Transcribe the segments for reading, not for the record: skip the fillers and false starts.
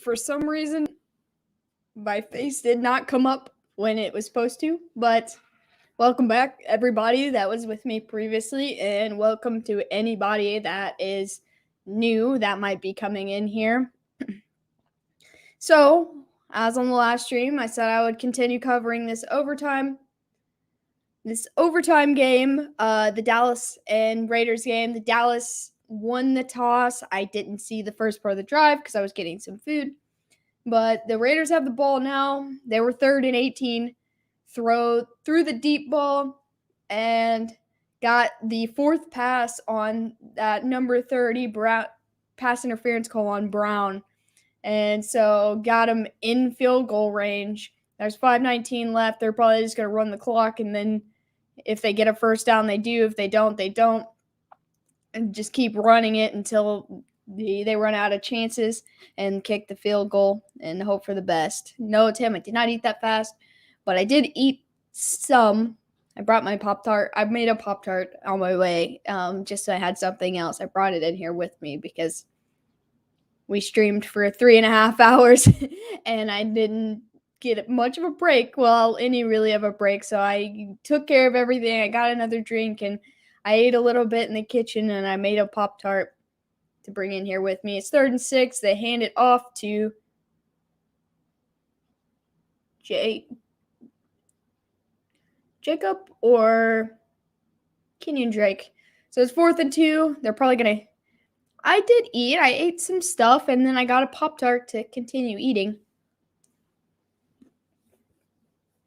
For some reason, my face did not come up when it was supposed to, but welcome back, everybody that was with me previously, and welcome to anybody that is new that might be coming in here. So, as on the last stream, I said I would continue covering this overtime game, the Dallas and Raiders game. The Dallas won the toss. I didn't see the first part of the drive because I was getting some food. But the Raiders have the ball now. They were 3rd and 18. Threw the deep ball and got the 4th pass on that number 30 pass interference call on Brown. And so got him in field goal range. There's 5:19 left. They're probably just going to run the clock, and then if they get a first down, they do. If they don't, they don't. And just keep running it until they run out of chances and kick the field goal and hope for the best. No, Tim, I did not eat that fast, but I did eat some. I brought my Pop-Tart. I made a Pop-Tart on my way just so I had something else. I brought it in here with me because we streamed for 3.5 hours and I didn't get much of a break. Well, any really of a break. So I took care of everything. I got another drink and I ate a little bit in the kitchen and I made a Pop-Tart to bring in here with me. It's 3rd and 6. They hand it off to Jacob or Kenyon Drake. So it's 4th and 2. They're probably going to... I did eat. I ate some stuff, and then I got a Pop-Tart to continue eating.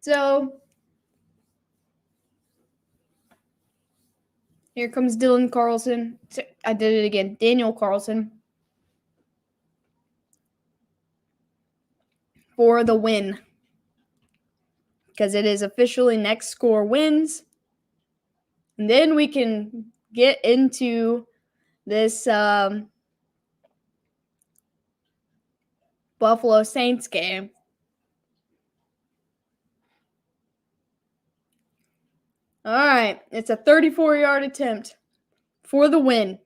So here comes Dylan Carlson. I did it again. Daniel Carlson for the win. Because it is officially next score wins. And then we can get into this Buffalo Saints game. All right. It's a 34-yard attempt for the win.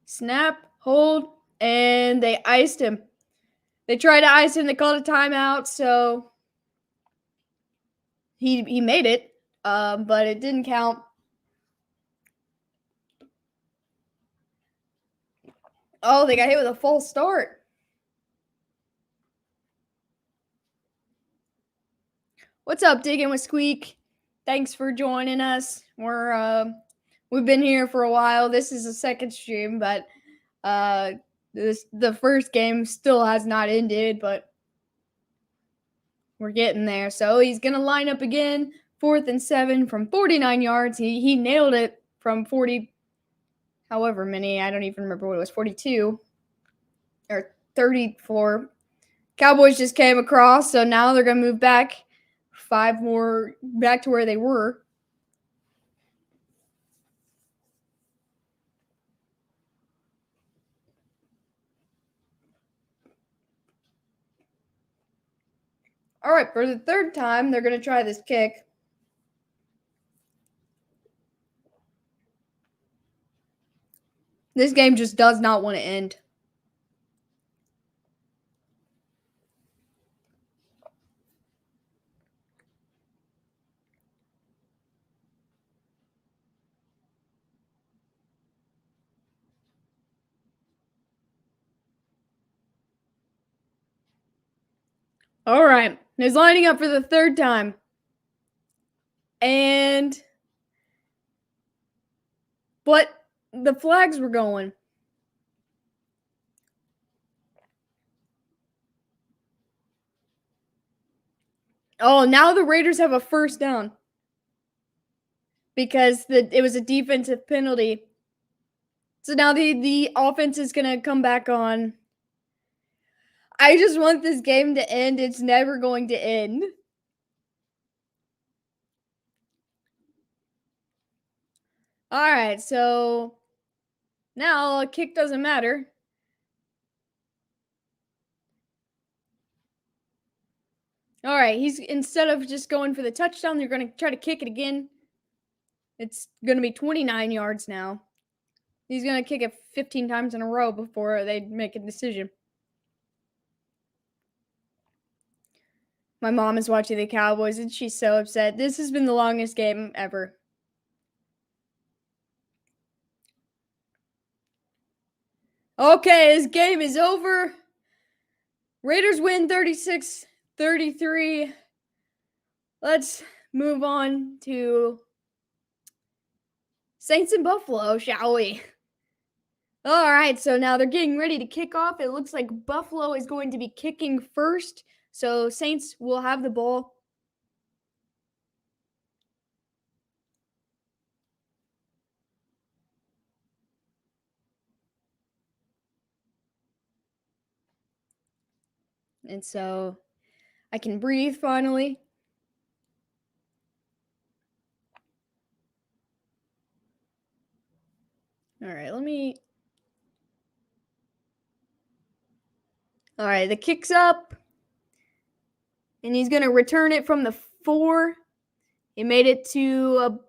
Snap, hold, and they iced him. They tried to ice him. They called a timeout, so he made it, but it didn't count. Oh, they got hit with a false start. What's up, Digging with Squeak? Thanks for joining us. We've been here for a while. This is a second stream, but the first game still has not ended, but we're getting there. So he's gonna line up again, 4th and 7 from 49 yards. He nailed it from 40, however many. I don't even remember what it was, 42 or 34. Cowboys just came across, so now they're gonna move back 5 more back to where they were. All right, for the 3rd time, they're going to try this kick. This game just does not want to end. All right, he's lining up for the 3rd time. But the flags were going. Oh, now the Raiders have a first down. Because it was a defensive penalty. So now the offense is going to come back on. I just want this game to end. It's never going to end. All right, so now a kick doesn't matter. All right, instead of just going for the touchdown, they're going to try to kick it again. It's going to be 29 yards now. He's going to kick it 15 times in a row before they make a decision. My mom is watching the Cowboys and she's so upset. This has been the longest game ever. Okay, this game is over. Raiders win 36-33. Let's move on to Saints and Buffalo, shall we? All right, so now they're getting ready to kick off. It looks like Buffalo is going to be kicking first. So Saints will have the ball. And so I can breathe finally. All right, All right, the kick's up. And he's going to return it from the 4. He made it to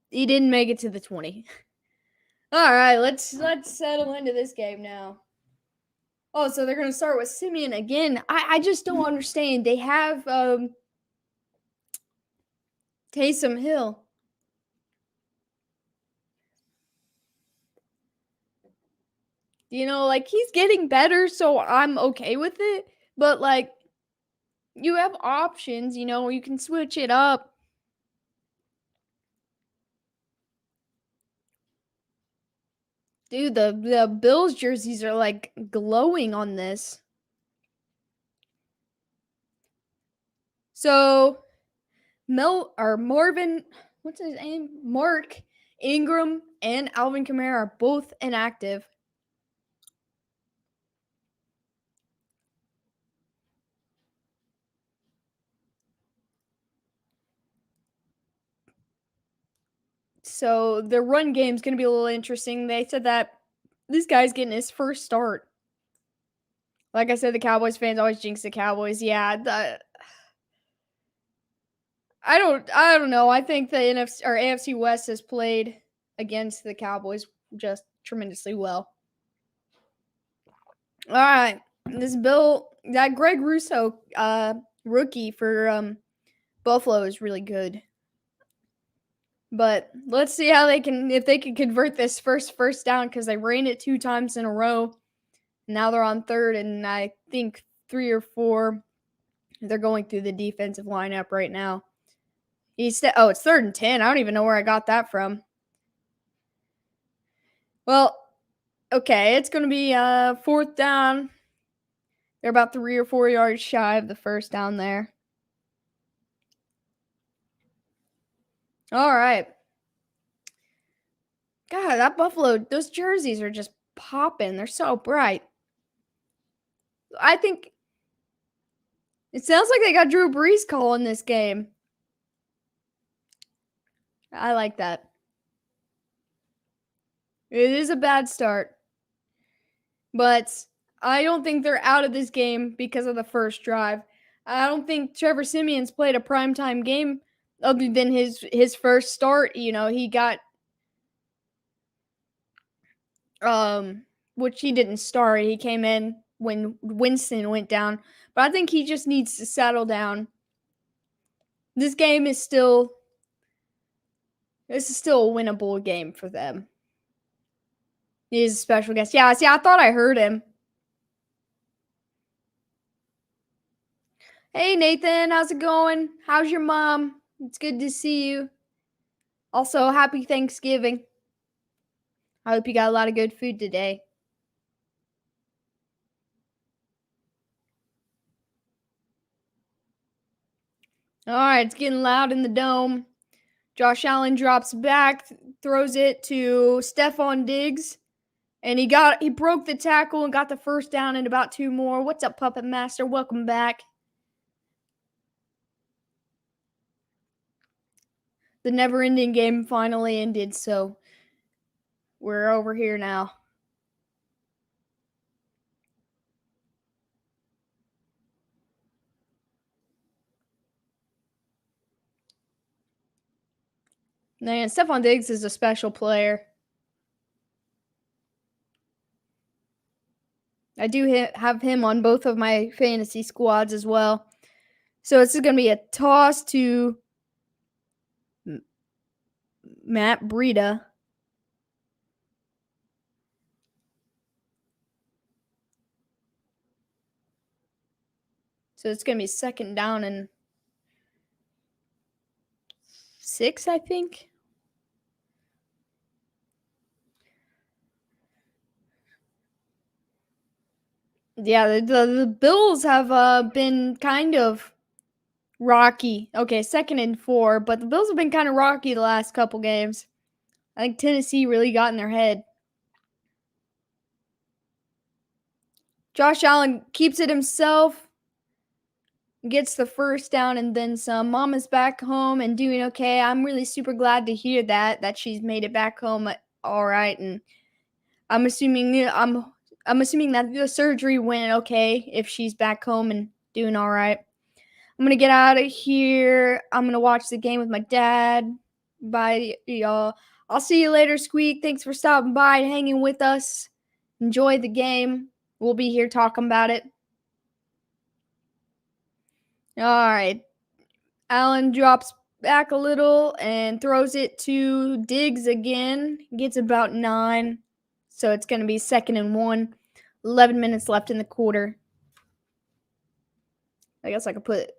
he didn't make it to the 20. All right, let's settle into this game now. Oh, so they're going to start with Simeon again. I just don't understand. They have Taysom Hill. You know, like he's getting better, so I'm okay with it. But like you have options, you know, you can switch it up. Dude, the Bills jerseys are like glowing on this. So Marvin, what's his name? Mark Ingram and Alvin Kamara are both inactive. So their run game's gonna be a little interesting. They said that this guy's getting his first start. Like I said, the Cowboys fans always jinx the Cowboys. Yeah, I don't know. I think the NFC or AFC West has played against the Cowboys just tremendously well. All right, that Greg Russo rookie for Buffalo is really good. But let's see how if they can convert this first down because they ran it 2 times in a row. Now they're on 3rd, and I think 3 or 4. They're going through the defensive lineup right now. It's 3rd and 10. I don't even know where I got that from. Well, okay, it's going to be 4th down. They're about 3 or 4 yards shy of the first down there. All right. God, that Buffalo, those jerseys are just popping. They're so bright. I think it sounds like they got Drew Brees calling this game. I like that. It is a bad start. But I don't think they're out of this game because of the first drive. I don't think Trevor Simeon's played a primetime game other than his first start. You know, he got which he didn't start. He came in when Winston went down. But I think he just needs to settle down. This is still a winnable game for them. He's a special guest. Yeah, see, I thought I heard him. Hey, Nathan, how's it going? How's your mom? It's good to see you. Also, happy Thanksgiving. I hope you got a lot of good food today. All right, it's getting loud in the dome. Josh Allen drops back, throws it to Stephon Diggs. And he broke the tackle and got the first down and about 2 more. What's up, Puppet Master? Welcome back. The never-ending game finally ended, so we're over here now. Man, Stephon Diggs is a special player. I do have him on both of my fantasy squads as well. So it's going to be a toss to Matt Breida. So it's going to be second down and 6, I think. Yeah, the Bills have been kind of rocky. Okay, 2nd and 4, but the Bills have been kind of rocky the last couple games. I think Tennessee really got in their head. Josh Allen keeps it himself, gets the first down and then some. Mama's back home and doing okay. I'm really super glad to hear that she's made it back home all right, and I'm assuming that the surgery went okay if she's back home and doing all right. I'm gonna get out of here. I'm gonna watch the game with my dad. Bye, y'all. I'll see you later, Squeak. Thanks for stopping by and hanging with us. Enjoy the game. We'll be here talking about it. All right. Allen drops back a little and throws it to Diggs again. Gets about 9. So it's going to be 2nd and 1. 11 minutes left in the quarter. I guess I could put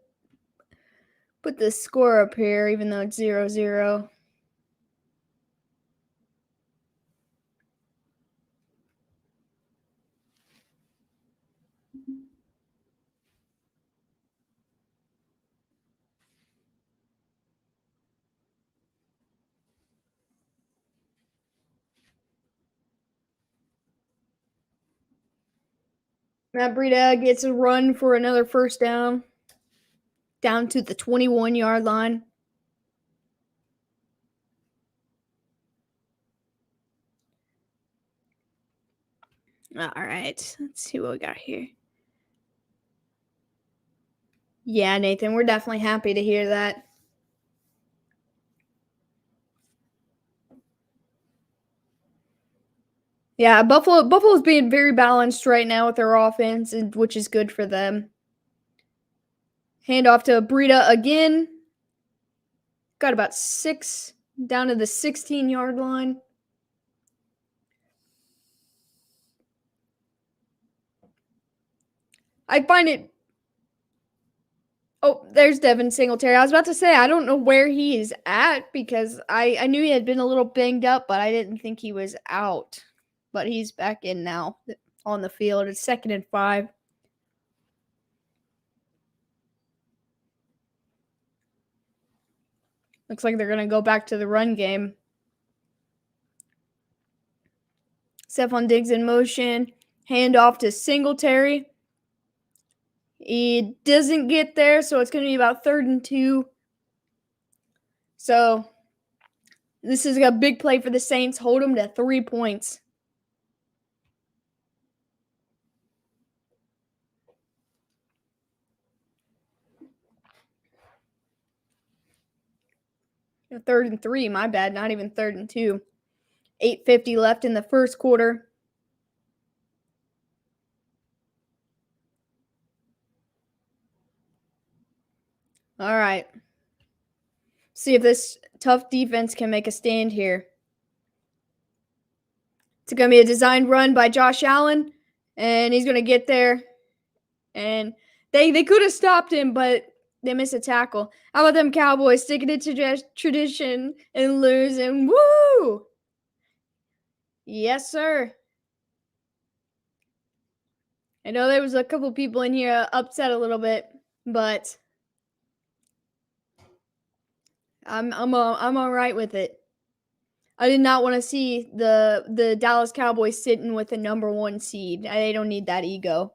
the score up here even though it's 0-0. Matt Breida gets a run for another first down. Down to the 21-yard line. All right. Let's see what we got here. Yeah, Nathan, we're definitely happy to hear that. Yeah, Buffalo's being very balanced right now with their offense, which is good for them. Hand off to Breida again. Got about 6 down to the 16-yard line. I find it. Oh, there's Devin Singletary. I was about to say, I don't know where he is at because I knew he had been a little banged up, but I didn't think he was out. But he's back in now on the field. It's 2nd and 5. Looks like they're going to go back to the run game. Stephon Diggs in motion. Hand off to Singletary. He doesn't get there, so it's going to be about 3rd and 2. So this is a big play for the Saints. Hold them to 3 points. No, 3rd and 3, my bad. Not even 3rd and 2. 8:50 left in the first quarter. All right. See if this tough defense can make a stand here. It's going to be a designed run by Josh Allen, and he's going to get there. And they could have stopped him, but they missed a tackle. How about them Cowboys sticking it to tradition and losing? Woo! Yes, sir. I know there was a couple people in here upset a little bit, but I'm all right with it. I did not want to see the Dallas Cowboys sitting with the number 1 seed. They don't need that ego.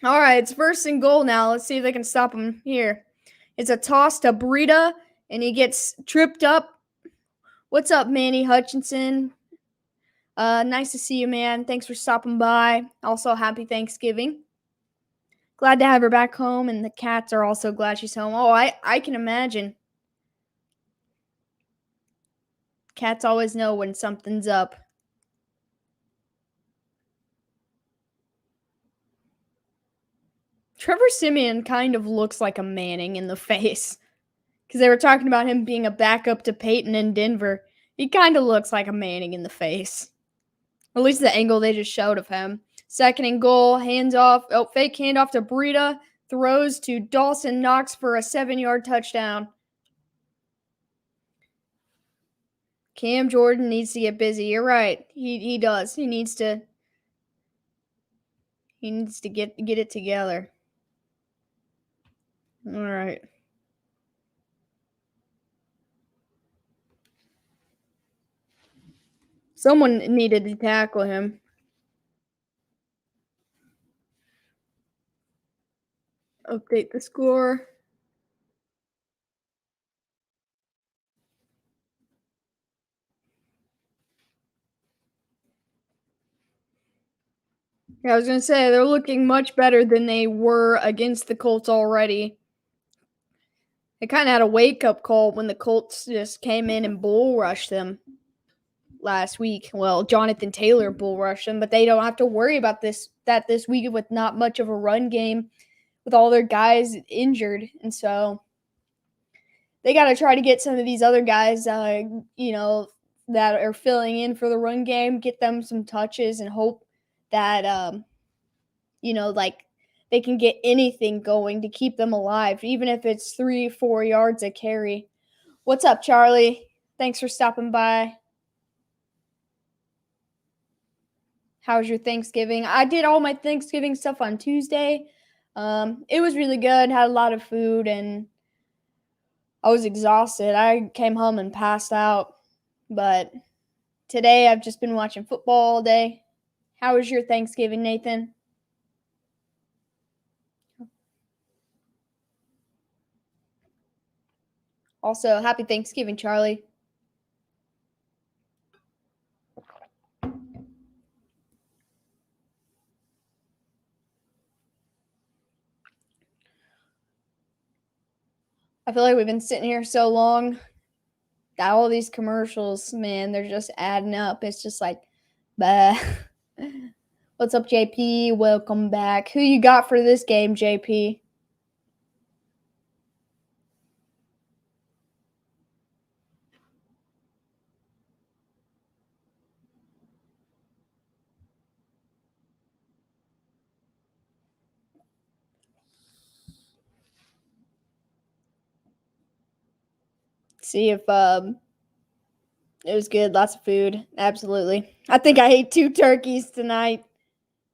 All right, it's 1st and goal now. Let's see if they can stop him here. It's a toss to Breida, and he gets tripped up. What's up, Manny Hutchinson? Nice to see you, man. Thanks for stopping by. Also, happy Thanksgiving. Glad to have her back home, and the cats are also glad she's home. Oh, I can imagine. Cats always know when something's up. Trevor Simeon kind of looks like a Manning in the face because they were talking about him being a backup to Peyton in Denver. He kind of looks like a Manning in the face. At least the angle they just showed of him. Second and goal, hands off. Oh, fake handoff to Breida. Throws to Dawson Knox for a 7-yard touchdown. Cam Jordan needs to get busy. You're right. He does. He needs to get it together. All right. Someone needed to tackle him. Update the score. Yeah, I was gonna say they're looking much better than they were against the Colts already. They kind of had a wake up call when the Colts just came in and bull rushed them last week. Well, Jonathan Taylor bull rushed them, but they don't have to worry about this week with not much of a run game with all their guys injured, and so they got to try to get some of these other guys, that are filling in for the run game, get them some touches, and hope that like they can get anything going to keep them alive, even if it's 3-4 yards a carry. What's up, Charlie? Thanks for stopping by. How was your Thanksgiving? I did all my Thanksgiving stuff on Tuesday. It was really good. Had a lot of food, and I was exhausted. I came home and passed out. But today I've just been watching football all day. How was your Thanksgiving, Nathan? Also, happy Thanksgiving, Charlie. I feel like we've been sitting here so long that all these commercials, man, they're just adding up. It's just like, bah. What's up, JP? Welcome back. Who you got for this game, JP? See if it was good. Lots of food. Absolutely. I think I ate 2 turkeys tonight.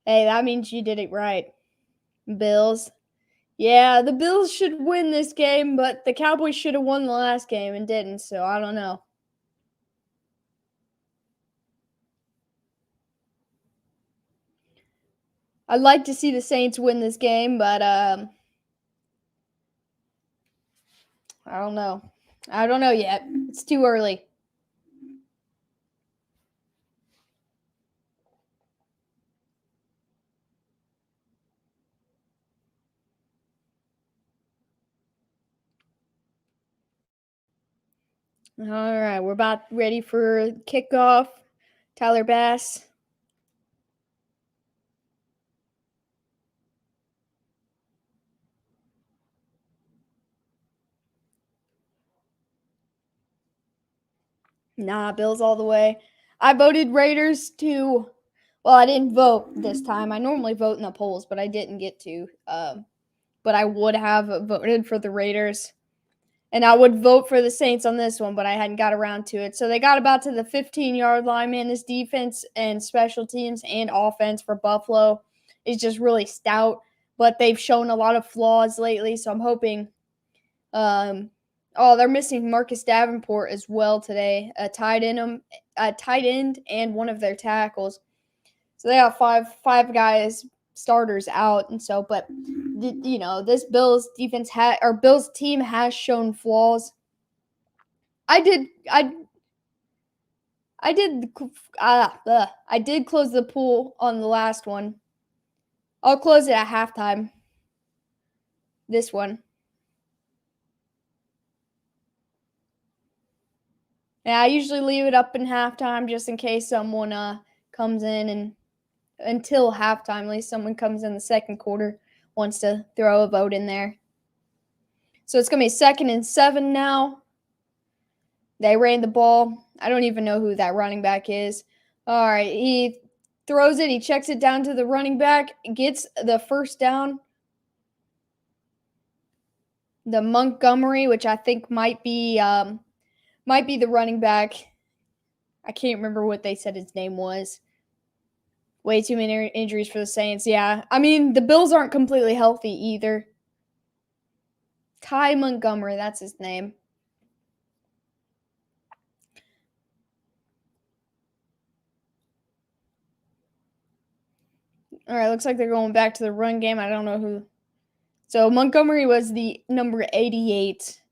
Hey, that means you did it right. Bills. Yeah, the Bills should win this game, but the Cowboys should have won the last game and didn't, so I don't know. I'd like to see the Saints win this game, but I don't know. I don't know yet. It's too early. All right, we're about ready for kickoff. Tyler Bass. Nah, Bills all the way. I voted Raiders too. Well, I didn't vote this time. I normally vote in the polls, but I didn't get to. But I would have voted for the Raiders. And I would vote for the Saints on this one, but I hadn't got around to it. So they got about to the 15-yard line, man. This defense and special teams and offense for Buffalo is just really stout, but they've shown a lot of flaws lately. So I'm hoping. They're missing Marcus Davenport as well today, a tight end, and one of their tackles. So they have five guys starters out, and so this Bills team has shown flaws. I did I did I did close the pool on the last one. I'll close it at halftime. This one. Yeah, I usually leave it up in halftime just in case someone comes in, and until halftime, at least someone comes in the second quarter, wants to throw a vote in there. So it's going to be 2nd and 7 now. They ran the ball. I don't even know who that running back is. All right, he throws it. He checks it down to the running back, gets the first down. The Montgomery, which I think might be the running back. I can't remember what they said his name was. Way too many injuries for the Saints. Yeah, I mean, the Bills aren't completely healthy either. Ty Montgomery, that's his name. All right, looks like they're going back to the run game. I don't know who. So Montgomery was the number 88.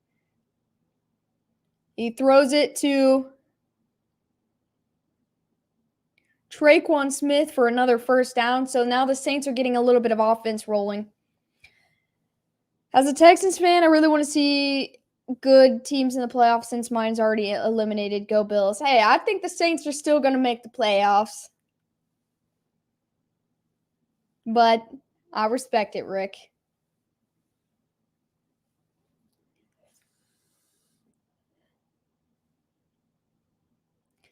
He throws it to Traquan Smith for another first down. So now the Saints are getting a little bit of offense rolling. As a Texans fan, I really want to see good teams in the playoffs since mine's already eliminated. Go Bills. Hey, I think the Saints are still going to make the playoffs. But I respect it, Rick.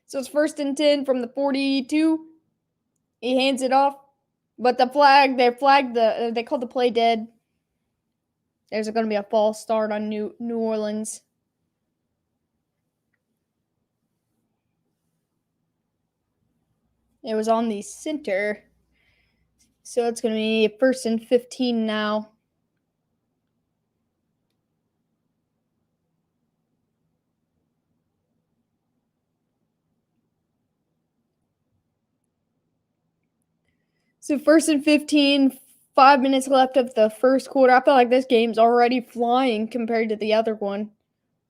So it's 1st and 10 from the 42. He hands it off. But they called the play dead. There's going to be a false start on New Orleans. It was on the center. So it's going to be 1st and 15 now. So 1st and 15, 5 minutes left of the first quarter. I feel like this game's already flying compared to the other one.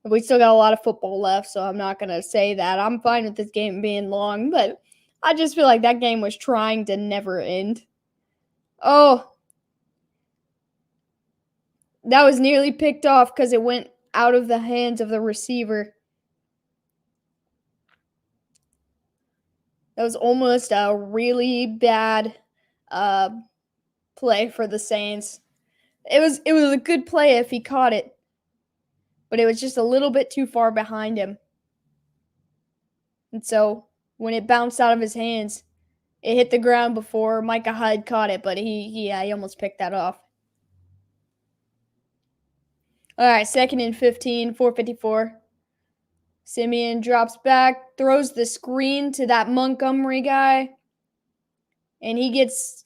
We still got a lot of football left, so I'm not going to say that. I'm fine with this game being long, but I just feel like that game was trying to never end. Oh, that was nearly picked off because it went out of the hands of the receiver. That was almost a really bad play for the Saints. It was a good play if he caught it, but it was just a little bit too far behind him. And so when it bounced out of his hands, it hit the ground before Micah Hyde caught it, but he almost picked that off. All right, 2nd and 15, 4:54. Simeon drops back, throws the screen to that Montgomery guy, and he gets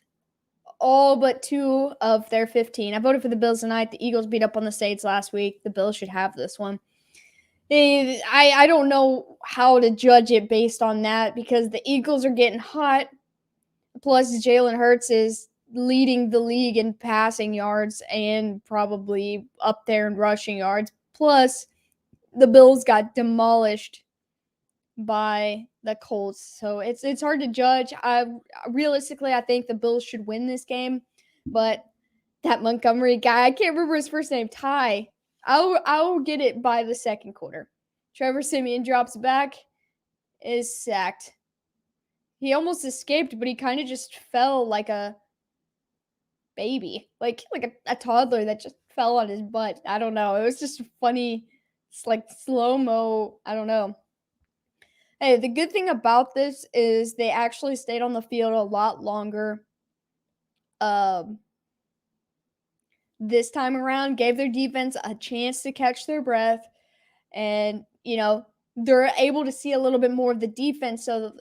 all but 2 of their 15. I voted for the Bills tonight. The Eagles beat up on the Saints last week. The Bills should have this one. I don't know how to judge it based on that because the Eagles are getting hot. Plus, Jalen Hurts is leading the league in passing yards and probably up there in rushing yards. Plus, the Bills got demolished by the Colts. So it's hard to judge. Realistically, I think the Bills should win this game, but that Montgomery guy, I can't remember his first name, Ty. I'll get it by the second quarter. Trevor Siemian drops back, is sacked. He almost escaped, but he kind of just fell like a baby, like a toddler that just fell on his butt. I don't know. It was just funny. It's like slow-mo. I don't know. Hey, the good thing about this is they actually stayed on the field a lot longer. This time around, gave their defense a chance to catch their breath, and they're able to see a little bit more of the defense, so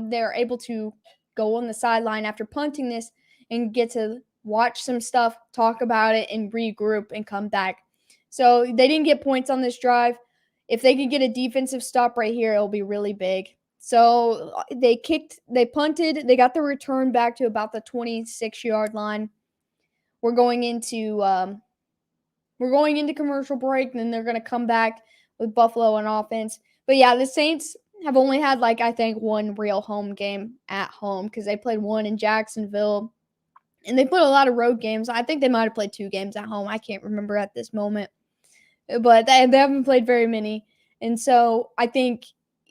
they're able to go on the sideline after punting this and get to watch some stuff, talk about it, and regroup and come back. So they didn't get points on this drive. If they could get a defensive stop right here, it'll be really big. So they punted, they got the return back to about the 26-yard line. We're going into commercial break, and then they're going to come back with Buffalo on offense. But yeah, the Saints have only had I think one real home game at home because they played one in Jacksonville And they played a lot of road games. I think they might have played 2 games at home. I can't remember at this moment. But they haven't played very many. And so I think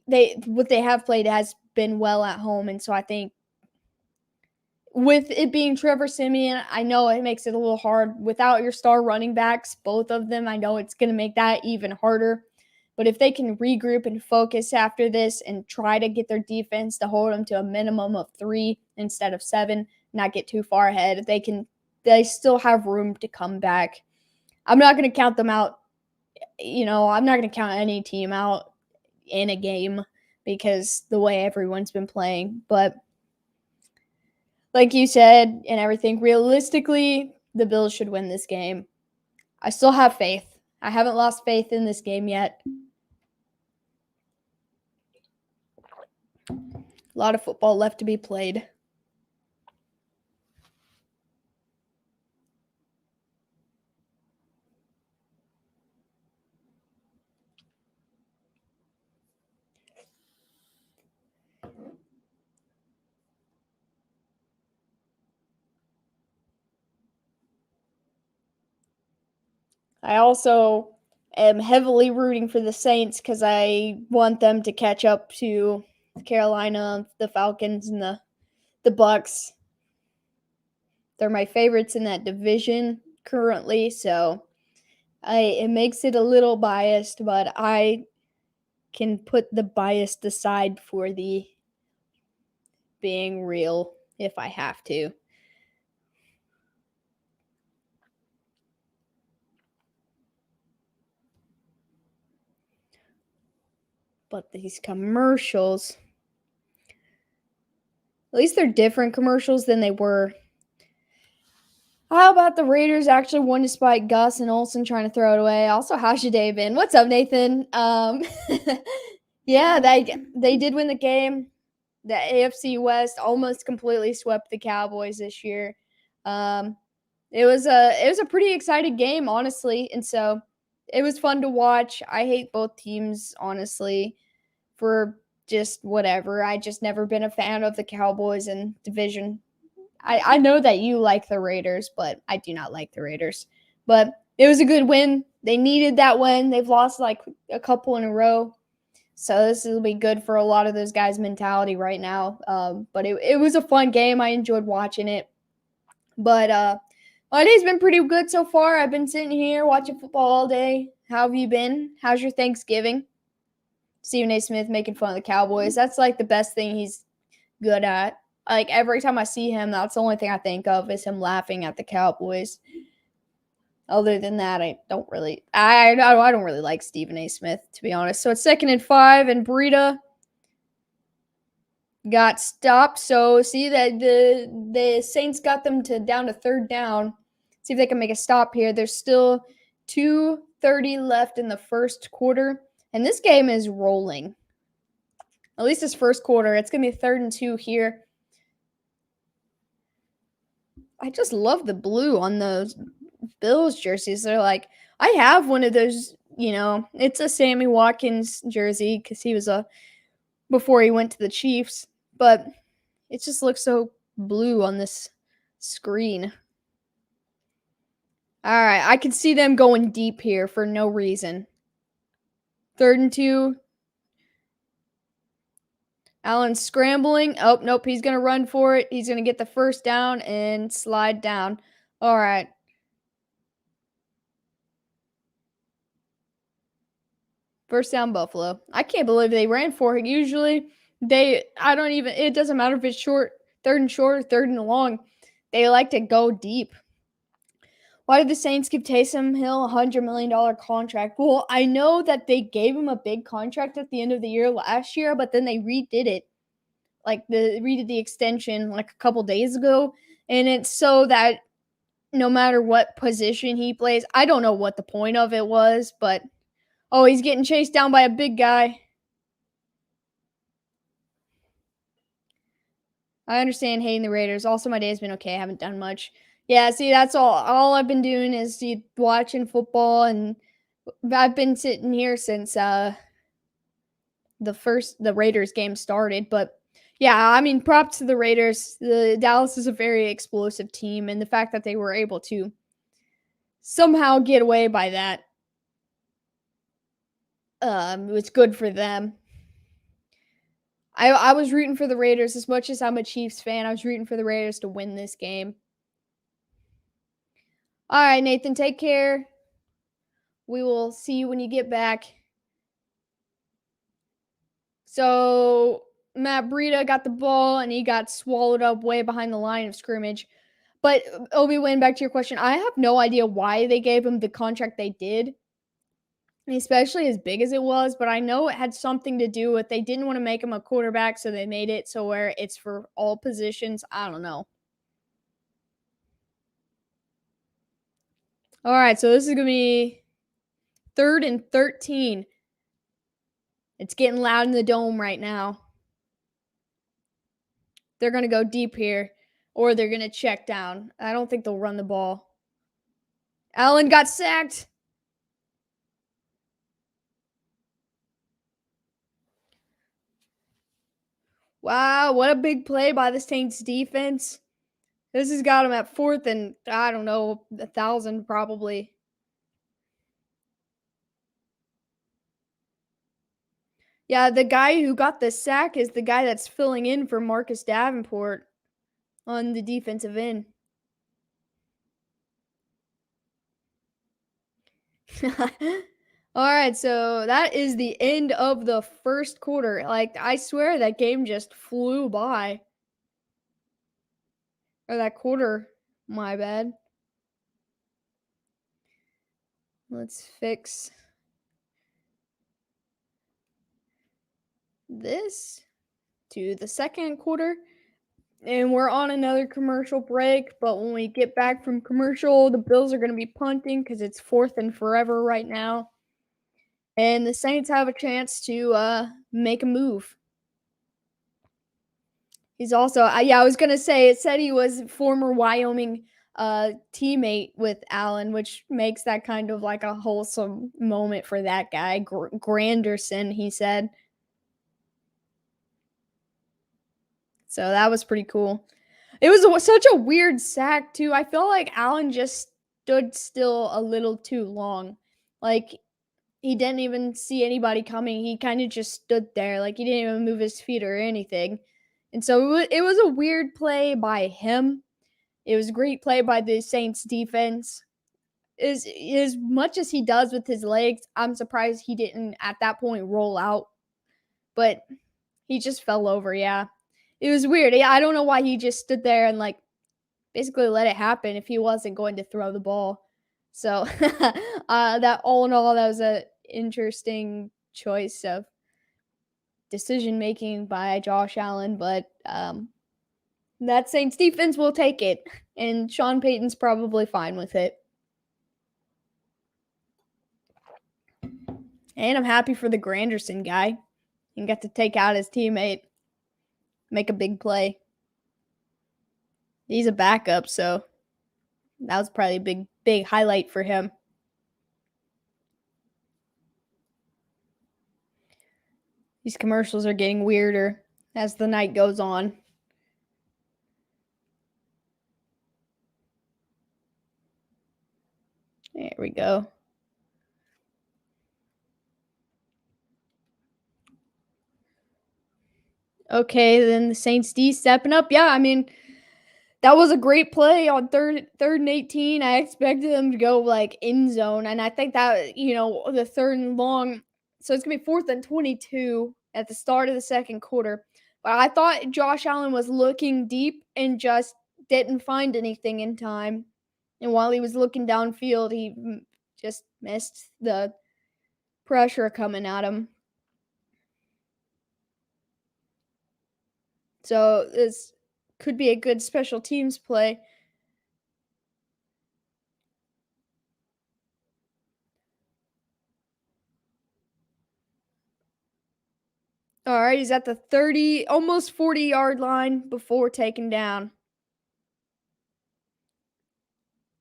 what they have played has been well at home. And so I think with it being Trevor Siemian, I know it makes it a little hard without your star running backs, both of them. I know it's going to make that even harder. But if they can regroup and focus after this and try to get their defense to hold them to a minimum of 3 instead of 7, not get too far ahead, they still have room to come back. I'm not going to count them out. I'm not going to count any team out in a game because the way everyone's been playing. But like you said and everything, realistically, the Bills should win this game. I still have faith. I haven't lost faith in this game yet. A lot of football left to be played. I also am heavily rooting for the Saints because I want them to catch up to Carolina, the Falcons, and the Bucks. They're my favorites in that division currently, so it makes it a little biased, but I can put the bias aside for the being real if I have to. But these commercials, at least they're different commercials than they were. How about the Raiders actually won despite Gus and Olsen trying to throw it away? Also, how's your day been? What's up, Nathan? Yeah, they did win the game. The AFC West almost completely swept the Cowboys this year. It was a pretty exciting game, honestly, and so it was fun to watch. I hate both teams, honestly, for just whatever. I just never been a fan of the Cowboys and division. I know that you like the Raiders, but I do not like the Raiders. But it was a good win. They needed that win. They've lost like a couple in a row. So this will be good for a lot of those guys' mentality right now. But it was a fun game. I enjoyed watching it. But my day's been pretty good so far. I've been sitting here watching football all day. How have you been? How's your Thanksgiving? Stephen A. Smith making fun of the Cowboys. That's like the best thing he's good at. Like every time I see him, that's the only thing I think of is him laughing at the Cowboys. Other than that, I don't really like Stephen A. Smith, to be honest. So it's 2nd and 5, and Breida got stopped. So see that the Saints got them down to 3rd down. See if they can make a stop here. There's still 2:30 left in the first quarter, and this game is rolling. At least this first quarter. It's gonna be 3rd and 2 here. I just love the blue on those Bills jerseys. They're like, I have one of those, it's a Sammy Watkins jersey because he was before he went to the Chiefs, but it just looks so blue on this screen. All right, I can see them going deep here for no reason. 3rd and 2. Allen's scrambling. Oh, nope, he's going to run for it. He's going to get the first down and slide down. All right. First down, Buffalo. I can't believe they ran for it. Usually, it doesn't matter if it's short, 3rd and short, or 3rd and long. They like to go deep. Why did the Saints give Taysom Hill a $100 million contract? Well, I know that they gave him a big contract at the end of the year last year, but then they redid it. Redid the extension like a couple days ago. And it's so that no matter what position he plays, I don't know what the point of it was, but he's getting chased down by a big guy. I understand hating the Raiders. Also, my day's been okay. I haven't done much. Yeah, see, that's all I've been doing is watching football, and I've been sitting here since the Raiders game started. But Yeah, I mean, props to the Raiders. The Dallas is a very explosive team, and the fact that they were able to somehow get away by that, was good for them. I was rooting for the Raiders as much as I'm a Chiefs fan. I was rooting for the Raiders to win this game. All right, Nathan, take care. We will see you when you get back. So Matt Breida got the ball and he got swallowed up way behind the line of scrimmage. But Obi-Wan, back to your question, I have no idea why they gave him the contract they did, especially as big as it was. But I know it had something to do with they didn't want to make him a quarterback, so they made it so where it's for all positions. I don't know. All right, so this is gonna be 3rd and 13. It's getting loud in the dome right now. They're going to go deep here, or they're going to check down. I don't think they'll run the ball. Allen got sacked. Wow, what a big play by the Saints defense. This has got him at 4th and, I don't know, 1,000 probably. Yeah, the guy who got the sack is the guy that's filling in for Marcus Davenport on the defensive end. All right, so that is the end of the first quarter. Like, I swear that game just flew by. Or that quarter, my bad. Let's fix this to the second quarter. And we're on another commercial break, but when we get back from commercial, the Bills are going to be punting because it's 4th and forever right now. And the Saints have a chance to make a move. He's also, yeah, I was going to say, it said he was former Wyoming teammate with Allen, which makes that kind of like a wholesome moment for that guy. Granderson, he said. So that was pretty cool. It was such a weird sack too. I feel like Allen just stood still a little too long. Like he didn't even see anybody coming. He kind of just stood there. Like he didn't even move his feet or anything. And so it was a weird play by him. It was a great play by the Saints defense. As much as he does with his legs, I'm surprised he didn't at that point roll out. But he just fell over, yeah. It was weird. Yeah, I don't know why he just stood there and like basically let it happen if he wasn't going to throw the ball. So that all in all, that was a interesting choice of decision making by Josh Allen, but that Saints defense will take it, and Sean Payton's probably fine with it. And I'm happy for the Granderson guy. He got to take out his teammate, make a big play. He's a backup, so that was probably a big highlight for him. These commercials are getting weirder as the night goes on. There we go. Okay, then the Saints D stepping up. Yeah, I mean, that was a great play on third and 18. I expected them to go like end zone, and I think that the 3rd and long. So it's gonna be 4th and 22 at the start of the second quarter. But I thought Josh Allen was looking deep and just didn't find anything in time. And while he was looking downfield, he just missed the pressure coming at him. So this could be a good special teams play. All right, he's at the 30, almost 40-yard line before taken down.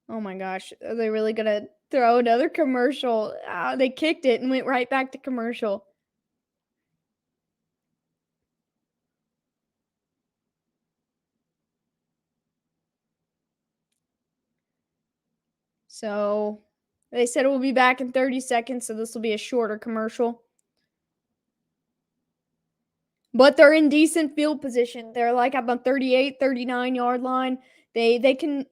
Oh my gosh, are they really going to throw another commercial? They kicked it and went right back to commercial. So they said it will be back in 30 seconds, so this will be a shorter commercial. But they're in decent field position. They're like at the 38, 39-yard line. They can,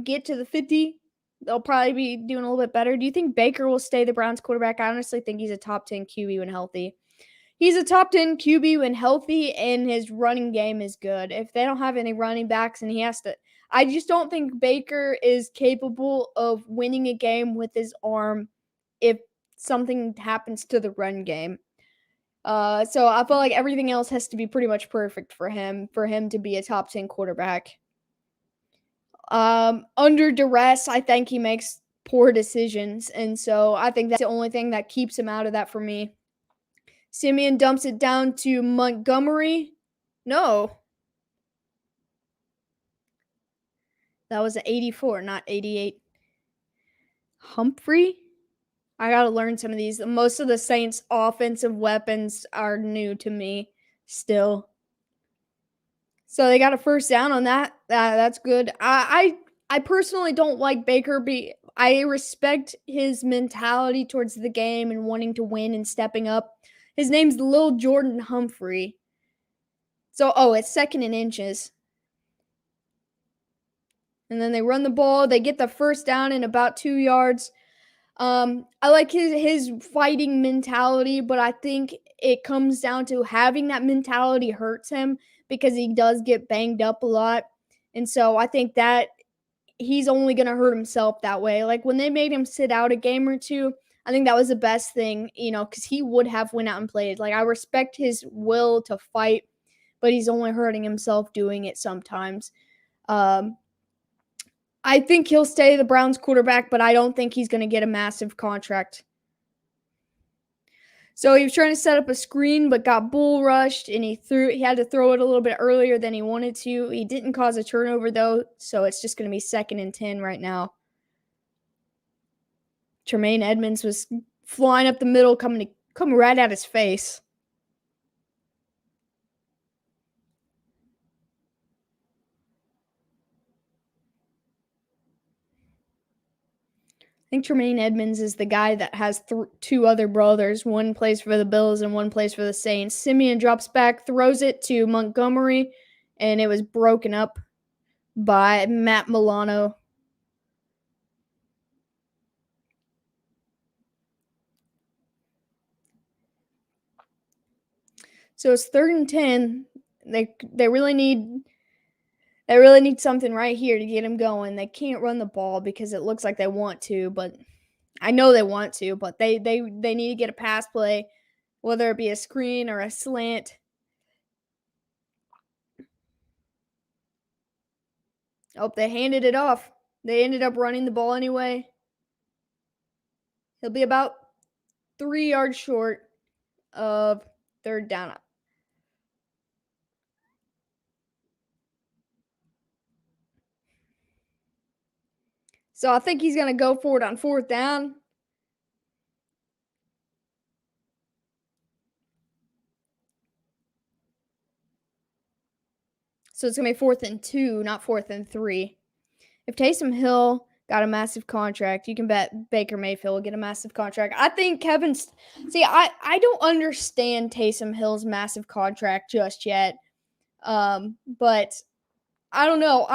get to the 50. They'll probably be doing a little bit better. Do you think Baker will stay the Browns quarterback? I honestly think he's a top 10 QB when healthy. He's a top 10 QB when healthy, and his running game is good. If they don't have any running backs and he has to, I just don't think Baker is capable of winning a game with his arm if something happens to the run game. So I feel like everything else has to be pretty much perfect for him to be a top 10 quarterback. Under duress, I think he makes poor decisions, and so I think that's the only thing that keeps him out of that for me. Simeon dumps it down to Montgomery. No. That was an 84, not 88. Humphrey? I got to learn some of these. Most of the Saints' offensive weapons are new to me still. So they got a first down on that. That's good. I personally don't like Baker. I respect his mentality towards the game and wanting to win and stepping up. His name's Lil Jordan Humphrey. So, it's second and inches. And then they run the ball. They get the first down in about 2 yards. I like his fighting mentality, but I think it comes down to having that mentality hurts him because he does get banged up a lot. And so I think that he's only going to hurt himself that way. Like when they made him sit out a game or two, I think that was the best thing, because he would have went out and played. Like I respect his will to fight, but he's only hurting himself doing it sometimes. I think he'll stay the Browns quarterback, but I don't think he's going to get a massive contract. So he was trying to set up a screen, but got bull rushed, and he had to throw it a little bit earlier than he wanted to. He didn't cause a turnover though, so it's just going to be 2nd and 10 right now. Tremaine Edmonds was flying up the middle, coming right at his face. I think Tremaine Edmonds is the guy that has 2 other brothers. One plays for the Bills and one plays for the Saints. Simeon drops back, throws it to Montgomery, and it was broken up by Matt Milano. So it's 3rd and 10. They really need something right here to get him going. They can't run the ball because it looks like they want to, but I know they want to, but they need to get a pass play, whether it be a screen or a slant. Oh, they handed it off. They ended up running the ball anyway. He'll be about 3 yards short of 3rd down. So I think he's going to go for it on 4th down. So it's going to be 4th and 2, not 4th and 3. If Taysom Hill got a massive contract, you can bet Baker Mayfield will get a massive contract. I think I don't understand Taysom Hill's massive contract just yet. But I don't know.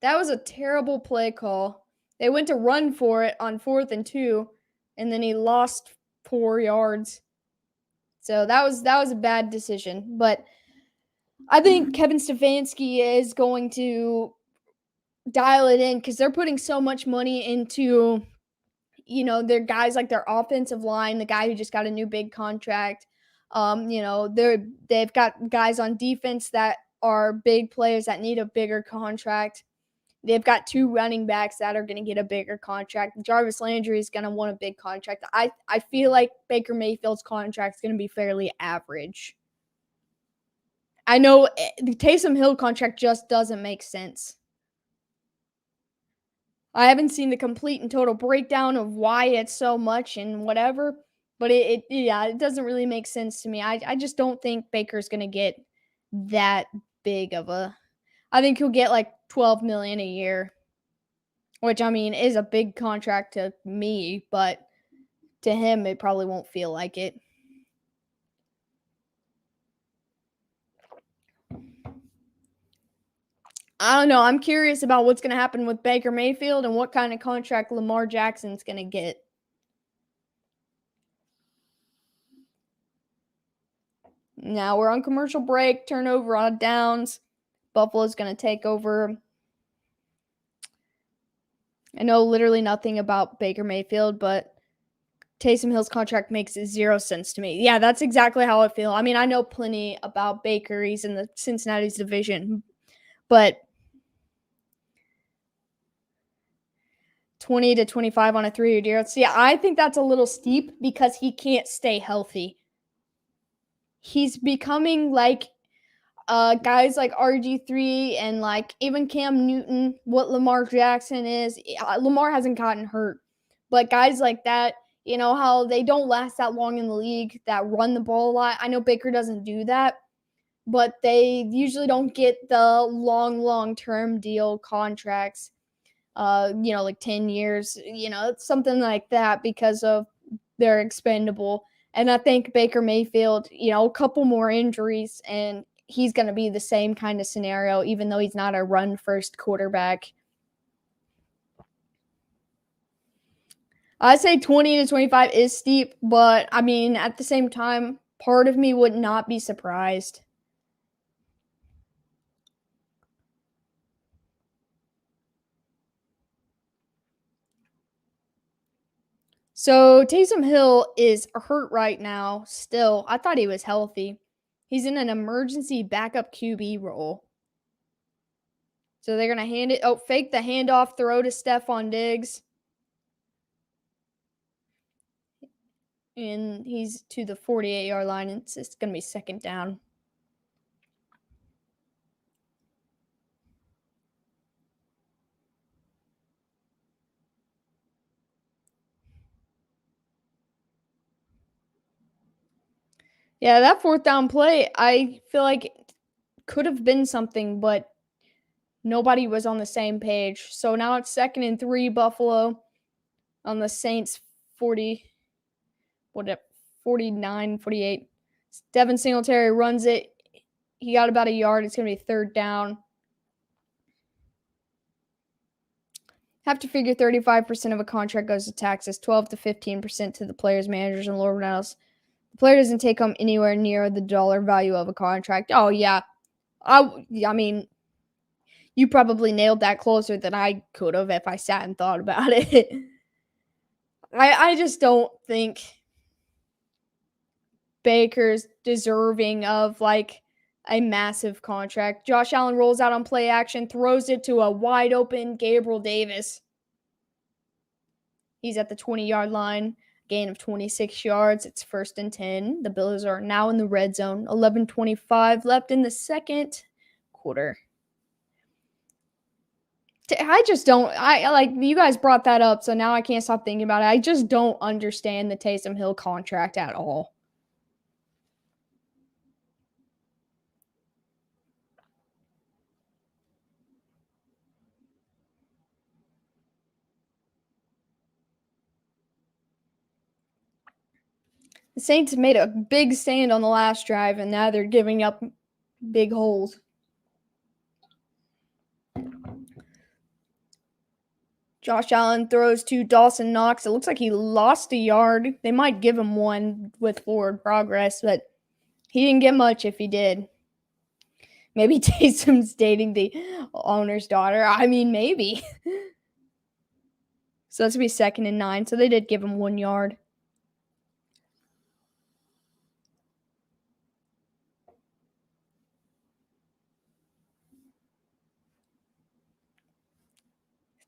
That was a terrible play call. They went to run for it on 4th and 2, and then he lost 4 yards. So that was a bad decision. But I think Kevin Stefanski is going to dial it in because they're putting so much money into, their guys like their offensive line, the guy who just got a new big contract. They've got guys on defense that are big players that need a bigger contract. They've got 2 running backs that are going to get a bigger contract. Jarvis Landry is going to want a big contract. I feel like Baker Mayfield's contract is going to be fairly average. I know the Taysom Hill contract just doesn't make sense. I haven't seen the complete and total breakdown of why it's so much and whatever, but it doesn't really make sense to me. I just don't think Baker's going to get that big of a. I think he'll get like $12 million a year. which I mean is a big contract to me, but to him it probably won't feel like it. I don't know. I'm curious about what's going to happen with Baker Mayfield and what kind of contract Lamar Jackson's going to get. Now we're on commercial break, turnover on downs. Buffalo's going to take over. I know literally nothing about Baker Mayfield, but Taysom Hill's contract makes 0 sense to me. Yeah, that's exactly how I feel. I mean, I know plenty about Baker. He's in the Cincinnati's division, but 20 to 25 on a 3-year deal. See, I think that's a little steep because he can't stay healthy. He's becoming like guys like RG3 and like even Cam Newton, what Lamar Jackson is. Lamar hasn't gotten hurt, but guys like that, you know how they don't last that long in the league, that run the ball a lot. I know Baker doesn't do that, but they usually don't get the long-term deal contracts. Like 10 years, something like that because of they're expendable. And I think Baker Mayfield, a couple more injuries and he's going to be the same kind of scenario, even though he's not a run first quarterback. I say 20 to 25 is steep, but I mean, at the same time, part of me would not be surprised. So Taysom Hill is hurt right now still. I thought he was healthy. He's in an emergency backup QB role. So they're going to fake the handoff throw to Stephon Diggs. And he's to the 48-yard line. It's going to be second down. Yeah, that fourth down play, I feel like it could have been something, but nobody was on the same page. So now it's 2nd and 3, Buffalo on the Saints 49, 48. Devin Singletary runs it. He got about a yard. It's going to be third down. Have to figure 35% of a contract goes to taxes, 12 to 15% to the players, managers, and lower else. The player doesn't take home anywhere near the dollar value of a contract. Oh, yeah. I mean, you probably nailed that closer than I could have if I sat and thought about it. I just don't think Baker's deserving of like a massive contract. Josh Allen rolls out on play action, throws it to a wide open Gabriel Davis. He's at the 20-yard line, gain of 26 yards. It's 1st and 10. The Bills are now in the red zone. 11:25 left in the second quarter. I just don't. I like you guys brought that up, so now I can't stop thinking about it. I just don't understand the Taysom Hill contract at all. The Saints made a big stand on the last drive, and now they're giving up big holes. Josh Allen throws to Dawson Knox. It looks like he lost a yard. They might give him one with forward progress, but he didn't get much if he did. Maybe Taysom's dating the owner's daughter. I mean, maybe. So that's going to be 2nd and 9. So they did give him 1 yard.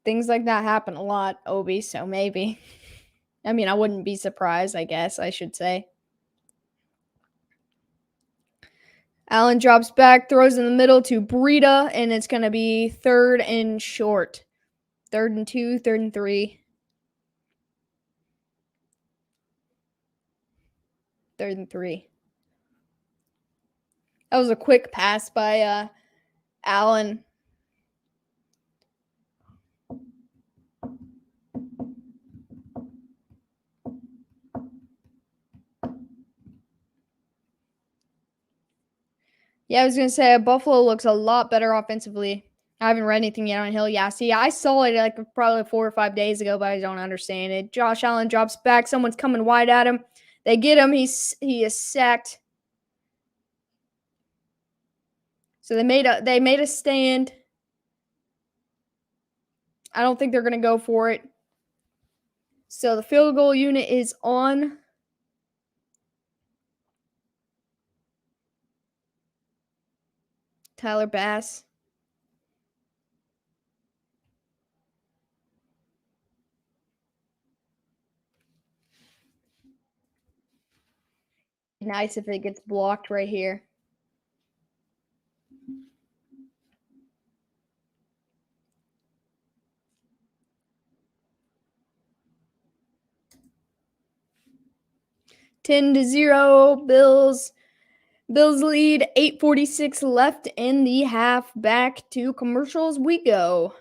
Things like that happen a lot, Obi, so maybe. I mean, I wouldn't be surprised, I guess I should say. Allen drops back, throws in the middle to Breida, and it's going to be 3rd and short. 3rd and 2, 3rd and 3. 3rd and 3. That was a quick pass by Allen. Yeah, I was gonna say Buffalo looks a lot better offensively. I haven't read anything yet on Hill. Yeah, see, I saw it like probably 4 or 5 days ago, but I don't understand it. Josh Allen drops back. Someone's coming wide at him. They get him. He is sacked. So they made a stand. I don't think they're gonna go for it. So the field goal unit is on. Tyler Bass. Nice if it gets blocked right here. Ten to 0. Bills. Bills lead. 8:46 left in the half. Back to commercials we go.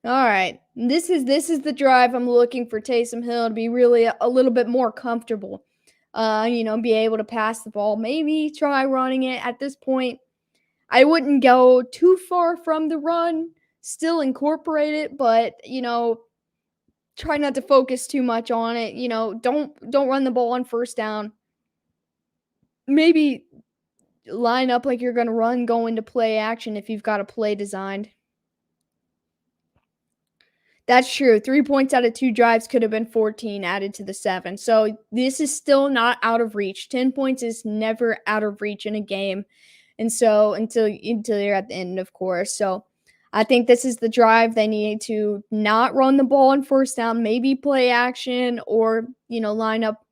All right. This is the drive I'm looking for Taysom Hill to be really a little bit more comfortable. Be able to pass the ball, maybe try running it. At this point, I wouldn't go too far from the run, still incorporate it, but try not to focus too much on it. Don't run the ball on first down. Maybe line up like you're going to run, go into play action if you've got a play designed. That's true. 3 points out of 2 drives could have been 14 added to the 7. So this is still not out of reach. 10 points is never out of reach in a game. And so until you're at the end, of course. So I think this is the drive they need to not run the ball on first down, maybe play action or, line up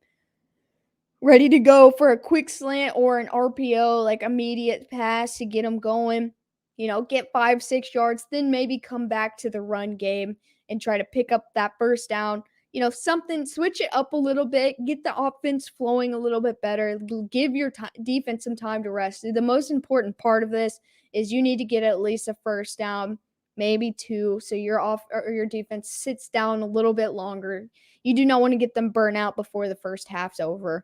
ready to go for a quick slant or an RPO, like immediate pass to get them going. Get 5-6 yards, then maybe come back to the run game and try to pick up that first down. Something, switch it up a little bit, get the offense flowing a little bit better, give your defense some time to rest. The most important part of this is you need to get at least a first down, maybe two, so your defense sits down a little bit longer. You do not want to get them burnt out before the first half's over.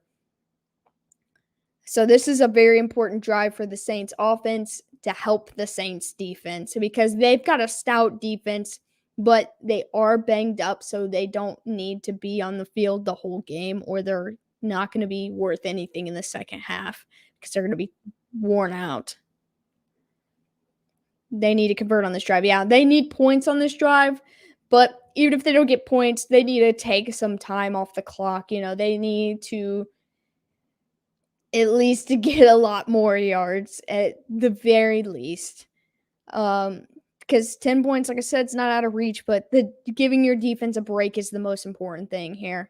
So this is a very important drive for the Saints offense to help the Saints defense because they've got a stout defense, but they are banged up, so they don't need to be on the field the whole game or they're not going to be worth anything in the second half because they're going to be worn out. They need to convert on this drive. Yeah, they need points on this drive, but even if they don't get points, they need to take some time off the clock. They need to at least to get a lot more yards at the very least. Because 10 points, like I said, it's not out of reach, but the giving your defense a break is the most important thing here.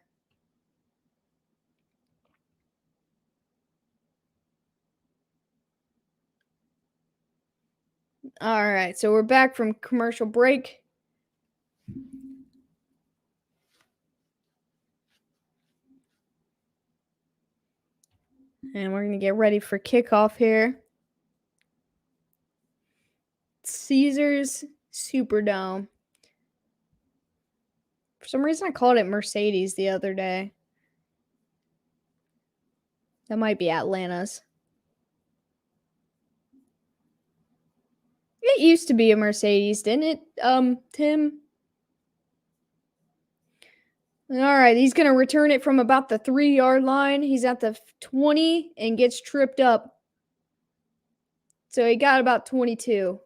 All right, so we're back from commercial break. And we're going to get ready for kickoff here. Caesars Superdome. For some reason, I called it Mercedes the other day. That might be Atlanta's. It used to be a Mercedes, didn't it, Tim? All right, he's going to return it from about the 3-yard line. He's at the 20 and gets tripped up. So he got about 22.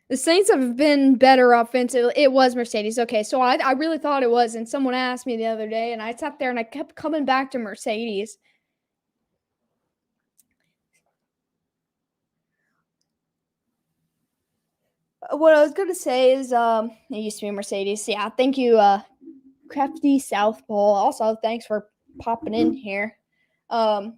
The Saints have been better offensively. It was Mercedes. Okay, so I really thought it was, and someone asked me the other day, and I sat there and I kept coming back to Mercedes. What I was going to say is it used to be Mercedes. Yeah, thank you, Crafty Southpaw. Also, thanks for popping in here. The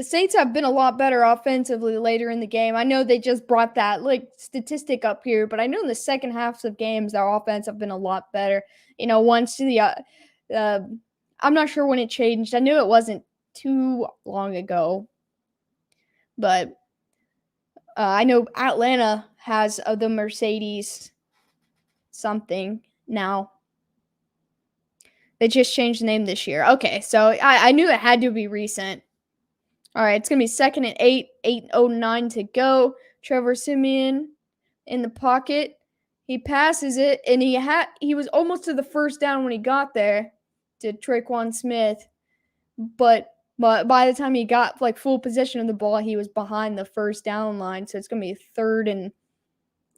Saints have been a lot better offensively later in the game. I know they just brought that statistic up here, but I know in the second halves of games their offense have been a lot better. Once I'm not sure when it changed. I knew it wasn't too long ago, but I know Atlanta has the Mercedes something now. They just changed the name this year. Okay, so I knew it had to be recent. All right, it's going to be second and 8, 8:09 to go. Trevor Siemian in the pocket. He passes it, and he was almost to the first down when he got there to Traquan Smith. But by the time he got like full possession of the ball, he was behind the first down line. So it's going to be third and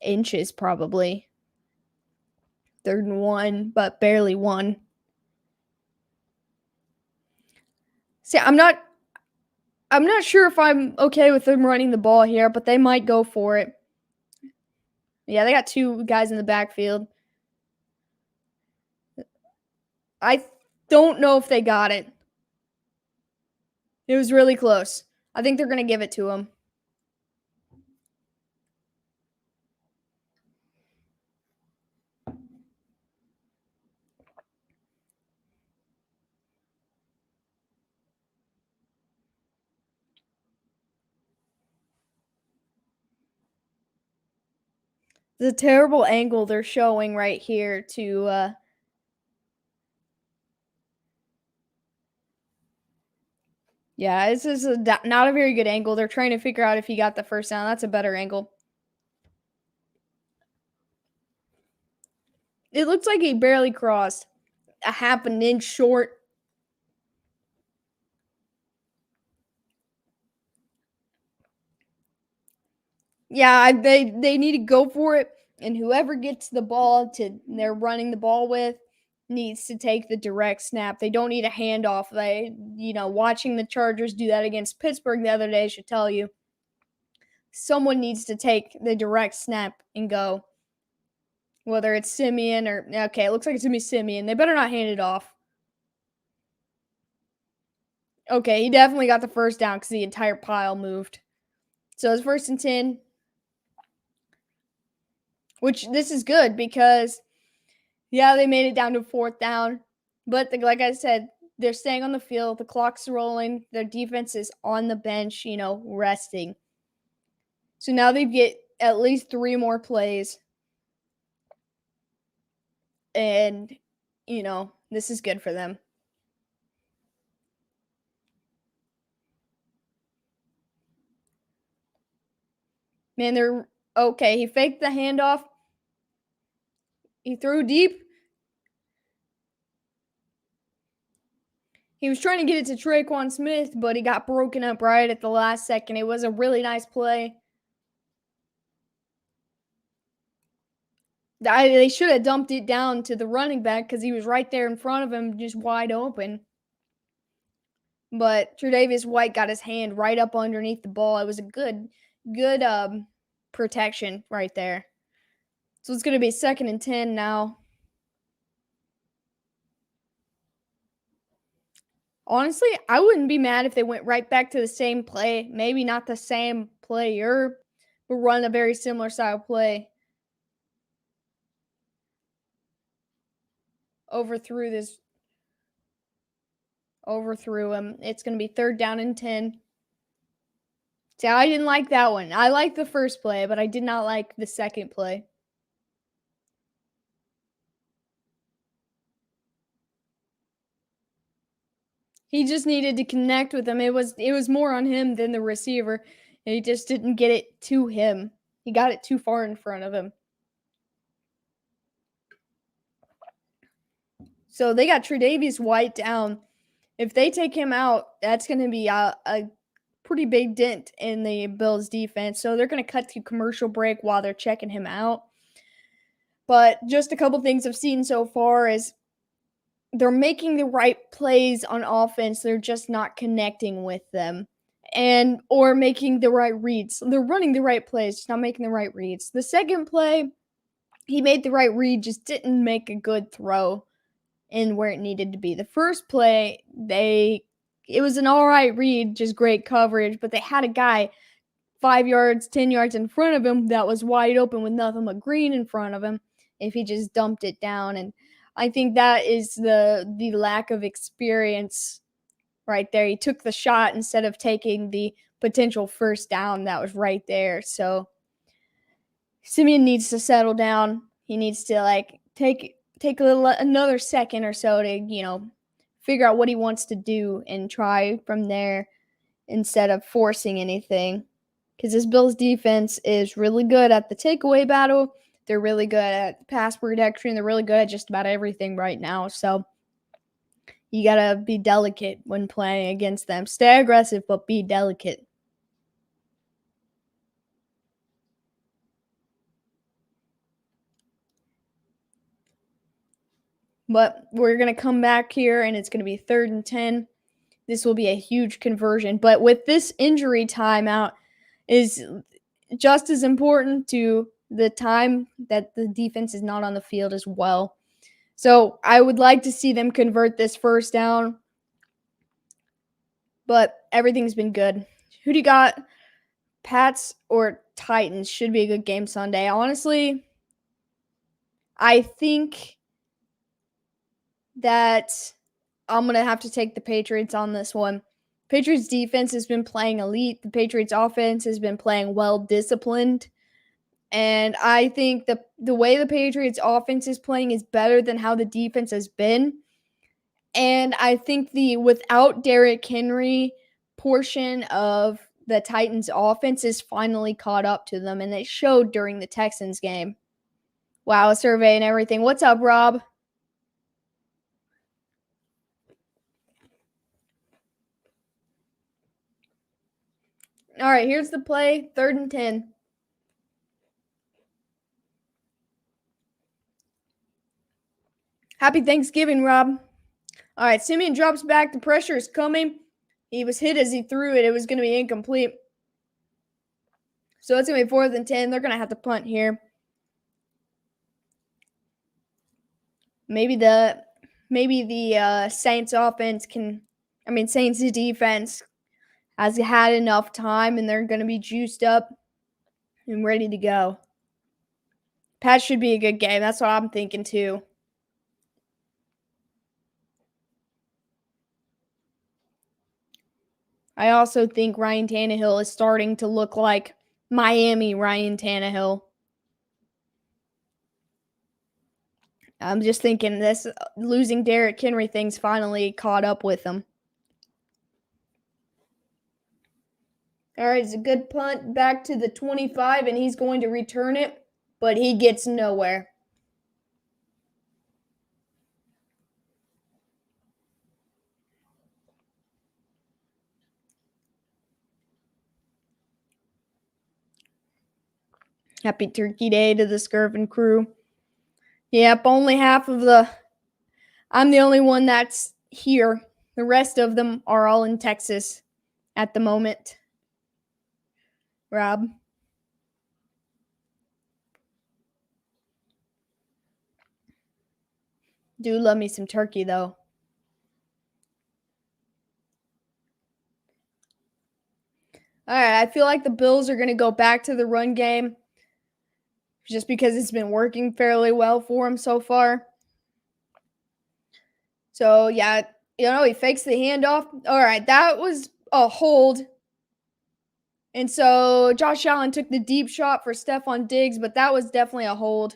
inches probably. Third and 1, but barely 1. See, I'm not sure if I'm okay with them running the ball here, but they might go for it. Yeah, they got 2 guys in the backfield. I don't know if they got it. It was really close. I think they're going to give it to him. The terrible angle they're showing right here to yeah, this is not a very good angle. They're trying to figure out if he got the first down. That's a better angle. It looks like he barely crossed. A half an inch short. Yeah, they need to go for it, and whoever gets the ball they're running the ball with needs to take the direct snap. They don't need a handoff. Watching the Chargers do that against Pittsburgh the other day should tell you someone needs to take the direct snap and go. Whether it's Siemian or okay, it looks like it's gonna be Siemian. They better not hand it off. Okay, he definitely got the first down because the entire pile moved. So it's first and 10. Which this is good because yeah, they made it down to fourth down. But like I said, they're staying on the field. The clock's rolling. Their defense is on the bench, resting. So now they get at least 3 more plays. And, this is good for them. Man, they're okay. He faked the handoff. He threw deep. He was trying to get it to Traquan Smith, but he got broken up right at the last second. It was a really nice play. They should have dumped it down to the running back because he was right there in front of him, just wide open. But Tre'Davious White got his hand right up underneath the ball. It was a good protection right there. So it's going to be second and 10 now. Honestly, I wouldn't be mad if they went right back to the same play. Maybe not the same player, but run a very similar style play. Overthrew him. It's going to be third down and 10. See, I didn't like that one. I liked the first play, but I did not like the second play. He just needed to connect with him. It was more on him than the receiver. And he just didn't get it to him. He got it too far in front of him. So they got Tre'Davious White down. If they take him out, that's going to be a pretty big dent in the Bills defense. So they're going to cut to commercial break while they're checking him out. But just a couple things I've seen so far is they're making the right plays on offense. They're just not connecting with them or making the right reads. They're running the right plays, just not making the right reads. The second play, he made the right read, just didn't make a good throw in where it needed to be. The first play, it was an all right read, just great coverage, but they had a guy 5 yards, 10 yards in front of him that was wide open with nothing but green in front of him if he just dumped it down. And I think that is the lack of experience right there. He took the shot instead of taking the potential first down that was right there. So Siemian needs to settle down. He needs to like take another second or so to, figure out what he wants to do and try from there instead of forcing anything. Because this Bills defense is really good at the takeaway battle. They're really good at pass protection. They're really good at just about everything right now. So you got to be delicate when playing against them. Stay aggressive, but be delicate. But we're going to come back here, and it's going to be 3rd and 10. This will be a huge conversion. But with this injury timeout is just as important to the time that the defense is not on the field as well. So I would like to see them convert this first down. But everything's been good. Who do you got? Pats or Titans? Should be a good game Sunday. Honestly, I think that I'm going to have to take the Patriots on this one. Patriots defense has been playing elite. The Patriots offense has been playing well disciplined. And I think the way the Patriots offense is playing is better than how the defense has been. And I think the without Derrick Henry portion of the Titans offense is finally caught up to them, and it showed during the Texans game. Wow, a survey and everything. What's up, Rob? All right, here's the play. 3rd and 10. Happy Thanksgiving, Rob. All right, Simeon drops back. The pressure is coming. He was hit as he threw it. It was going to be incomplete. So it's going to be 4th and 10. They're going to have to punt here. Maybe the Saints Saints defense has had enough time and they're going to be juiced up and ready to go. Pat should be a good game. That's what I'm thinking too. I also think Ryan Tannehill is starting to look like Miami Ryan Tannehill. I'm just thinking this losing Derrick Henry thing's finally caught up with him. All right, it's a good punt back to the 25, and he's going to return it, but he gets nowhere. Happy Turkey Day to the Skirvin crew. Yep, only half of I'm the only one that's here. The rest of them are all in Texas at the moment. Rob. Do love me some turkey, though. All right, I feel like the Bills are going to go back to the run game just because it's been working fairly well for them so far. So, yeah, he fakes the handoff. All right, that was a hold. And so Josh Allen took the deep shot for Stephon Diggs, but that was definitely a hold.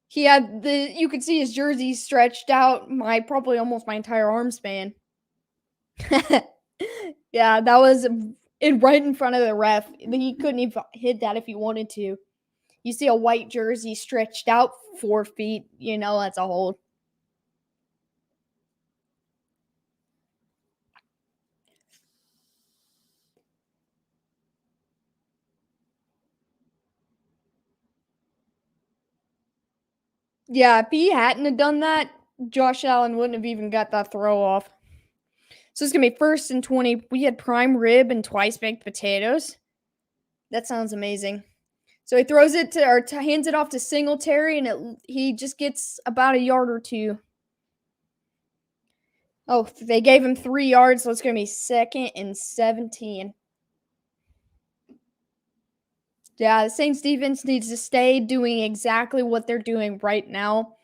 He had you could see his jersey stretched out probably almost my entire arm span. Yeah, that was right in front of the ref. He couldn't even hit that if he wanted to. You see a white jersey stretched out 4 feet, that's a hold. Yeah, if he hadn't have done that, Josh Allen wouldn't have even got that throw off. So it's going to be 1st and 20. We had prime rib and twice baked potatoes. That sounds amazing. So he throws it hands it off to Singletary, and he just gets about a yard or two. Oh, they gave him 3 yards, so it's going to be 2nd and 17. Yeah, the Saints defense needs to stay doing exactly what they're doing right now.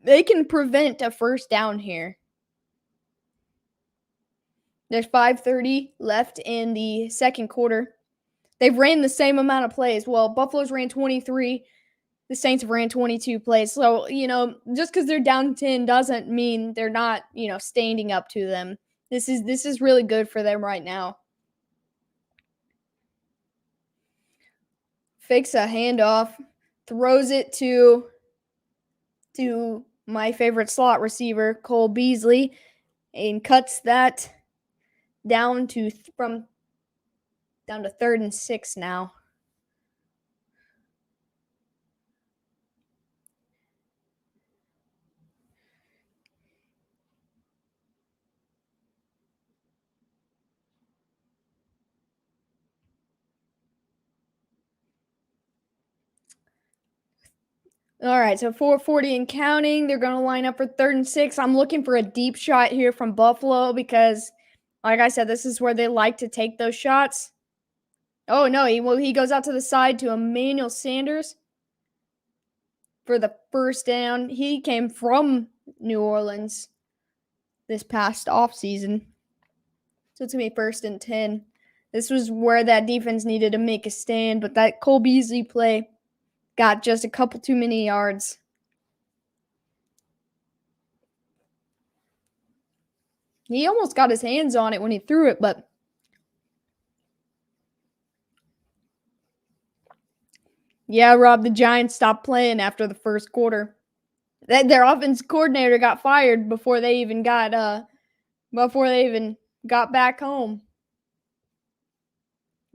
They can prevent a first down here. There's 5:30 left in the 2nd quarter. They've ran the same amount of plays. Well, Buffalo's ran 23. The Saints have ran 22 plays. So, just because they're down 10 doesn't mean they're not, standing up to them. This is really good for them right now. Fakes a handoff, throws it to my favorite slot receiver, Cole Beasley, and cuts that down to 3rd and 6 now. All right, so 4:40 and counting. They're going to line up for 3rd and 6. I'm looking for a deep shot here from Buffalo because, like I said, this is where they like to take those shots. Oh, no, he goes out to the side to Emmanuel Sanders for the first down. He came from New Orleans this past offseason. So it's going to be 1st and 10. This was where that defense needed to make a stand, but that Cole Beasley play got just a couple too many yards. He almost got his hands on it when he threw it, but yeah, Rob, the Giants stopped playing after the first quarter. Their offense coordinator got fired before they even got back home.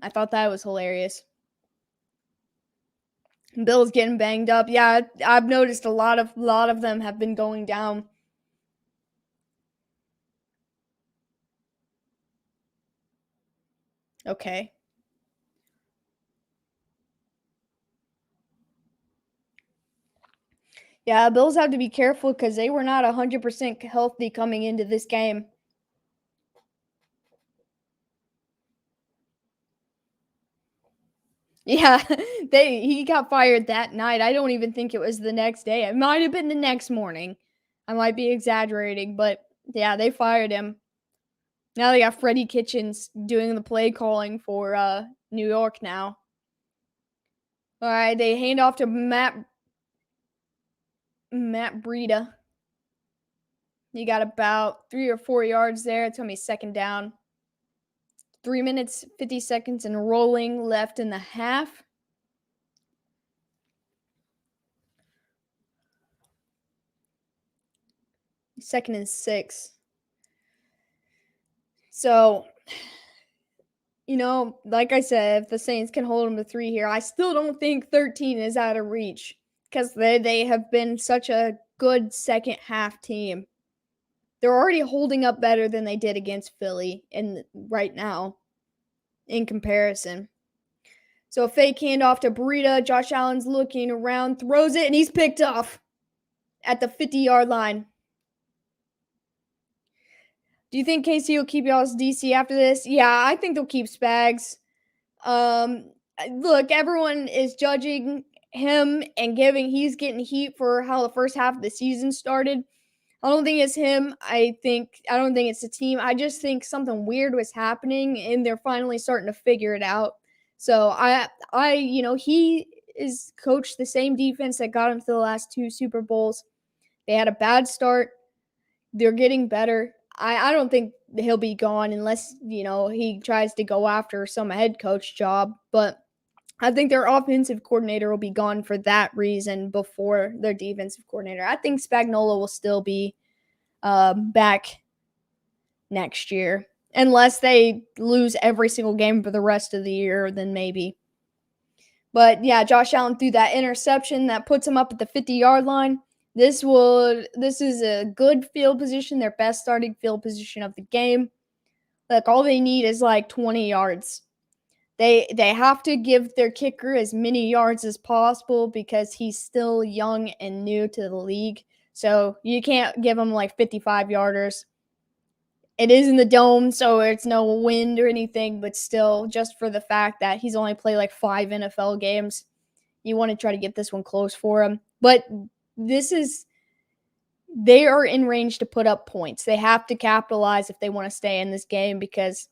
I thought that was hilarious. Bill's getting banged up. Yeah, I've noticed a lot of them have been going down. Okay. Yeah, Bills have to be careful because they were not 100% healthy coming into this game. Yeah, he got fired that night. I don't even think it was the next day. It might have been the next morning. I might be exaggerating, but yeah, they fired him. Now they got Freddie Kitchens doing the play calling for New York now. All right, they hand off to Matt Breida. You got about 3 or 4 yards there. It's going to be 2nd down. 3 minutes, 50 seconds and rolling left in the half. Second and 6. So, like I said, if the Saints can hold them to 3 here, I still don't think 13 is out of reach because they have been such a good second half team. They're already holding up better than they did against Philly right now in comparison. So a fake handoff to Breida. Josh Allen's looking around, throws it, and he's picked off at the 50-yard line. Do you think KC will keep y'all's DC after this? Yeah, I think they'll keep Spags. Look, everyone is judging him and he's getting heat for how the first half of the season started. I don't think it's him. I don't think it's the team. I just think something weird was happening and they're finally starting to figure it out. So he is coached the same defense that got him to the last 2 Super Bowls. They had a bad start. They're getting better. I don't think he'll be gone unless, he tries to go after some head coach job. But I think their offensive coordinator will be gone for that reason before their defensive coordinator. I think Spagnuolo will still be back next year. Unless they lose every single game for the rest of the year, then maybe. But yeah, Josh Allen threw that interception that puts him up at the 50-yard line. This is a good field position, their best starting field position of the game. Like all they need is like 20 yards. They have to give their kicker as many yards as possible because he's still young and new to the league. So you can't give him like 55-yarders. It is in the dome, so it's no wind or anything, but still, just for the fact that he's only played like 5 NFL games, you want to try to get this one close for him. But they are in range to put up points. They have to capitalize if they want to stay in this game because,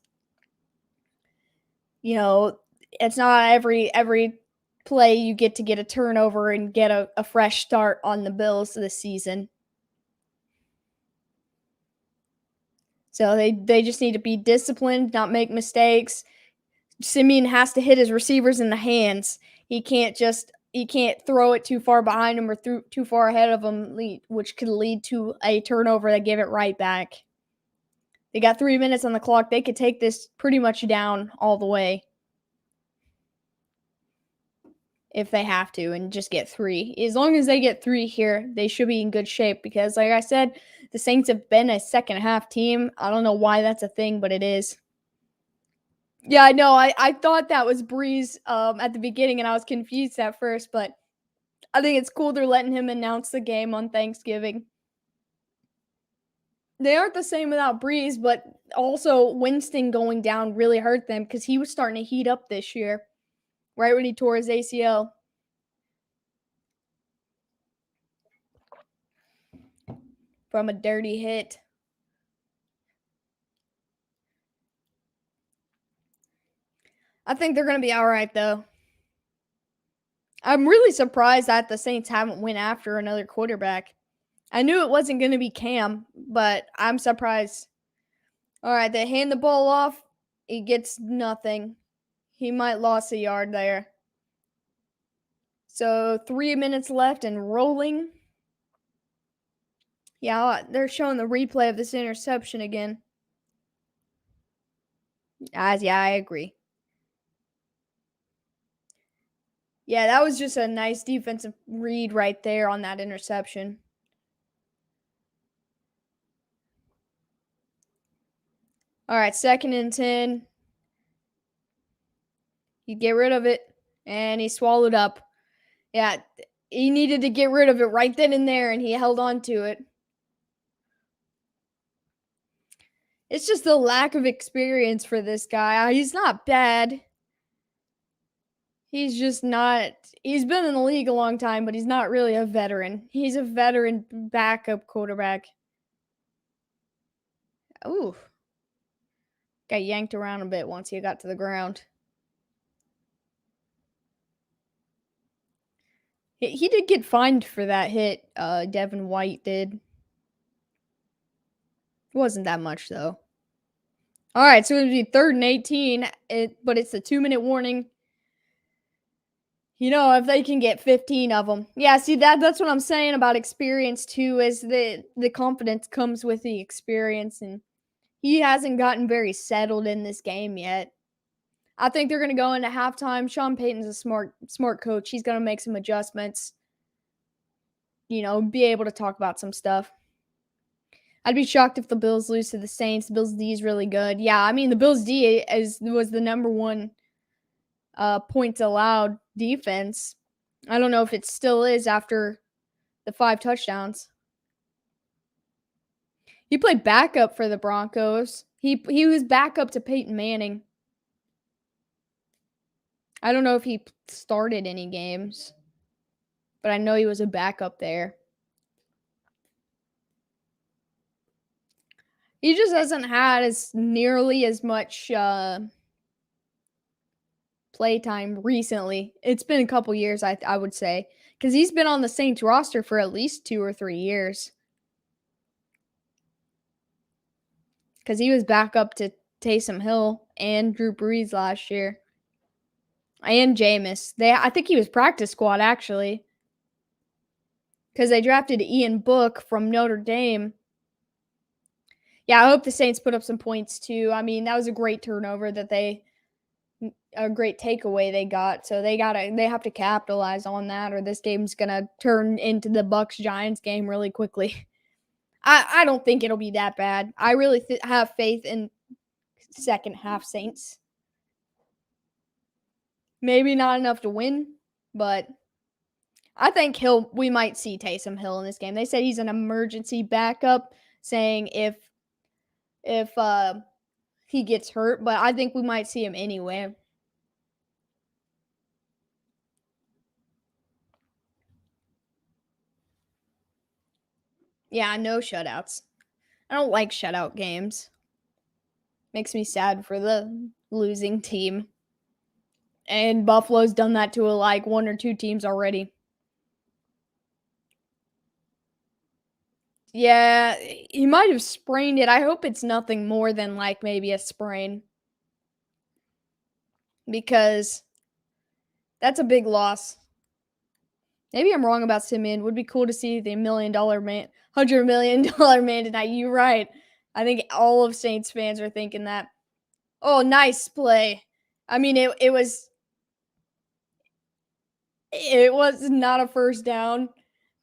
it's not every play, you get to get a turnover and get a fresh start on the Bills this season. So they just need to be disciplined, not make mistakes. Simeon has to hit his receivers in the hands. He can't throw it too far behind him or too far ahead of him, which could lead to a turnover that give it right back. They got 3 minutes on the clock. They could take this pretty much down all the way if they have to and just get 3. As long as they get 3 here, they should be in good shape because, like I said, the Saints have been a second half team. I don't know why that's a thing, but it is. Yeah, I know. I thought that was Breeze at the beginning, and I was confused at first, but I think it's cool they're letting him announce the game on Thanksgiving. They aren't the same without Breeze, but also Winston going down really hurt them because he was starting to heat up this year, right when he tore his ACL. From a dirty hit. I think they're going to be all right, though. I'm really surprised that the Saints haven't went after another quarterback. I knew it wasn't going to be Cam, but I'm surprised. All right, they hand the ball off. He gets nothing. He might lost a yard there. So 3 minutes left and rolling. Yeah, they're showing the replay of this interception again. Yeah, I agree. Yeah, that was just a nice defensive read right there on that interception. All right, 2nd and 10. You get rid of it, and he swallowed up. Yeah, he needed to get rid of it right then and there, and he held on to it. It's just the lack of experience for this guy. He's not bad. He's just not. He's been in the league a long time, but he's not really a veteran. He's a veteran backup quarterback. Ooh. Got yanked around a bit once he got to the ground. He did get fined for that hit, Devin White did. It wasn't that much, though. All right, so it would be 3rd and 18, but it's a 2-minute warning. You know, if they can get 15 of them. Yeah, see, that's what I'm saying about experience, too, is the confidence comes with the experience, and he hasn't gotten very settled in this game yet. I think they're going to go into halftime. Sean Payton's a smart coach. He's going to make some adjustments, you know, be able to talk about some stuff. I'd be shocked if the Bills lose to the Saints. The Bills D is really good. Yeah, I mean, the Bills D was the number 1 points allowed defense. I don't know if it still is after the 5 touchdowns. He played backup for the Broncos. He was backup to Peyton Manning. I don't know if he started any games, but I know he was a backup there. He just hasn't had nearly as much playtime recently. It's been a couple years, I would say, because he's been on the Saints roster for at least 2 or 3 years. Because he was back up to Taysom Hill and Drew Brees last year. And Jameis. I think he was practice squad, actually. Because they drafted Ian Book from Notre Dame. Yeah, I hope the Saints put up some points, too. I mean, that was a great turnover a great takeaway they got. So they have to capitalize on that, or this game's going to turn into the Bucs-Giants game really quickly. I don't think it'll be that bad. I really have faith in second half Saints. Maybe not enough to win, but I think we might see Taysom Hill in this game. They said he's an emergency backup, saying if he gets hurt, but I think we might see him anyway. Yeah, no shutouts. I don't like shutout games. Makes me sad for the losing team. And Buffalo's done that to like one or two teams already. Yeah, he might have sprained it. I hope it's nothing more than like maybe a sprain because that's a big loss. Maybe I'm wrong about Simeon. Would be cool to see the $1 million man, $100 million man tonight. You're right. I think all of Saints fans are thinking that. Oh, nice play. I mean, it was not a first down,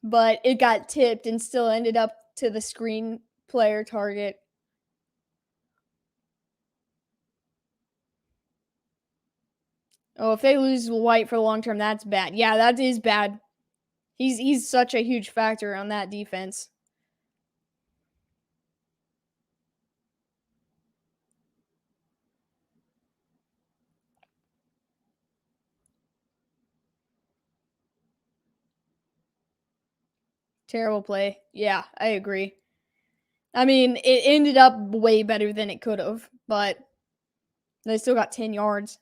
but it got tipped and still ended up to the screen player target. Oh, if they lose White for the long term, that's bad. Yeah, that is bad. He's such a huge factor on that defense. Terrible play. Yeah, I agree. I mean, it ended up way better than it could have, but they still got 10 yards.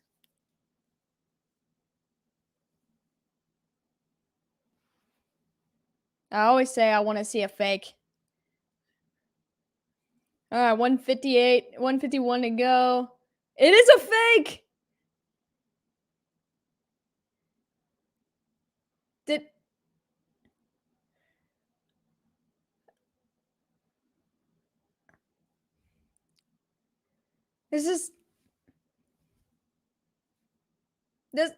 I always say I want to see a fake. All right, 158, 151 to go. It is a fake. Did this is this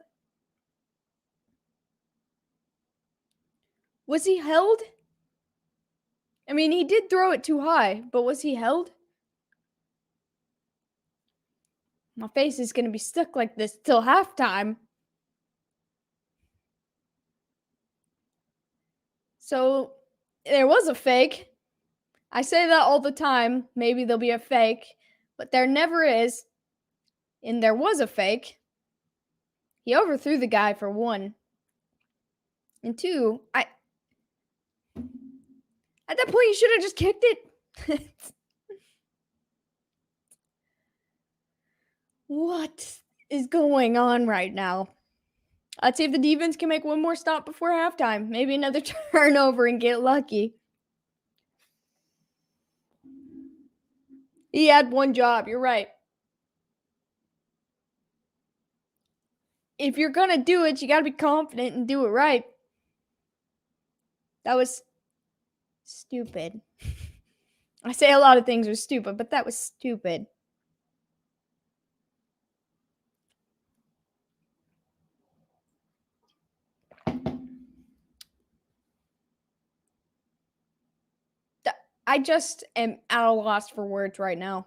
was he held? I mean, he did throw it too high, but was he held? My face is going to be stuck like this till halftime. So, there was a fake. I say that all the time. Maybe there'll be a fake, but there never is. And there was a fake. He overthrew the guy for one. And two, at that point you should have just kicked it. What is going on right now? Let's see if the defense can make one more stop before halftime. Maybe another turnover and get lucky. He had one job. You're right. If you're going to do it, you got to be confident and do it right. That was stupid. I say a lot of things are stupid, but that was stupid. I just am at a loss for words right now.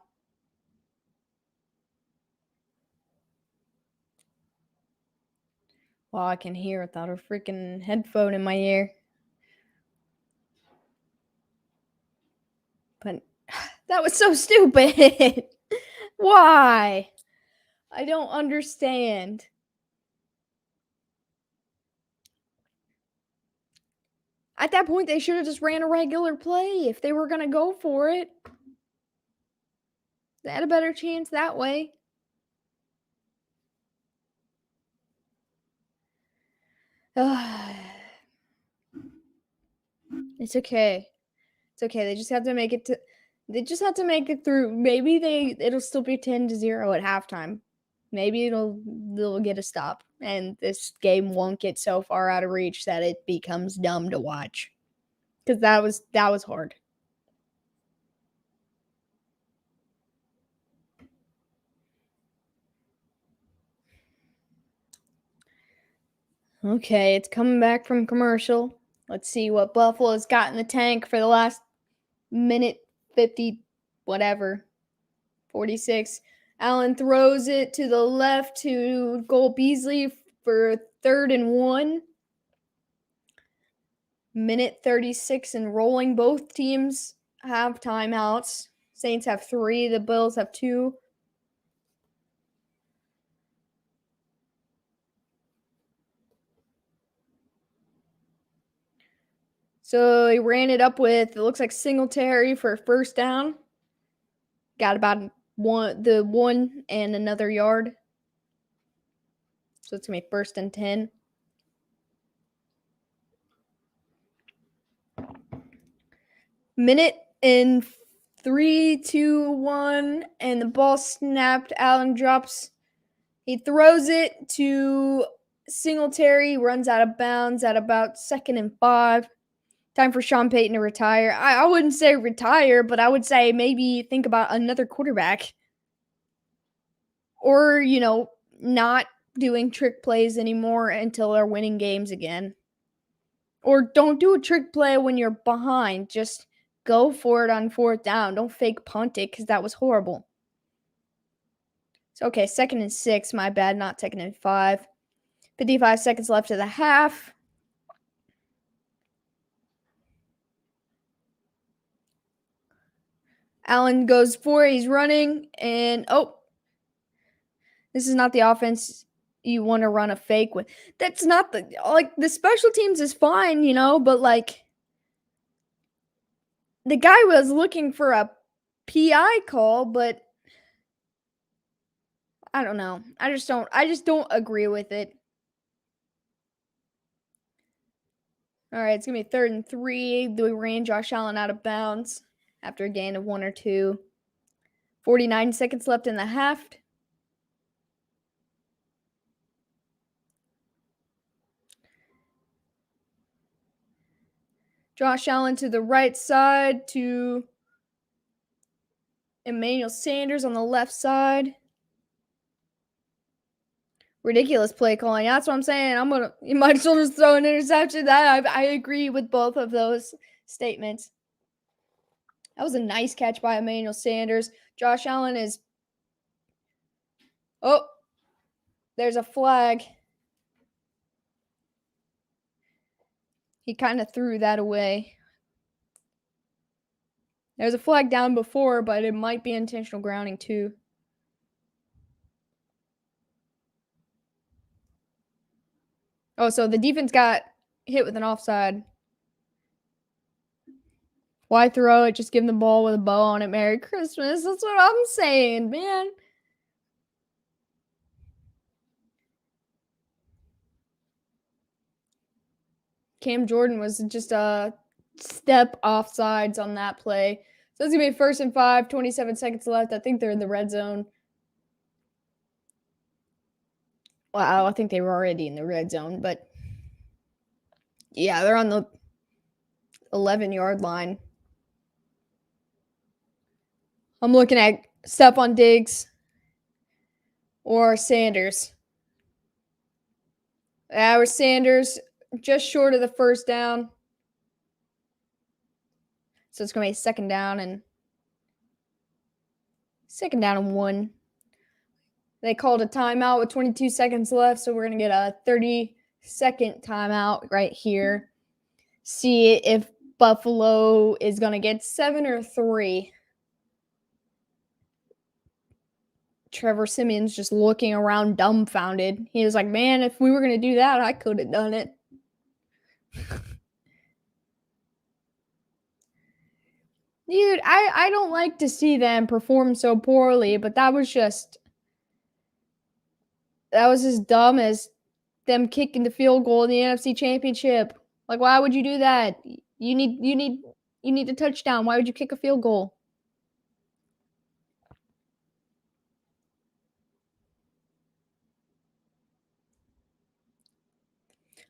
Well, I can hear without a freaking headphone in my ear. But that was so stupid. Why? I don't understand. At that point, they should have just ran a regular play if they were going to go for it. They had a better chance that way. It's okay. It's okay. They just have to make it to. They just have to make it through. Maybe it'll still be 10-0 at halftime. Maybe they'll get a stop, and this game won't get so far out of reach that it becomes dumb to watch. Because that was hard. Okay, it's coming back from commercial. Let's see what Buffalo's got in the tank for the last minute 50, whatever, 46. Allen throws it to the left to Cole Beasley for 3rd and 1. Minute 36 and rolling. Both teams have timeouts. Saints have 3. The Bills have 2. So he ran it up with, it looks like Singletary for first down. Got about one and another yard. So it's going to be 1st and 10. Minute and 3, 2, 1, and the ball snapped. Allen drops. He throws it to Singletary, runs out of bounds at about 2nd and 5. Time for Sean Payton to retire. I wouldn't say retire, but I would say maybe think about another quarterback. Or, not doing trick plays anymore until they're winning games again. Or don't do a trick play when you're behind. Just go for it on 4th down. Don't fake punt it because that was horrible. So, okay, 2nd and 6. My bad, not 2nd and 5. 55 seconds left of the half. Allen goes for it. He's running. And, this is not the offense you want to run a fake with. That's not the special teams is fine, but the guy was looking for a PI call, but I don't know. I just don't agree with it. All right, it's going to be 3rd and 3. They ran Josh Allen out of bounds after a gain of 1 or 2. 49 seconds left in the half. Josh Allen to the right side to Emmanuel Sanders on the left side. Ridiculous play calling. That's what I'm saying. You might as well just throw an interception. I agree with both of those statements. That was a nice catch by Emmanuel Sanders. Josh Allen is. Oh, there's a flag. He kind of threw that away. There's a flag down before, but it might be intentional grounding too. Oh, so the defense got hit with an offside. Why throw it? Just give them the ball with a bow on it. Merry Christmas. That's what I'm saying, man. Cam Jordan was just a step offsides on that play. So it's going to be 1st and 5, 27 seconds left. I think they're in the red zone. Wow, I think they were already in the red zone, but yeah, they're on the 11-yard line. I'm looking at Stephon Diggs or Sanders. Our Sanders just short of the 1st down. So it's going to be 2nd down and 1. They called a timeout with 22 seconds left, so we're going to get a 30-second timeout right here. See if Buffalo is going to get 7 or 3. Trevor Siemian's just looking around dumbfounded. He was like, man, if we were going to do that, I could have done it. Dude, I don't like to see them perform so poorly, but that was as dumb as them kicking the field goal in the NFC Championship. Like, why would you do that? You need a touchdown. Why would you kick a field goal?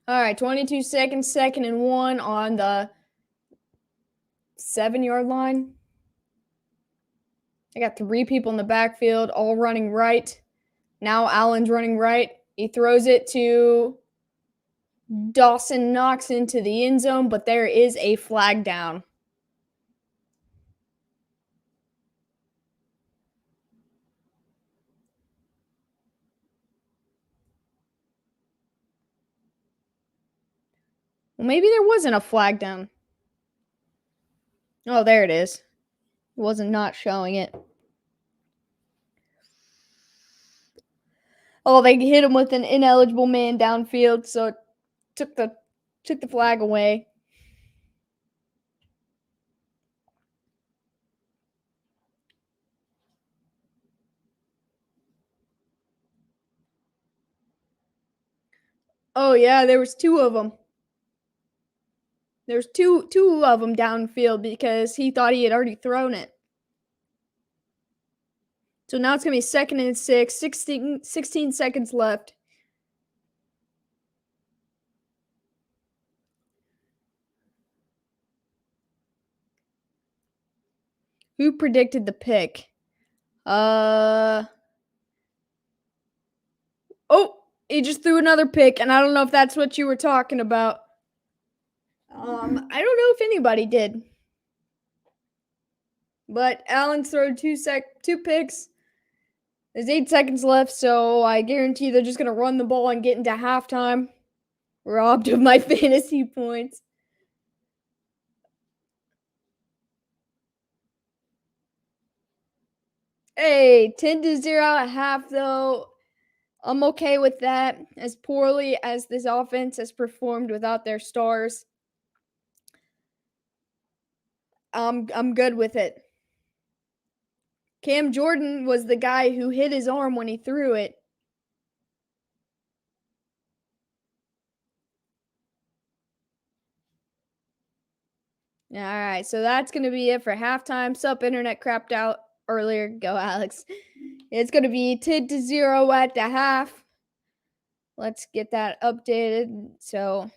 All right, 22 seconds, 2nd and 1 on the 7-yard line. I got 3 people in the backfield, all running right. Now Allen's running right. He throws it to Dawson Knox into the end zone, but there is a flag down. Well, maybe there wasn't a flag down. Oh, there it is. It wasn't not showing it. Oh, they hit him with an ineligible man downfield, so it took the flag away. Oh yeah, there was two of them. There's two of them downfield because he thought he had already thrown it. So now it's going to be 2nd and 6, 16 seconds left. Who predicted the pick? Oh, he just threw another pick, and I don't know if that's what you were talking about. I don't know if anybody did. But Allen's thrown two picks. There's 8 seconds left, so I guarantee they're just gonna run the ball and get into halftime. Robbed of my fantasy points. Hey, 10-0 at half though. I'm okay with that. As poorly as this offense has performed without their stars, I'm good with it. Cam Jordan was the guy who hit his arm when he threw it. All right, so that's going to be it for halftime. Sup, internet crapped out earlier. Go, Alex. It's going to be 10-0 at the half. Let's get that updated. So,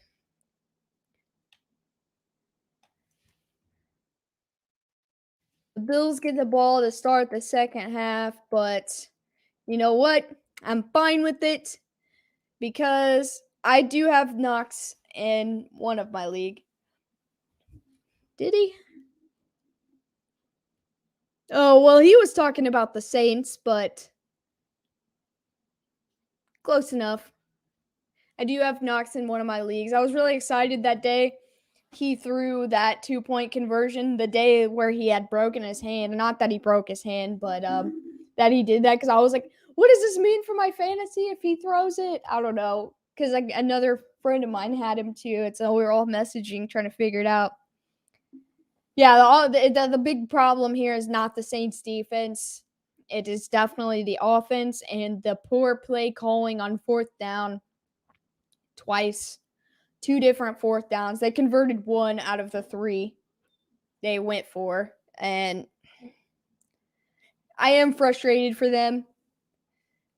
the Bills get the ball to start the second half, but you know what? I'm fine with it because I do have Knox in one of my league. Did he? Oh, well, he was talking about the Saints, but close enough. I do have Knox in one of my leagues. I was really excited that day he threw that 2-point conversion, the day where he had broken his hand. Not that he broke his hand, but that he did that because I was like, what does this mean for my fantasy if he throws it? I don't know. Because like another friend of mine had him too. And so we were all messaging trying to figure it out. Yeah, the big problem here is not the Saints defense. It is definitely the offense and the poor play calling on fourth down twice. 2 different fourth downs. They converted 1 out of the 3 they went for. And I am frustrated for them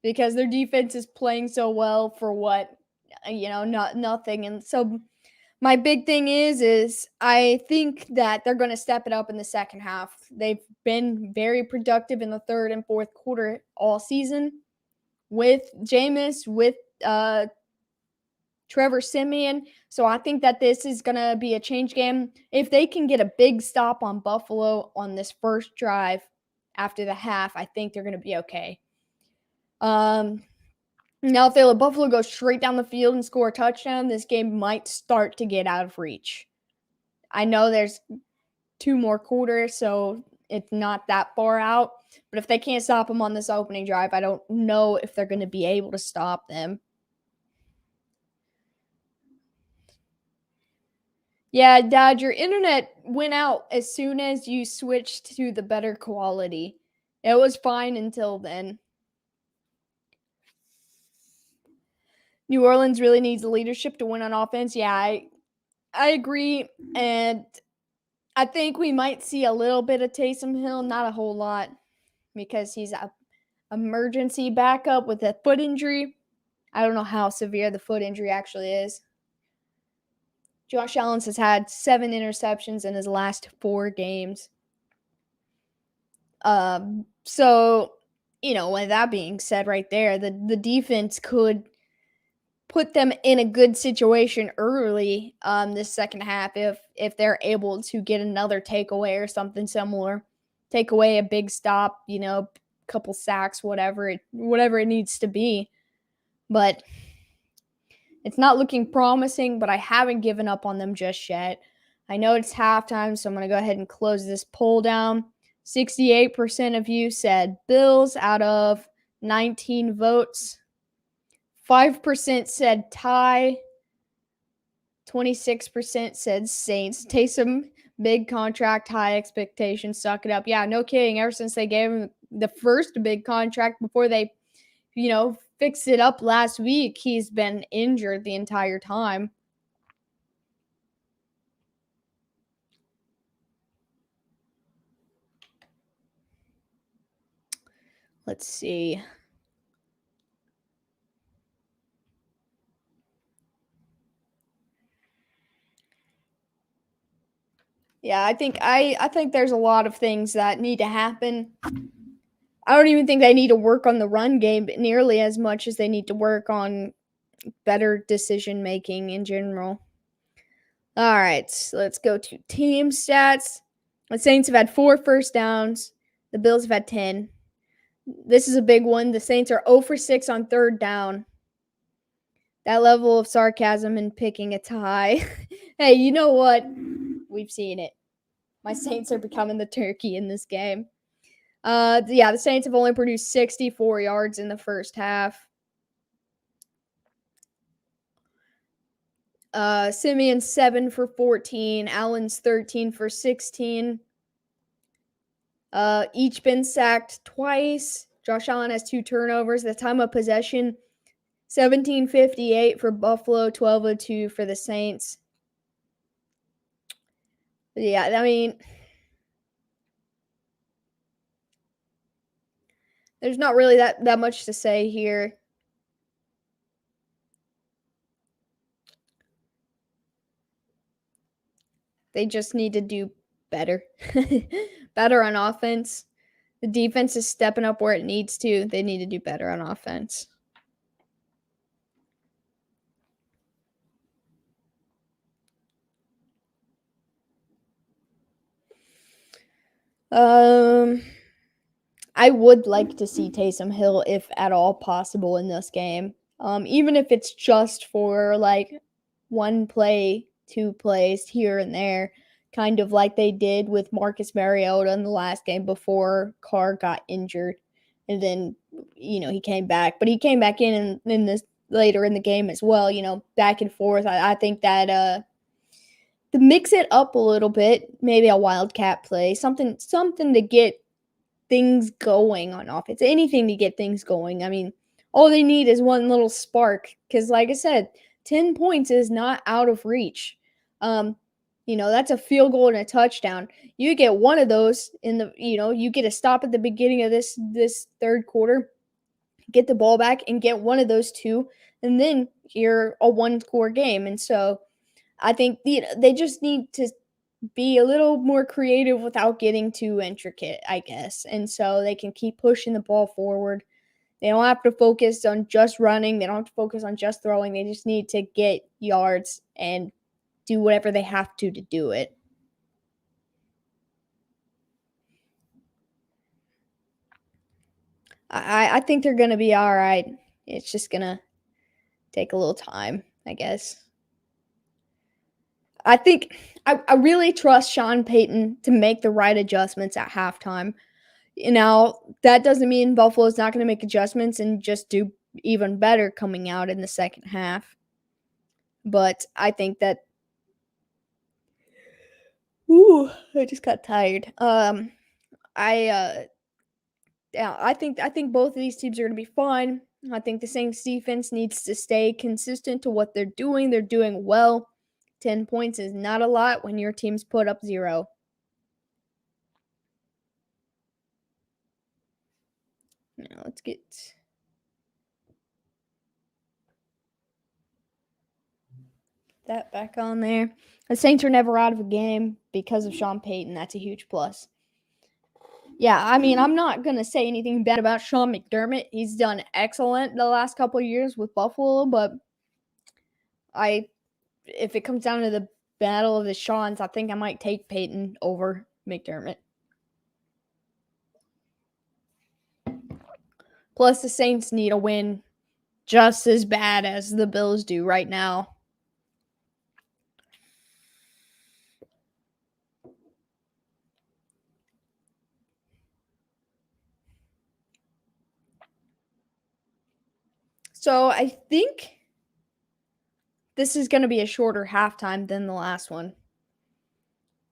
because their defense is playing so well for what, nothing. And so my big thing is I think that they're going to step it up in the second half. They've been very productive in the third and fourth quarter all season with Jameis, with Trevor Siemian. So I think that this is going to be a change game. If they can get a big stop on Buffalo on this first drive after the half, I think they're going to be okay. Now, if they let Buffalo go straight down the field and score a touchdown, this game might start to get out of reach. I know there's 2 more quarters, so it's not that far out. But if they can't stop them on this opening drive, I don't know if they're going to be able to stop them. Yeah, Dad, your internet went out as soon as you switched to the better quality. It was fine until then. New Orleans really needs leadership to win on offense. Yeah, I agree. And I think we might see a little bit of Taysom Hill, not a whole lot, because he's a emergency backup with a foot injury. I don't know how severe the foot injury actually is. Josh Allen has had 7 interceptions in his last 4 games. So, with that being said right there, the defense could put them in a good situation early this second half if they're able to get another takeaway or something similar. Take away a big stop, couple sacks, whatever it needs to be. But it's not looking promising, but I haven't given up on them just yet. I know it's halftime, so I'm going to go ahead and close this poll down. 68% of you said Bills out of 19 votes. 5% said tie. 26% said Saints. Taysom, big contract, high expectations, suck it up. Yeah, no kidding. Ever since they gave him the first big contract before they, fixed it up last week. He's been injured the entire time. Let's see. Yeah, I think there's a lot of things that need to happen. I don't even think they need to work on the run game nearly as much as they need to work on better decision making in general. All right, so let's go to team stats. The Saints have had 4 first downs. The Bills have had 10. This is a big one. The Saints are 0 for 6 on third down. That level of sarcasm and picking a tie. Hey, you know what? We've seen it. My Saints are becoming the turkey in this game. Yeah, the Saints have only produced 64 yards in the first half. Simeon's 7 for 14. Allen's 13 for 16. Each been sacked twice. Josh Allen has 2 turnovers. The time of possession, 17:58 for Buffalo, 12:02 for the Saints. Yeah, I mean, there's not really that much to say here. They just need to do better. Better on offense. The defense is stepping up where it needs to. They need to do better on offense. I would like to see Taysom Hill if at all possible in this game. Even if it's just for like 1 play, 2 plays here and there, kind of like they did with Marcus Mariota in the last game before Carr got injured. And then, he came back. But he came back in this later in the game as well, back and forth. I think that to mix it up a little bit, maybe a wildcat play, something to get things going on offense, anything to get things going. I mean, all they need is one little spark because, like I said, 10 points is not out of reach. That's a field goal and a touchdown. You get one of those you get a stop at the beginning of this third quarter, get the ball back and get one of those two, and then you're a one-score game. And so I think they just need to be a little more creative without getting too intricate, I guess. And so they can keep pushing the ball forward. They don't have to focus on just running. They don't have to focus on just throwing. They just need to get yards and do whatever they have to do it. I think they're going to be all right. It's just going to take a little time, I guess. I think I really trust Sean Payton to make the right adjustments at halftime. Now, that doesn't mean Buffalo's not going to make adjustments and just do even better coming out in the second half. But I think that I just got tired. I think both of these teams are going to be fine. I think the Saints defense needs to stay consistent to what they're doing. They're doing well. 10 points is not a lot when your team's put up 0. Now let's get that back on there. The Saints are never out of a game because of Sean Payton. That's a huge plus. Yeah, I mean, I'm not going to say anything bad about Sean McDermott. He's done excellent the last couple of years with Buffalo, but if it comes down to the battle of the Seans, I think I might take Payton over McDermott. Plus, the Saints need a win just as bad as the Bills do right now. So I think this is going to be a shorter halftime than the last one.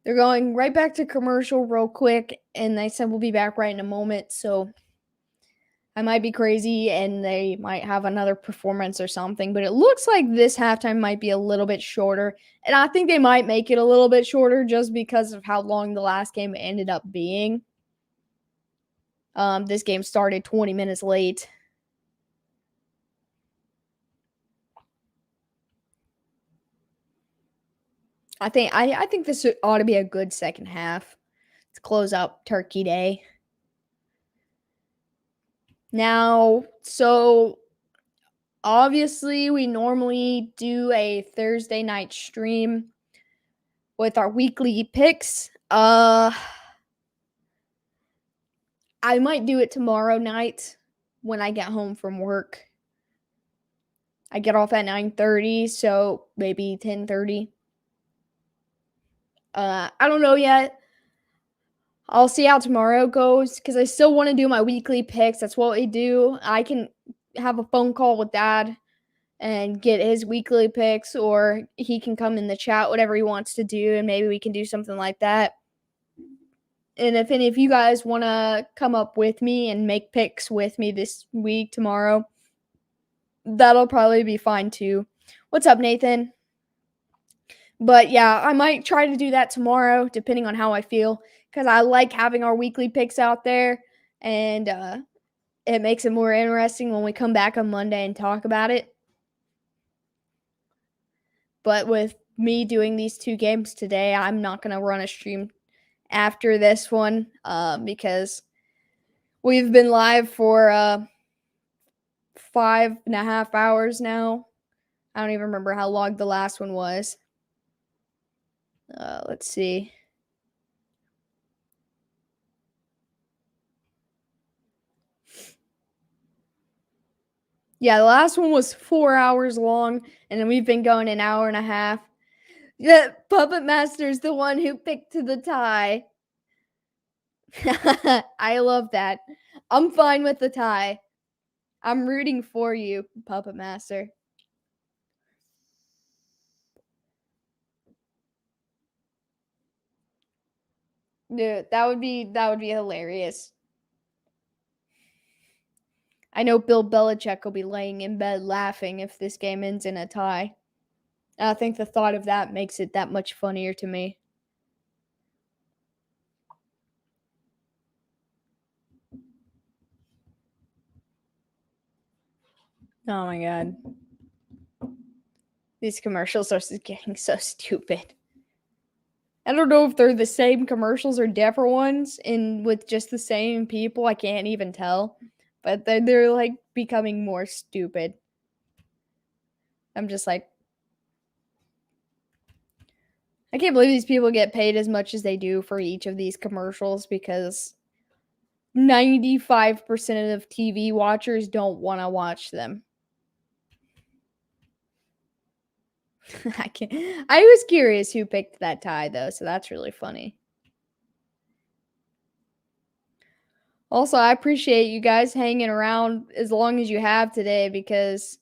They're going right back to commercial real quick, and they said we'll be back right in a moment. So I might be crazy and they might have another performance or something, but it looks like this halftime might be a little bit shorter. And I think they might make it a little bit shorter just because of how long the last game ended up being. This game started 20 minutes late. I think this ought to be a good second half to close out Turkey Day. Now, so obviously we normally do a Thursday night stream with our weekly picks. I might do it tomorrow night when I get home from work. I get off at 9:30, so maybe 10:30. I don't know yet. I'll see how tomorrow goes because I still want to do my weekly picks. That's what we do. I can have a phone call with Dad and get his weekly picks, or he can come in the chat, whatever he wants to do, and maybe we can do something like that. And if any of you guys want to come up with me and make picks with me this week, tomorrow, that'll probably be fine too. What's up, Nathan? But yeah, I might try to do that tomorrow, depending on how I feel, because I like having our weekly picks out there, and it makes it more interesting when we come back on Monday and talk about it. But with me doing these 2 games today, I'm not going to run a stream after this one because we've been live for 5.5 hours now. I don't even remember how long the last one was. Let's see. Yeah, the last one was 4 hours long, and then we've been going an hour and a half. Yeah, Puppet Master's the one who picked to the tie. I love that. I'm fine with the tie. I'm rooting for you, Puppet Master. Dude, that would be hilarious. I know Bill Belichick will be laying in bed laughing if this game ends in a tie. I think the thought of that makes it that much funnier to me. Oh my god. These commercials are getting so stupid. I don't know if they're the same commercials or different ones and with just the same people. I can't even tell. But they're like becoming more stupid. I'm just like, I can't believe these people get paid as much as they do for each of these commercials because 95% of TV watchers don't want to watch them. I was curious who picked that tie though, so that's really funny. Also, I appreciate you guys hanging around as long as you have today because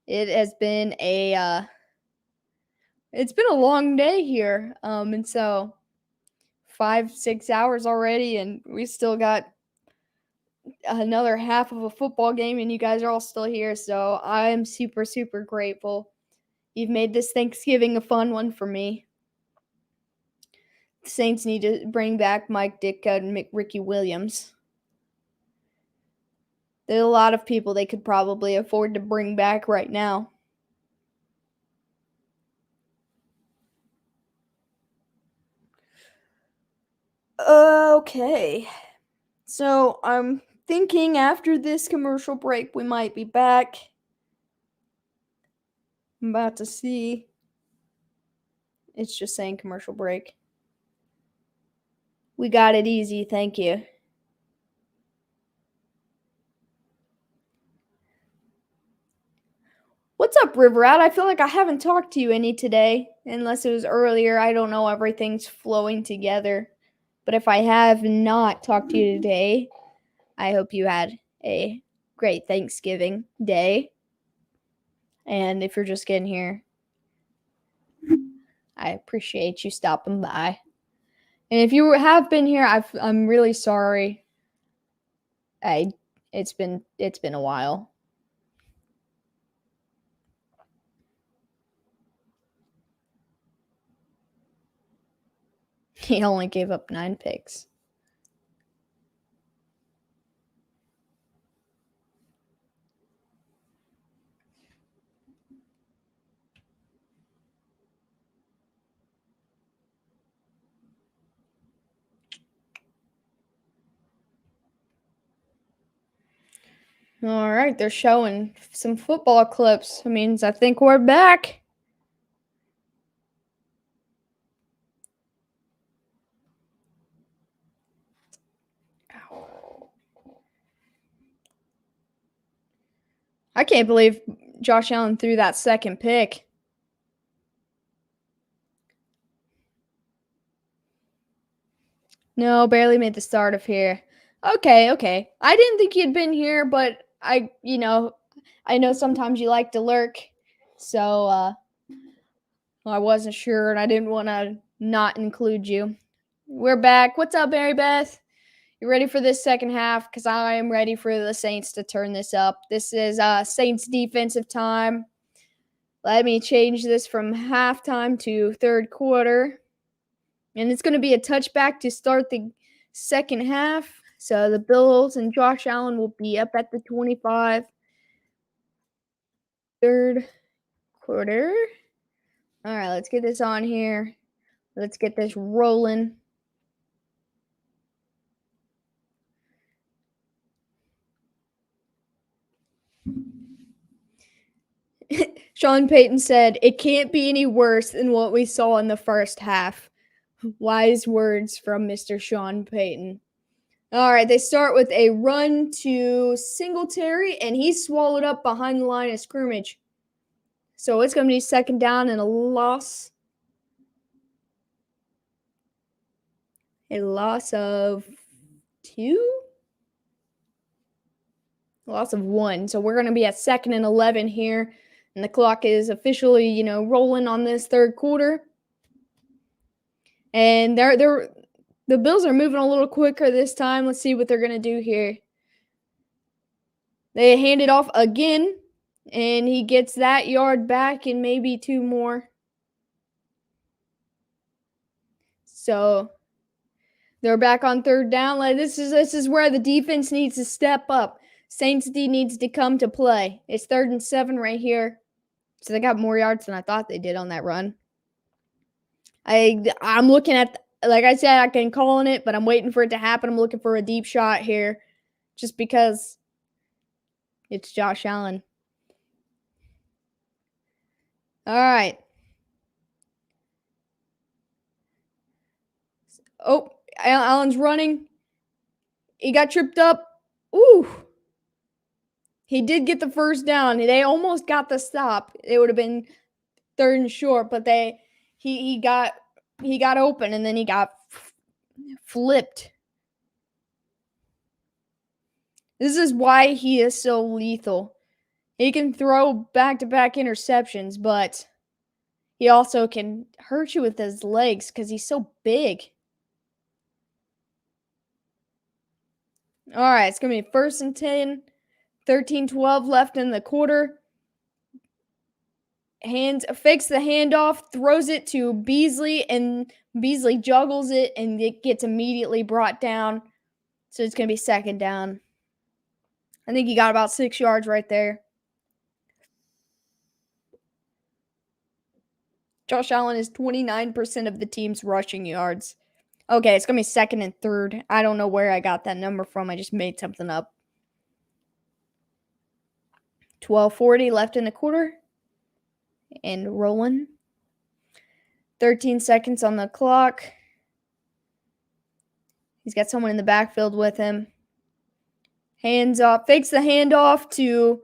it has been a long day here. And so 5-6 hours already, and we still got another half of a football game, and you guys are all still here. So I'm super, super grateful. You've made this Thanksgiving a fun one for me. The Saints need to bring back Mike Ditka and Ricky Williams. There's a lot of people they could probably afford to bring back right now. Okay. So I'm thinking after this commercial break, we might be back. I'm about to see. It's just saying commercial break. We got it easy, thank you. What's up, River Rat? I feel like I haven't talked to you any today, unless it was earlier. I don't know, everything's flowing together. But if I have not talked to you today, I hope you had a great Thanksgiving day. And if you're just getting here, I appreciate you stopping by. And if you have been here, I'm really sorry. I It's been a while. He only gave up 9 picks. All right, they're showing some football clips. That means I think we're back. I can't believe Josh Allen threw that second pick. No, barely made the start of here. Okay. I didn't think you'd been here, but I know sometimes you like to lurk. So I wasn't sure and I didn't want to not include you. We're back. What's up, Mary Beth? You ready for this second half? Because I am ready for the Saints to turn this up. This is Saints defensive time. Let me change this from halftime to third quarter. And it's going to be a touchback to start the second half. So the Bills and Josh Allen will be up at the 25. Third quarter. All right, let's get this on here. Let's get this rolling. Sean Payton said, "It can't be any worse than what we saw in the first half." Wise words from Mr. Sean Payton. All right, they start with a run to Singletary, and he's swallowed up behind the line of scrimmage. So it's going to be second down and a loss. A loss of 2? A loss of 1. So we're going to be at 2nd and 11 here. And the clock is officially, rolling on this third quarter. And the Bills are moving a little quicker this time. Let's see what they're going to do here. They hand it off again, and he gets that yard back and maybe 2 more. So they're back on third down. Like this is where the defense needs to step up. Saints D needs to come to play. It's 3rd and 7 right here. So they got more yards than I thought they did on that run. I'm looking at, like I said, I can call on it, but I'm waiting for it to happen. I'm looking for a deep shot here just because it's Josh Allen. All right. Oh, Allen's running. He got tripped up. Ooh. He did get the first down. They almost got the stop. It would have been 3rd and short, but he got open and then he got flipped. This is why he is so lethal. He can throw back-to-back interceptions, but he also can hurt you with his legs because he's so big. All right, it's going to be 1st and 10, 13-12 left in the quarter. Fakes the handoff, throws it to Beasley, and Beasley juggles it, and it gets immediately brought down. So it's going to be 2nd down. I think he got about 6 yards right there. Josh Allen is 29% of the team's rushing yards. Okay, it's going to be 2nd and 3rd. I don't know where I got that number from. I just made something up. 12:40 left in the quarter. And rolling. 13 seconds on the clock. He's got someone in the backfield with him. Hands off. Fakes the handoff to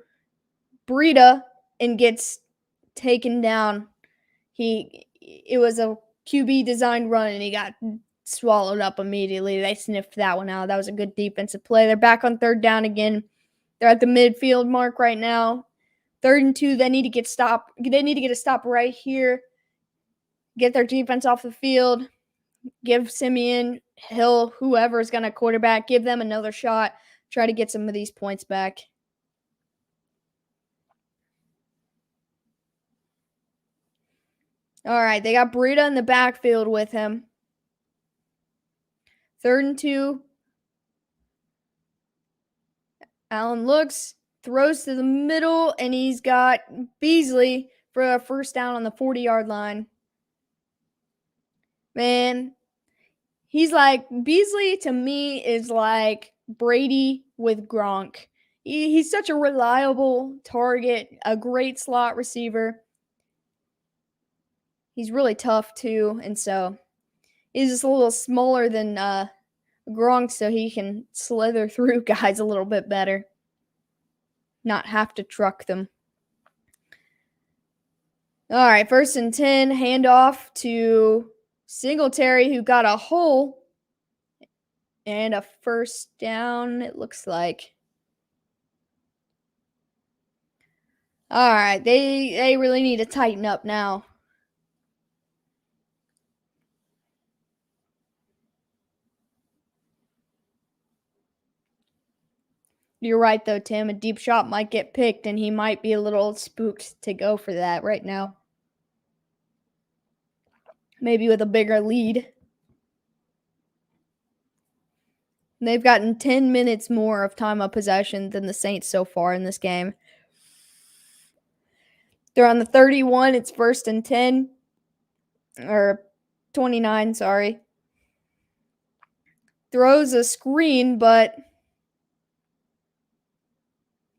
Breida and gets taken down. It was a QB designed run and he got swallowed up immediately. They sniffed that one out. That was a good defensive play. They're back on 3rd down again. They're at the midfield mark right now. 3rd and 2. They need to get stopped. They need to get a stop right here. Get their defense off the field. Give Simeon, Hill, whoever is going to quarterback, give them another shot. try to get some of these points back. All right, they got Breida in the backfield with him. 3rd and 2. Allen looks, throws to the middle, and he's got Beasley for a first down on the 40-yard line. Man, he's like, Beasley to me is like Brady with Gronk. He's such a reliable target, a great slot receiver. He's really tough too, and so he's just a little smaller than Gronk, so he can slither through guys a little bit better, not have to truck them. All right, 1st and 10, handoff to Singletary, who got a hole and a first down, it looks like. All right, they really need to tighten up now. You're right, though, Tim. A deep shot might get picked, and he might be a little spooked to go for that right now. Maybe with a bigger lead. They've gotten 10 minutes more of time of possession than the Saints so far in this game. They're on the 31. It's 1st and 10. Or 29, sorry. Throws a screen, but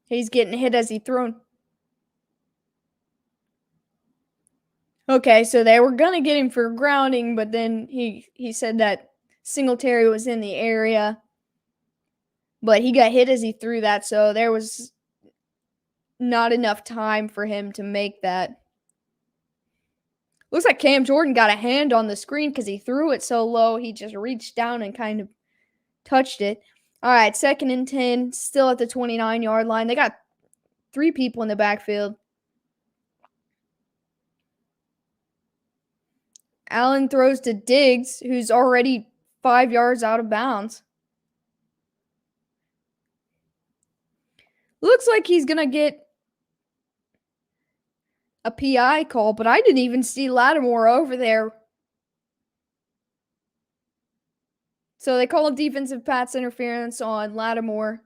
he's getting hit as he thrown. Okay, so they were going to get him for grounding, but then he said that Singletary was in the area. But he got hit as he threw that, so there was not enough time for him to make that. Looks like Cam Jordan got a hand on the screen because he threw it so low, he just reached down and kind of touched it. All right, 2nd and 10, still at the 29-yard line. They got 3 people in the backfield. Allen throws to Diggs, who's already 5 yards out of bounds. Looks like he's going to get a PI call, but I didn't even see Lattimore over there. So they call defensive pass interference on Lattimore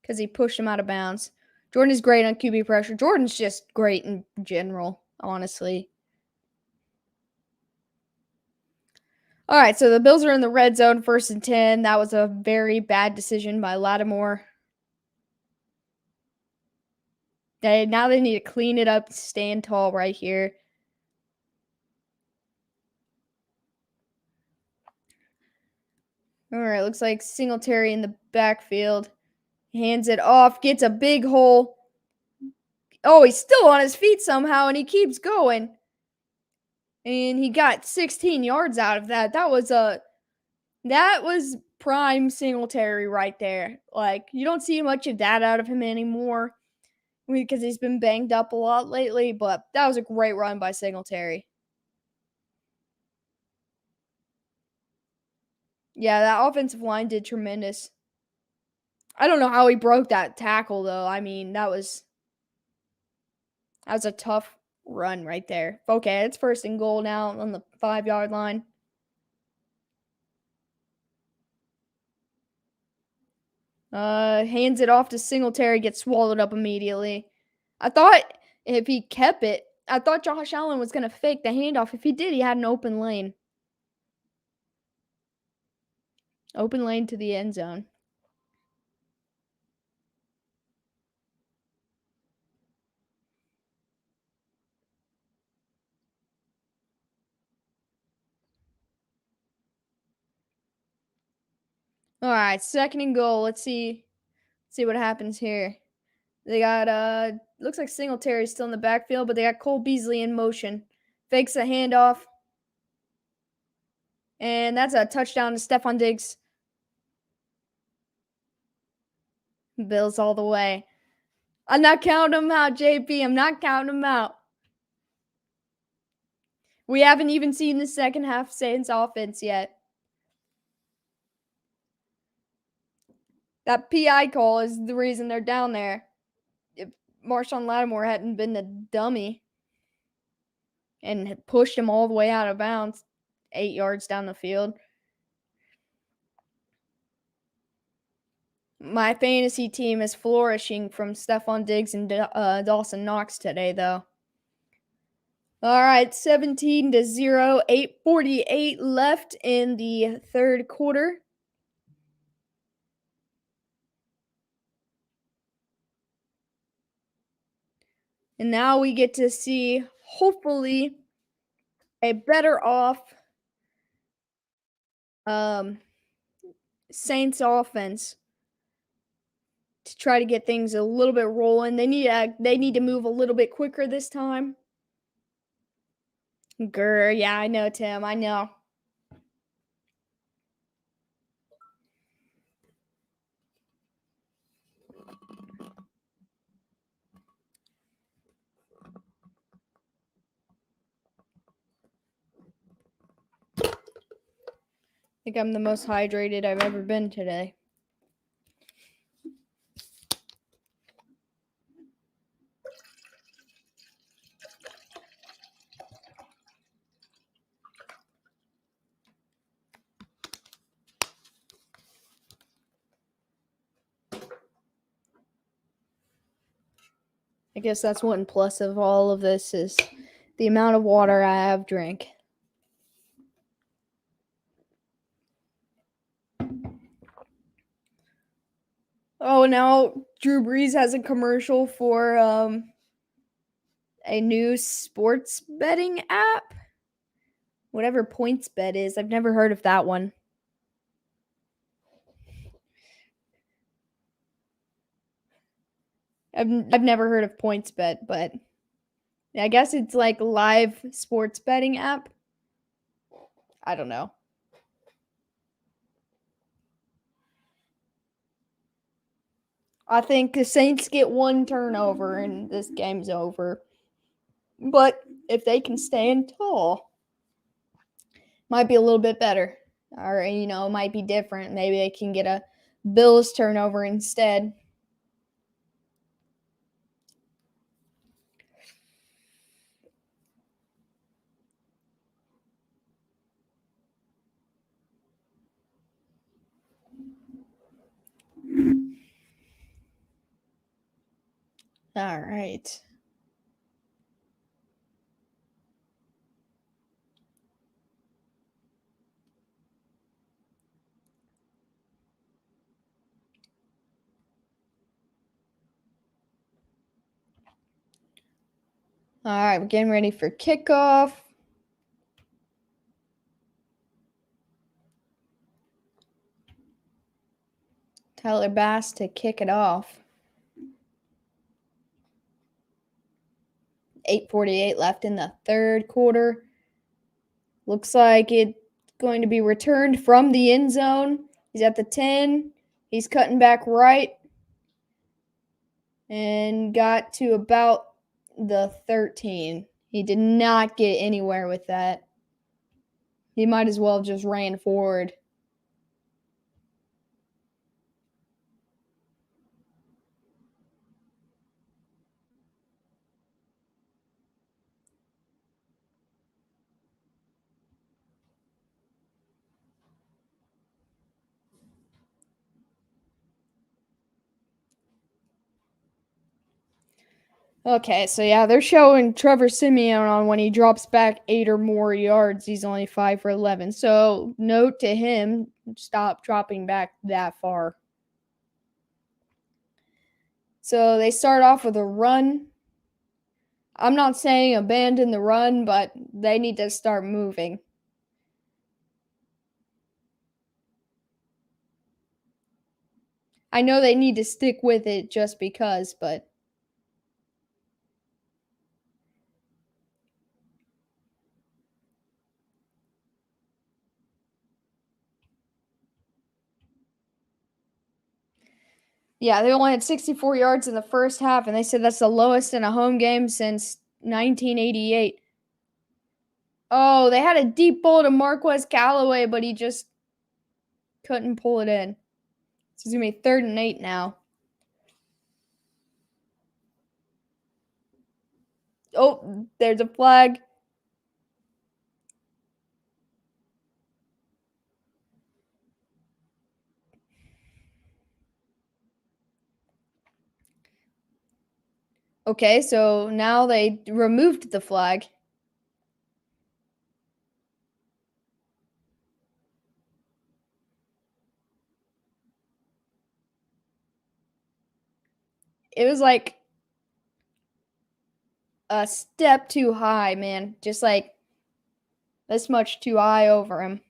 because he pushed him out of bounds. Jordan is great on QB pressure. Jordan's just great in general, honestly. All right, so the Bills are in the red zone, 1st and 10. That was a very bad decision by Lattimore. Now they need to clean it up, stand tall right here. All right, looks like Singletary in the backfield. Hands it off, gets a big hole. Oh, he's still on his feet somehow, and he keeps going. And he got 16 yards out of that. That was prime Singletary right there. Like, you don't see much of that out of him anymore because he's been banged up a lot lately, but that was a great run by Singletary. Yeah, that offensive line did tremendous. I don't know how he broke that tackle, though. I mean, that was a tough run right there. Okay, it's 1st and goal now on the 5-yard line. Hands it off to Singletary, gets swallowed up immediately. I thought if he kept it, I thought Josh Allen was going to fake the handoff. If he did, he had an open lane. Open lane to the end zone. All right, 2nd and goal. Let's see what happens here. They got looks like Singletary's still in the backfield, but they got Cole Beasley in motion. Fakes a handoff. And that's a touchdown to Stephon Diggs. Bills all the way. I'm not counting them out, JP. I'm not counting them out. We haven't even seen the second half Saints offense yet. That PI call is the reason they're down there. If Marshawn Lattimore hadn't been a dummy and had pushed him all the way out of bounds, 8 yards down the field. My fantasy team is flourishing from Stephon Diggs and Dawson Knox today, though. All right, 17-0, 8:48 left in the third quarter. And now we get to see, hopefully, a better off Saints offense to try to get things a little bit rolling. They need to move a little bit quicker this time. Grr, yeah, I know, Tim. I know. I think I'm the most hydrated I've ever been today. I guess that's one plus of all of this is the amount of water I have drank. Oh, now Drew Brees has a commercial for a new sports betting app. Whatever PointsBet is. I've never heard of that one. I've never heard of PointsBet, but I guess it's like live sports betting app. I don't know. I think the Saints get one turnover and this game's over. But if they can stand tall, might be a little bit better. Or, might be different. Maybe they can get a Bills turnover instead. All right. All right, we're getting ready for kickoff. Tyler Bass to kick it off. 8:48 left in the third quarter. Looks like it's going to be returned from the end zone. He's at the 10. He's cutting back right and got to about the 13. He did not get anywhere with that. He might as well have just ran forward. Okay, so yeah, they're showing Trevor Siemian on when he drops back 8 or more yards. He's only 5 for 11. So note to him, stop dropping back that far. So they start off with a run. I'm not saying abandon the run, but they need to start moving. I know they need to stick with it just because, but yeah, they only had 64 yards in the first half, and they said that's the lowest in a home game since 1988. Oh, they had a deep ball to Marquez Callaway, but he just couldn't pull it in. So it's going to be 3rd and 8 now. Oh, there's a flag. Okay, so now they removed the flag. It was like a step too high, man. Just like this much too high over him.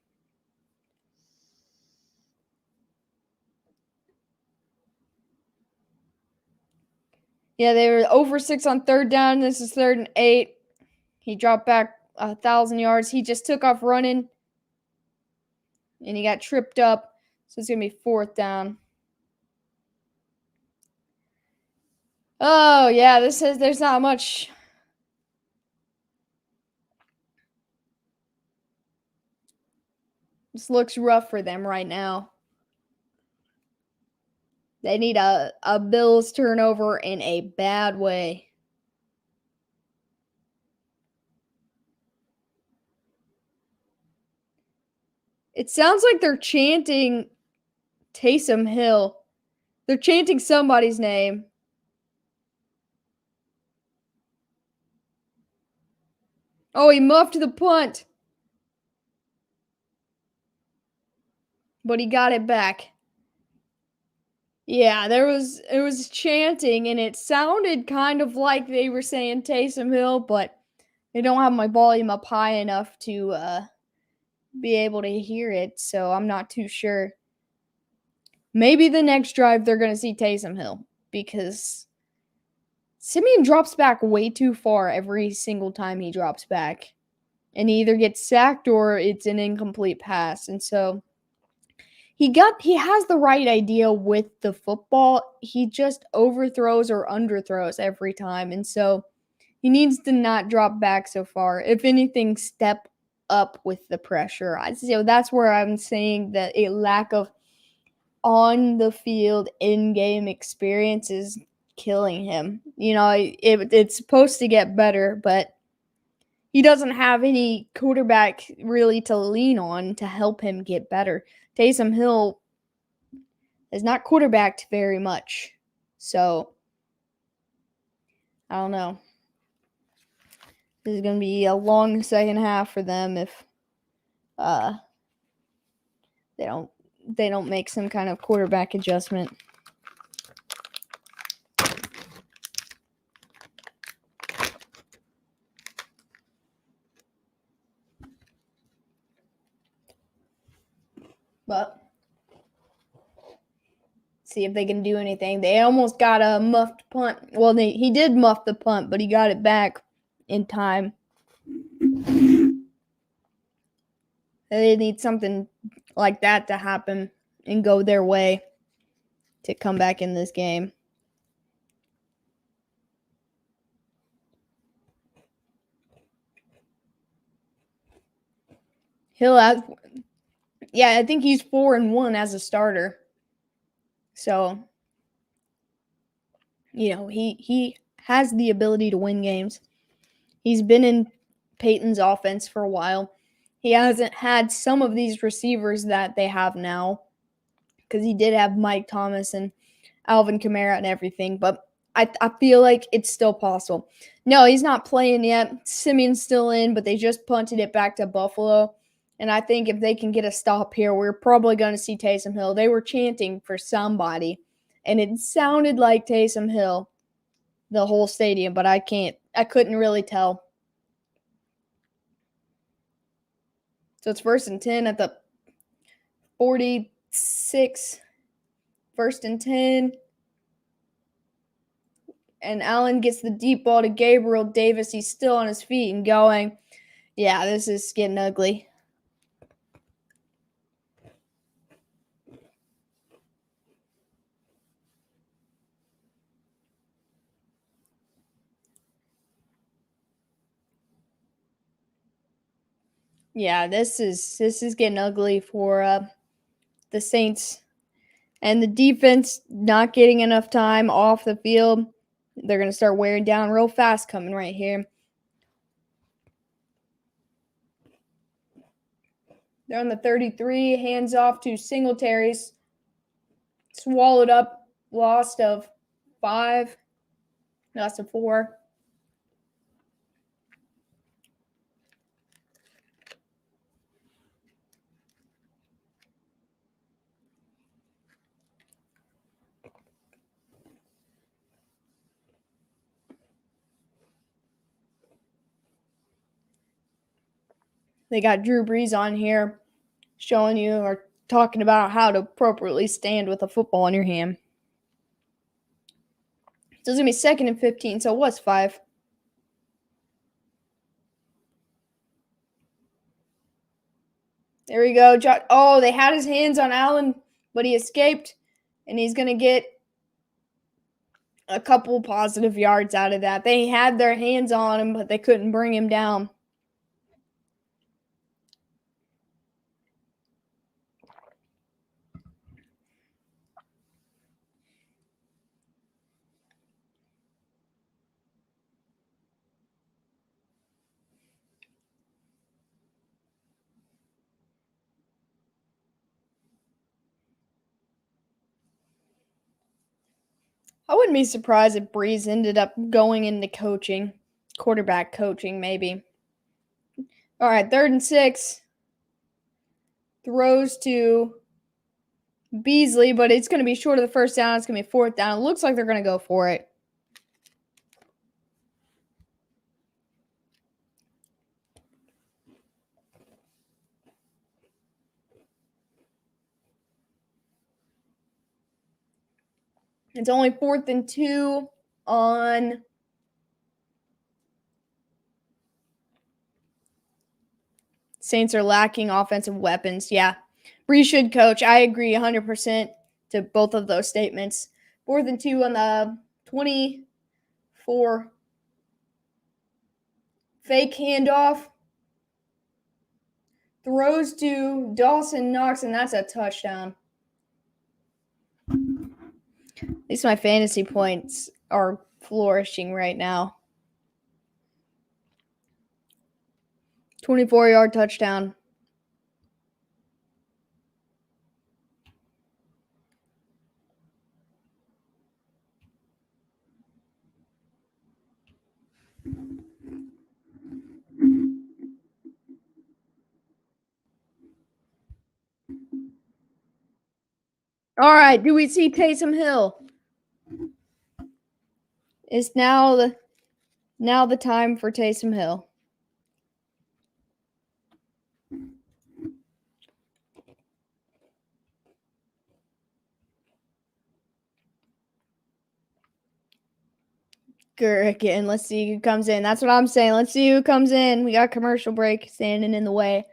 Yeah, they were over 6 on 3rd down. This is 3rd and 8. He dropped back 1,000 yards. He just took off running, and he got tripped up. So it's going to be 4th down. Oh, yeah, there's not much. This looks rough for them right now. They need a Bills turnover in a bad way. It sounds like they're chanting Taysom Hill. They're chanting somebody's name. Oh, he muffed the punt. But he got it back. Yeah, it was chanting, and it sounded kind of like they were saying Taysom Hill, but they don't have my volume up high enough to be able to hear it, so I'm not too sure. Maybe the next drive they're gonna see Taysom Hill because Simeon drops back way too far every single time he drops back. And he either gets sacked or it's an incomplete pass. And so he has the right idea with the football. He just overthrows or underthrows every time. And so he needs to not drop back so far. If anything, step up with the pressure. So that's where I'm saying that a lack of on the field in game experience is killing him. You know, it's supposed to get better, but he doesn't have any quarterback really to lean on to help him get better. Taysom Hill is not quarterbacked very much. So, I don't know. This is going to be a long second half for them if uh, they don't make some kind of quarterback adjustment. But see if they can do anything. They almost got a muffed punt. Well, he did muff the punt, but he got it back in time. They need something like that to happen and go their way to come back in this game. Hill has, yeah, I think he's 4-1 as a starter. So, you know, he has the ability to win games. He's been in Peyton's offense for a while. He hasn't had some of these receivers that they have now because he did have Mike Thomas and Alvin Kamara and everything, but I feel like it's still possible. No, he's not playing yet. Simeon's still in, but they just punted it back to Buffalo. And I think if they can get a stop here, we're probably going to see Taysom Hill. They were chanting for somebody, and it sounded like Taysom Hill, the whole stadium, but I couldn't really tell. So it's 1st and 10 at the 46. 1st and 10. And Allen gets the deep ball to Gabriel Davis. He's still on his feet and going. Yeah, this is getting ugly. Yeah, this is getting ugly for the Saints. And the defense not getting enough time off the field. They're going to start wearing down real fast coming right here. They're on the 33, hands off to Singletary's. Swallowed up, lost of 5, lost of 4. They got Drew Brees on here showing you or talking about how to appropriately stand with a football in your hand. So it's going to be 2nd and 15, so it was 5. There we go. Oh, they had his hands on Allen, but he escaped, and he's going to get a couple positive yards out of that. They had their hands on him, but they couldn't bring him down. I wouldn't be surprised if Brees ended up going into coaching, quarterback coaching, maybe. All right, 3rd and 6. Throws to Beasley, but it's going to be short of the first down. It's going to be 4th down. It looks like they're going to go for it. It's only 4th and 2 on Saints are lacking offensive weapons. Yeah. Brees should coach. I agree 100% to both of those statements. 4th and 2 on the 24. Fake handoff. Throws to Dawson Knox, and that's a touchdown. At least my fantasy points are flourishing right now. 24-yard touchdown. All right, do we see Taysom Hill? It's now the time for Taysom Hill. Again, let's see who comes in. That's what I'm saying. Let's see who comes in. We got a commercial break standing in the way.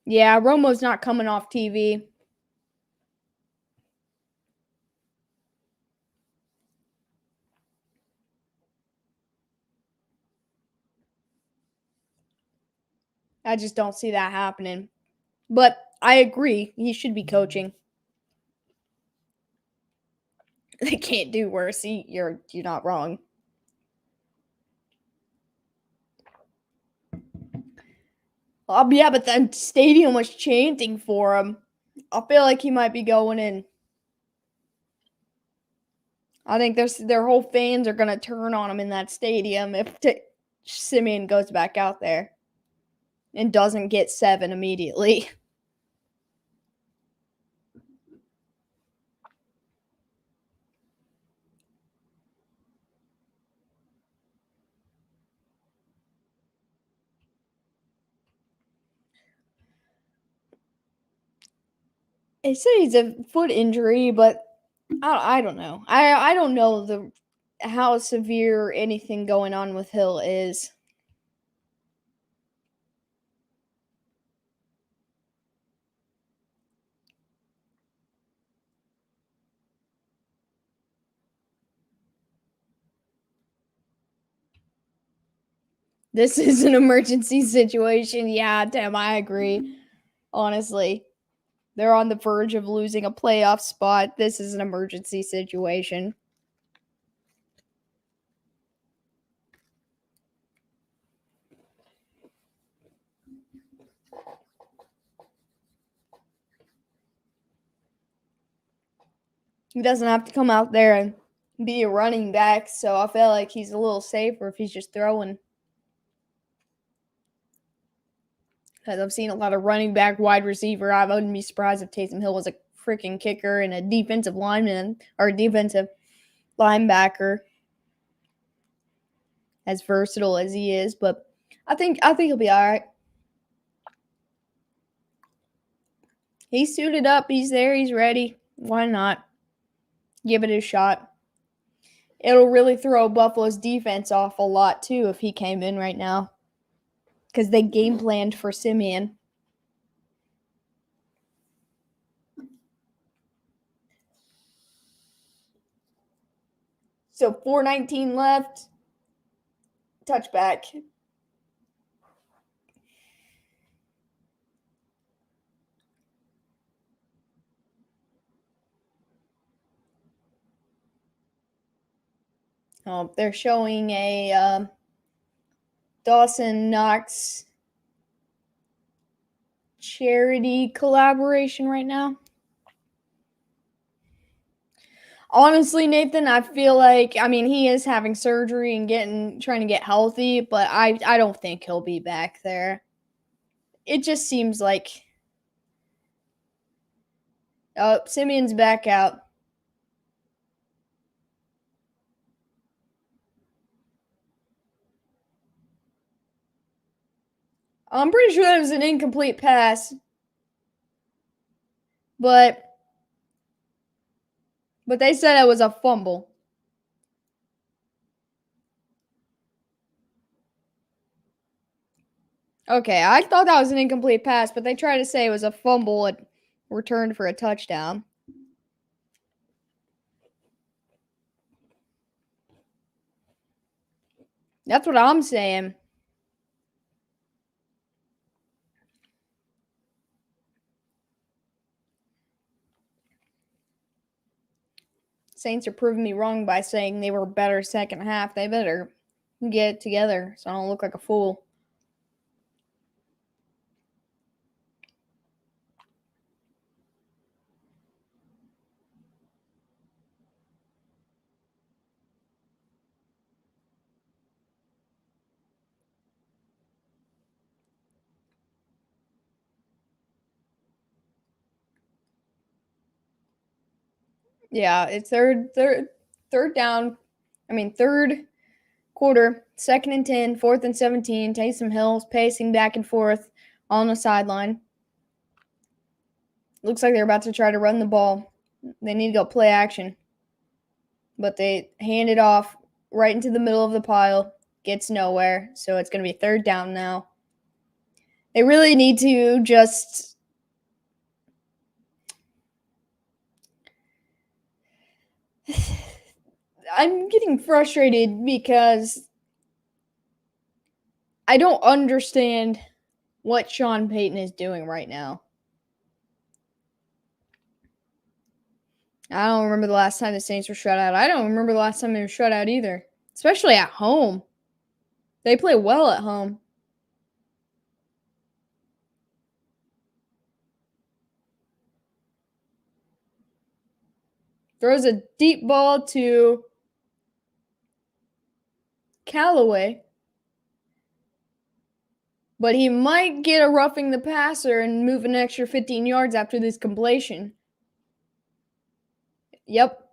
Yeah, Romo's not coming off TV. I just don't see that happening. But I agree. He should be coaching. They can't do worse. You're not wrong. Yeah, but the stadium was chanting for him. I feel like he might be going in. I think their whole fans are gonna turn on him in that stadium if Simeon goes back out there and doesn't get 7 immediately. They say he's a foot injury, but I don't know. I don't know how severe anything going on with Hill is. This is an emergency situation. Yeah, damn, I agree. Honestly, they're on the verge of losing a playoff spot. This is an emergency situation. He doesn't have to come out there and be a running back, so I feel like he's a little safer if he's just throwing. Because I've seen a lot of running back, wide receiver. I wouldn't be surprised if Taysom Hill was a freaking kicker and a defensive lineman or a defensive linebacker, as versatile as he is. But I think he'll be all right. He's suited up. He's there. He's ready. Why not? Give it a shot. It'll really throw Buffalo's defense off a lot, too, if he came in right now. Because they game planned for Simeon. So 4:19 left. Touchback. Oh, they're showing a Dawson Knox charity collaboration right now. Honestly, Nathan, I feel like he is having surgery and trying to get healthy, but I don't think he'll be back there. It just seems like Simeon's back out. I'm pretty sure that was an incomplete pass. But they said it was a fumble. Okay, I thought that was an incomplete pass, but they tried to say it was a fumble and returned for a touchdown. That's what I'm saying. Saints are proving me wrong by saying they were better second half. They better get it together so I don't look like a fool. Yeah, it's third down. Third quarter, 2nd and 10, 4th and 17. Taysom Hill's pacing back and forth on the sideline. Looks like they're about to try to run the ball. They need to go play action. But they hand it off right into the middle of the pile. Gets nowhere. So it's going to be 3rd down now. They really need to just I'm getting frustrated because I don't understand what Sean Payton is doing right now. I don't remember the last time the Saints were shut out. I don't remember the last time they were shut out either, especially at home. They play well at home. Throws a deep ball to Callaway, but he might get a roughing the passer and move an extra 15 yards after this completion. Yep.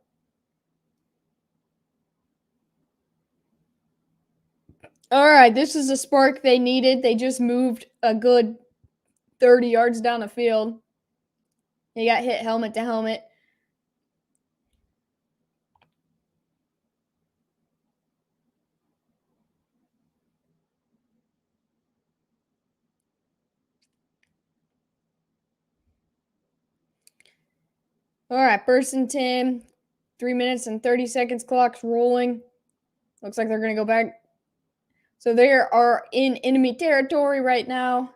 All right, this is a spark they needed. They just moved a good 30 yards down the field. He got hit helmet to helmet. All right, 1st and 10. 3 minutes and 30 seconds clock's rolling. Looks like they're going to go back. So they are in enemy territory right now.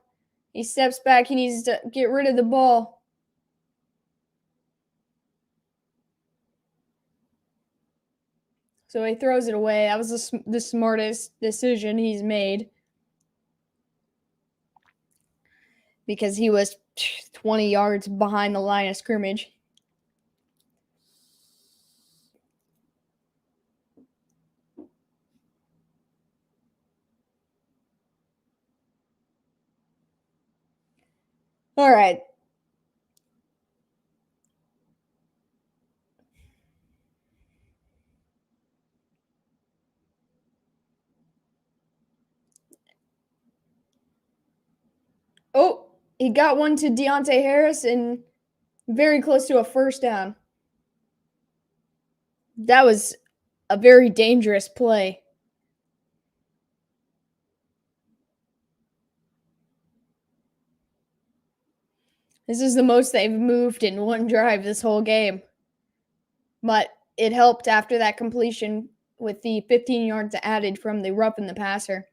He steps back. He needs to get rid of the ball. So he throws it away. That was the smartest decision he's made. Because he was 20 yards behind the line of scrimmage. All right. Oh, he got one to Deontay Harris and very close to a first down. That was a very dangerous play. This is the most they've moved in one drive this whole game. But it helped after that completion with the 15 yards added from the roughing the passer.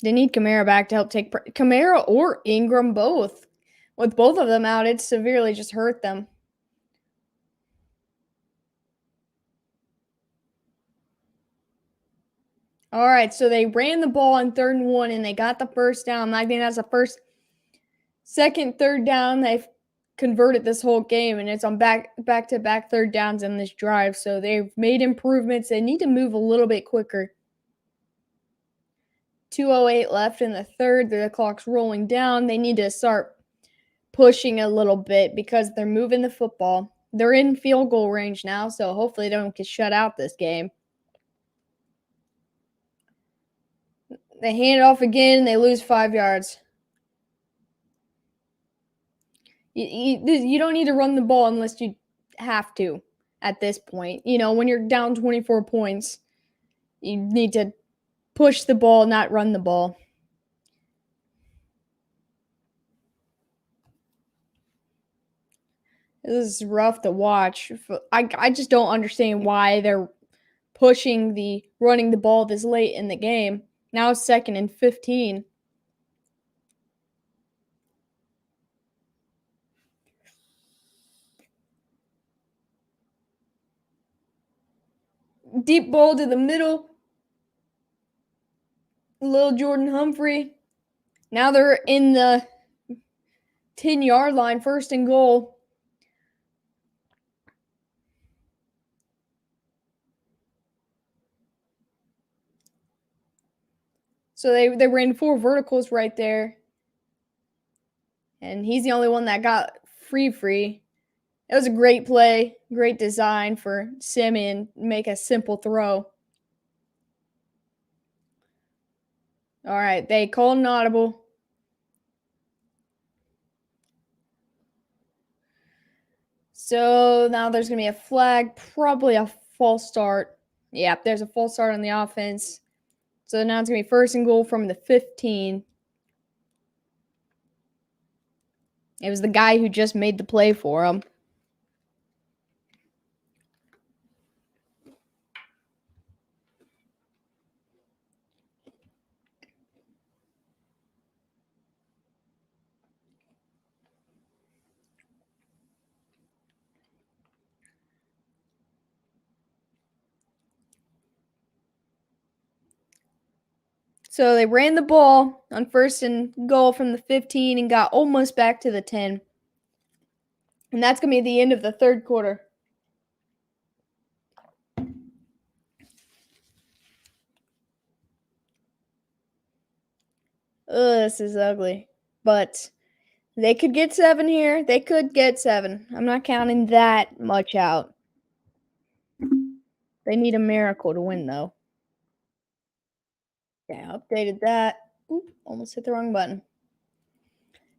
They need Kamara back to help take Kamara or Ingram both. With both of them out, it severely just hurt them. All right, so they ran the ball on 3rd and 1, and they got the first down. I think that's the second third down they've converted this whole game, and it's on back-to-back third downs in this drive. So they've made improvements. They need to move a little bit quicker. 2:08 left in the third. The clock's rolling down. They need to start pushing a little bit because they're moving the football. They're in field goal range now, so hopefully they don't get shut out this game. They hand it off again, and they lose 5 yards. You don't need to run the ball unless you have to at this point. You know, when you're down 24 points, you need to push the ball, not run the ball. This is rough to watch. I just don't understand why they're pushing running the ball this late in the game. Now it's 2nd and 15. Deep ball to the middle. Little Jordan Humphrey. Now they're in the 10-yard line, 1st and goal. So they ran 4 verticals right there. And he's the only one that got free. It was a great play, great design for Simeon to make a simple throw. All right, they called an audible. So now there's going to be a flag, probably a false start. Yeah, there's a false start on the offense. So now it's going to be 1st and goal from the 15. It was the guy who just made the play for him. So they ran the ball on 1st and goal from the 15 and got almost back to the 10. And that's going to be the end of the 3rd quarter. This is ugly. But they could get 7 here. They could get 7. I'm not counting that much out. They need a miracle to win, though. Yeah, updated that. Oop, almost hit the wrong button.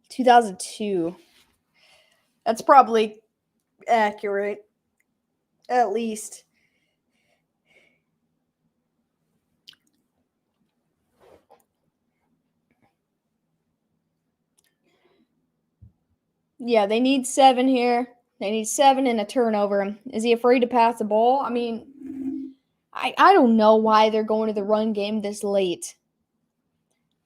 2002. That's probably accurate. At least. Yeah, they need 7 here. They need 7 and a turnover. Is he afraid to pass the ball? I mean, I don't know why they're going to the run game this late.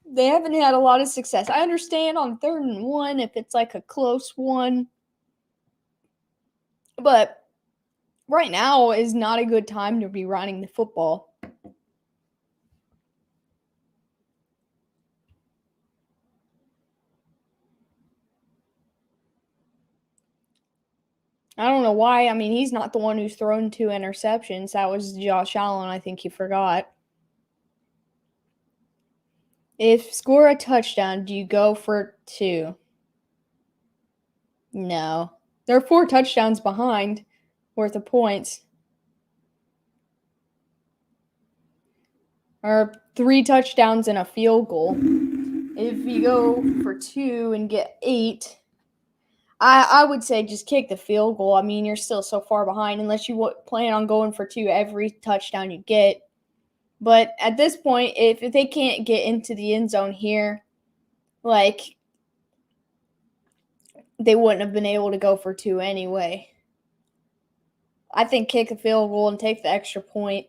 They haven't had a lot of success. I understand on 3rd and 1 if it's like a close one. But right now is not a good time to be running the football. I don't know why. I mean, he's not the one who's thrown 2 interceptions. That was Josh Allen. I think you forgot. If score a touchdown, do you go for 2? No. They're 4 touchdowns behind worth of points. Or 3 touchdowns and a field goal. If you go for 2 and get 8, I would say just kick the field goal. I mean, you're still so far behind unless you plan on going for 2 every touchdown you get. But at this point, if they can't get into the end zone here, like, they wouldn't have been able to go for 2 anyway. I think kick a field goal and take the extra point.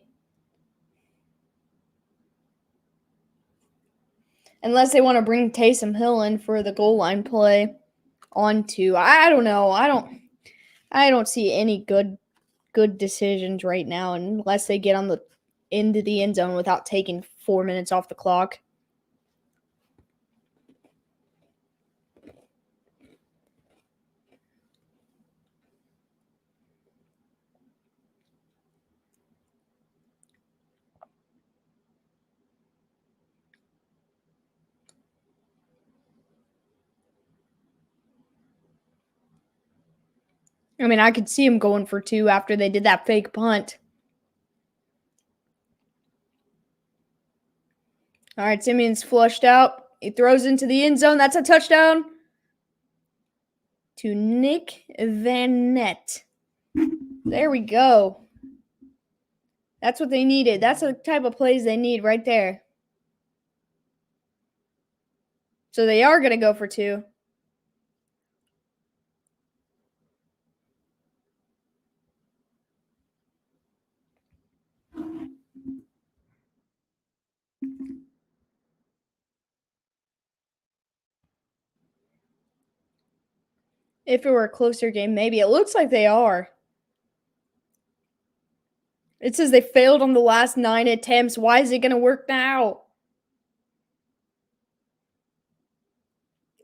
Unless they want to bring Taysom Hill in for the goal line play on 2. I don't know. I don't see any good decisions right now unless they get on the into the end zone without taking 4 minutes off the clock. I mean, I could see him going for 2 after they did that fake punt. All right, Simeon's flushed out. He throws into the end zone. That's a touchdown to Nick Van Nett. There we go. That's what they needed. That's the type of plays they need right there. So they are going to go for 2. If it were a closer game, maybe. It looks like they are. It says they failed on the last 9 attempts. Why is it going to work now?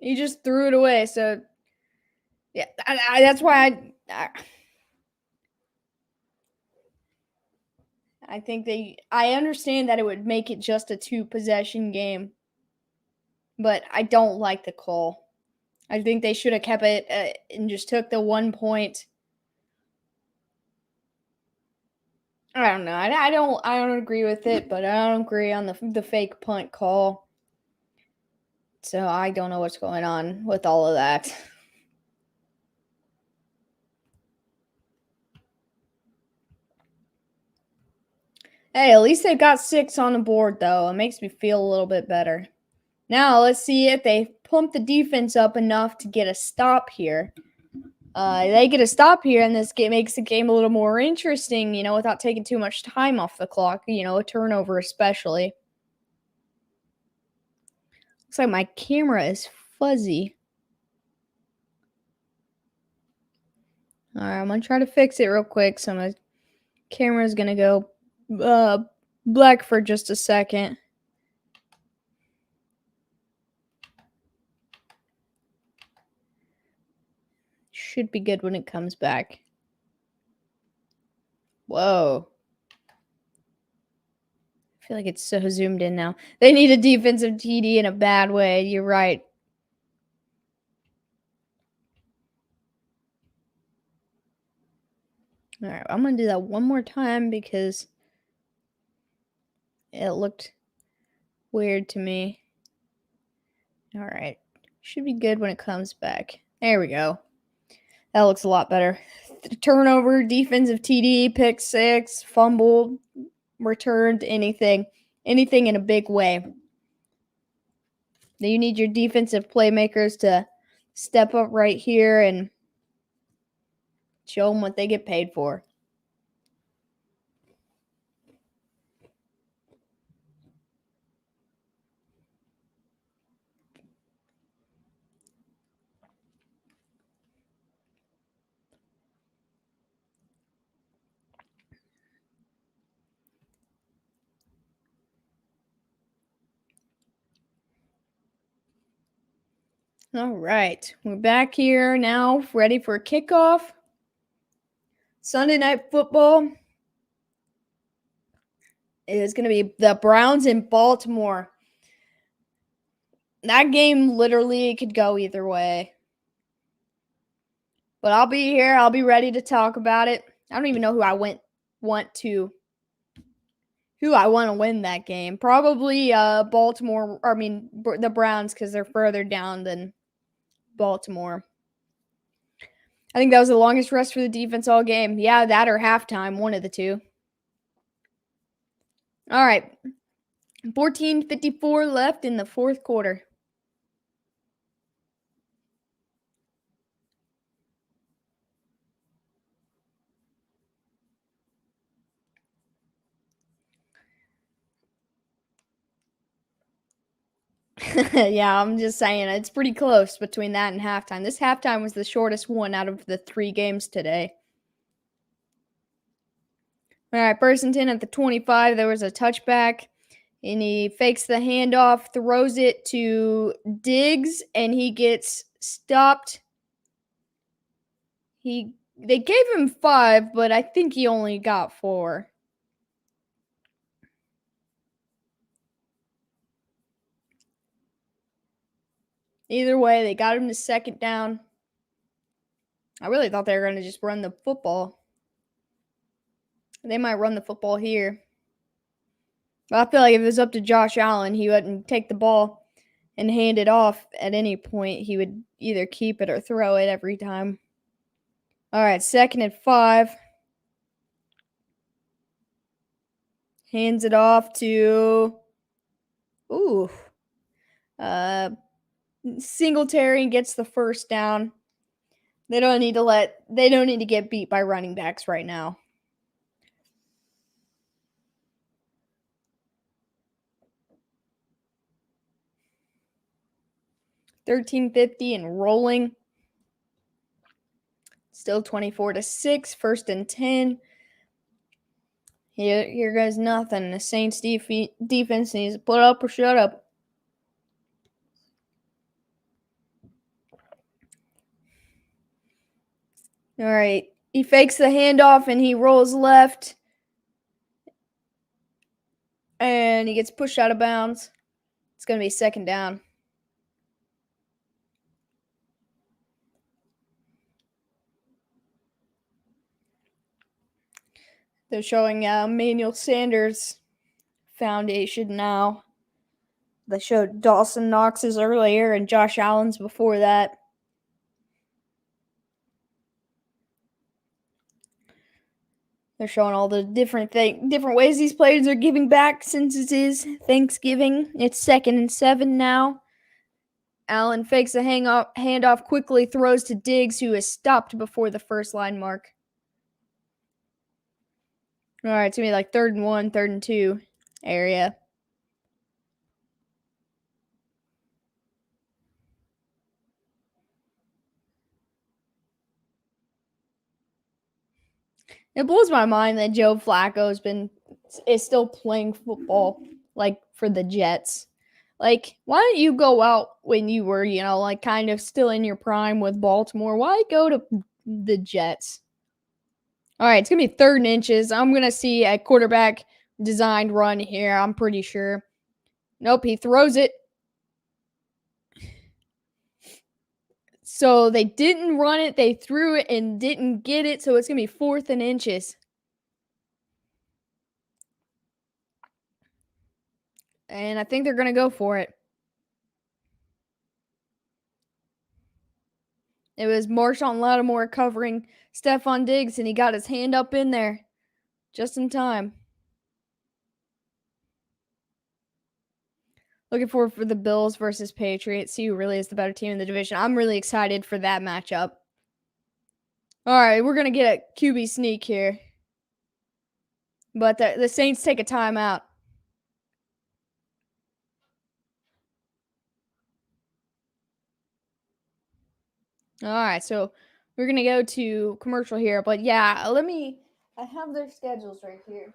He just threw it away. So, yeah, that's why I think I understand that it would make it just a 2-possession game, but I don't like the call. I think they should have kept it and just took the 1 point. I don't know. I don't agree with it, but I don't agree on the fake punt call. So I don't know what's going on with all of that. Hey, at least they've got 6 on the board, though. It makes me feel a little bit better. Now, let's see if they pump the defense up enough to get a stop here. They get a stop here, and this game makes the game a little more interesting, without taking too much time off the clock, a turnover especially. Looks like my camera is fuzzy. All right, I'm going to try to fix it real quick. So my camera is going to go black for just a second. Should be good when it comes back. Whoa. I feel like it's so zoomed in now. They need a defensive TD in a bad way. You're right. All right, I'm going to do that one more time because it looked weird to me. All right. Should be good when it comes back. There we go. That looks a lot better. Turnover, defensive TD, pick 6, fumble, returned, anything in a big way. You need your defensive playmakers to step up right here and show them what they get paid for. All right, we're back here now, ready for kickoff. Sunday Night Football is going to be the Browns in Baltimore. That game literally could go either way. But I'll be here. I'll be ready to talk about it. I don't even know who I want to win that game. Probably Baltimore. I mean the Browns, because they're further down than Baltimore. I think that was the longest rest for the defense all game. Yeah, that or halftime, one of the two. All right. 14:54 left in the fourth quarter. Yeah, I'm just saying it's pretty close between that and halftime. This halftime was the shortest one out of the 3 games today. All right, first and 10 at the 25. There was a touchback, and he fakes the handoff, throws it to Diggs, and he gets stopped. They gave him 5, but I think he only got 4. Either way, they got him to second down. I really thought they were going to just run the football. They might run the football here. But I feel like if it was up to Josh Allen, he wouldn't take the ball and hand it off at any point. He would either keep it or throw it every time. All right, second and 5. Hands it off to Singletary and gets the first down. They don't need to get beat by running backs right now. $13.50 and rolling. Still 24-6, first and 10. Here goes nothing. The Saints defense needs to put up or shut up. All right. He fakes the handoff and he rolls left. And he gets pushed out of bounds. It's going to be second down. They're showing Emmanuel Sanders Foundation now. They showed Dawson Knox's earlier and Josh Allen's before that. They're showing all the different ways these players are giving back since it is Thanksgiving. It's 2nd and 7 now. Allen fakes a handoff, quickly throws to Diggs, who is stopped before the first line mark. All right, it's going to be like 3rd and 1, 3rd and 2 area. It blows my mind that Joe Flacco is still playing football, like, for the Jets. Like, why don't you go out when you were, like, kind of still in your prime with Baltimore? Why go to the Jets? All right, it's going to be 3rd and inches. I'm going to see a quarterback designed run here, I'm pretty sure. Nope, he throws it. So they didn't run it, they threw it and didn't get it, so it's going to be 4th and inches. And I think they're going to go for it. It was Marshawn Lattimore covering Stefon Diggs, and he got his hand up in there just in time. Looking forward for the Bills versus Patriots. See who really is the better team in the division. I'm really excited for that matchup. All right, we're going to get a QB sneak here. But the Saints take a timeout. All right, so we're going to go to commercial here. But yeah, I have their schedules right here.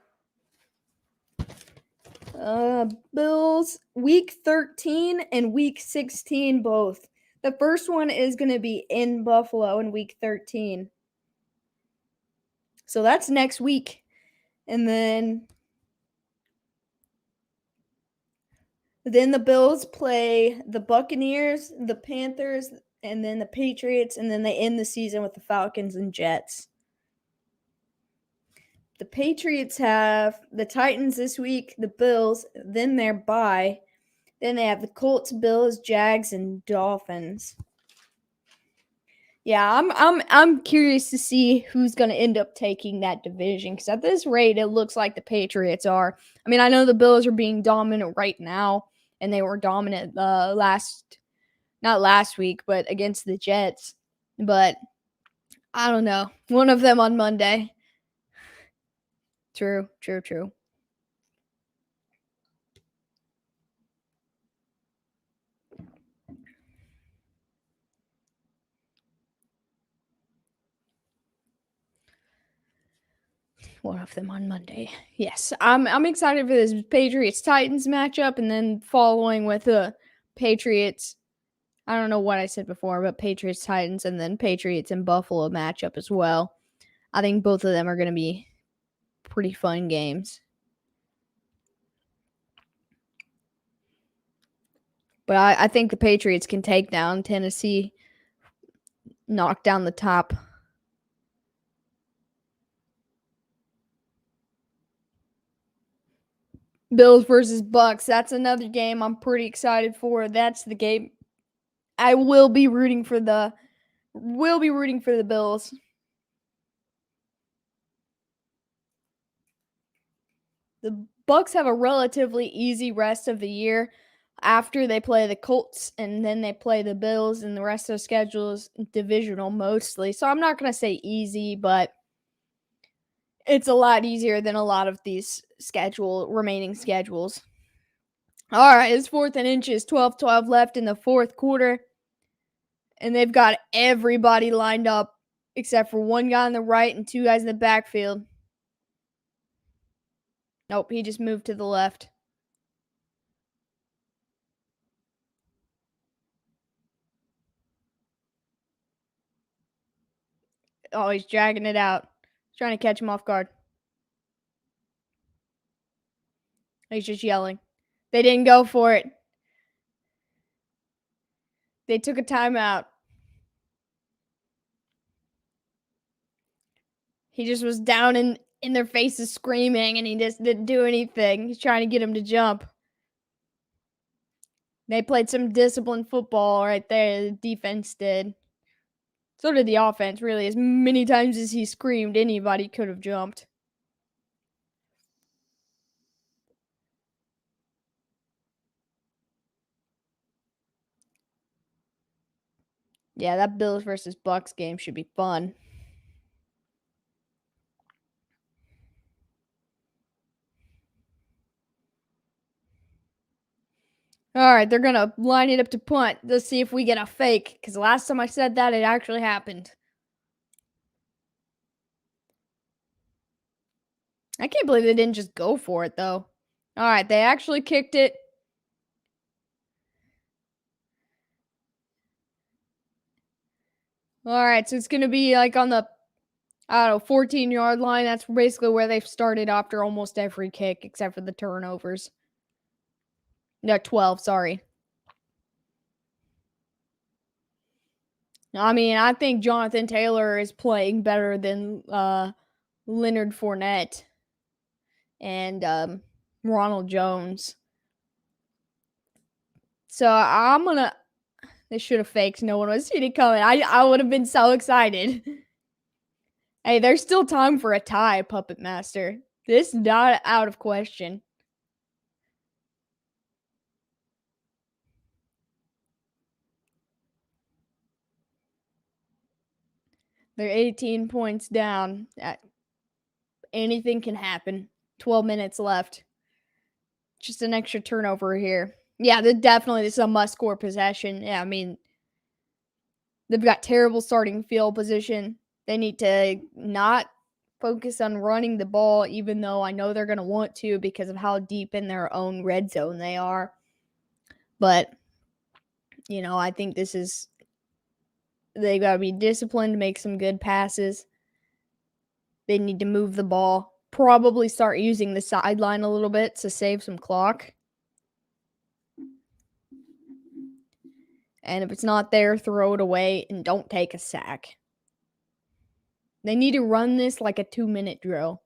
Bills week 13 and week 16 both. The first one is going to be in Buffalo in week 13. So that's next week. And then the Bills play the Buccaneers, the Panthers, and then the Patriots, and then they end the season with the Falcons and Jets. The Patriots have the Titans this week, the Bills, then their bye. Then they have the Colts, Bills, Jags, and Dolphins. Yeah, I'm curious to see who's going to end up taking that division, because at this rate, it looks like the Patriots are. I mean, I know the Bills are being dominant right now, and they were dominant not last week, but against the Jets. But I don't know. One of them on Monday. True. One of them on Monday. Yes, I'm excited for this Patriots Titans matchup, and then following with the Patriots. I don't know what I said before, but Patriots Titans, and then Patriots and Buffalo matchup as well. I think both of them are going to be pretty fun games. But I think the Patriots can take down Tennessee, knock down the top. Bills versus Bucks. That's another game I'm pretty excited for. That's the game I will be rooting for the Bills. The Bucks have a relatively easy rest of the year after they play the Colts, and then they play the Bills, and the rest of the schedule is divisional mostly. So I'm not going to say easy, but it's a lot easier than a lot of these remaining schedules. All right, it's 4th and inches, 12-12 left in the fourth quarter. And they've got everybody lined up except for one guy on the right and two guys in the backfield. Nope, he just moved to the left. Oh, he's dragging it out. He's trying to catch him off guard. He's just yelling. They didn't go for it. They took a timeout. He just was down in their faces screaming, and he just didn't do anything. He's trying to get him to jump. They played some disciplined football right there. The defense did. So did the offense, really. As many times as he screamed, anybody could have jumped. Yeah, that Bills versus Bucks game should be fun. All right, they're going to line it up to punt. Let's see if we get a fake, because last time I said that, it actually happened. I can't believe they didn't just go for it, though. All right, they actually kicked it. All right, so it's going to be like on the, 14-yard line. That's basically where they've started after almost every kick, except for the turnovers. No, 12, sorry. I mean, I think Jonathan Taylor is playing better than Leonard Fournette and Ronald Jones. So I'm gonna. They should have faked. No one was seeing it coming. I would have been so excited. Hey, there's still time for a tie, Puppet Master. This is not out of question. They're 18 points down. Anything can happen. 12 minutes left. Just an extra turnover here. Yeah, this is a must-score possession. Yeah, I mean, they've got terrible starting field position. They need to not focus on running the ball, even though I know they're going to want to because of how deep in their own red zone they are. But I think they got to be disciplined, make some good passes. They need to move the ball, probably start using the sideline a little bit to save some clock. And if it's not there, throw it away and don't take a sack. They need to run this like a 2-minute drill.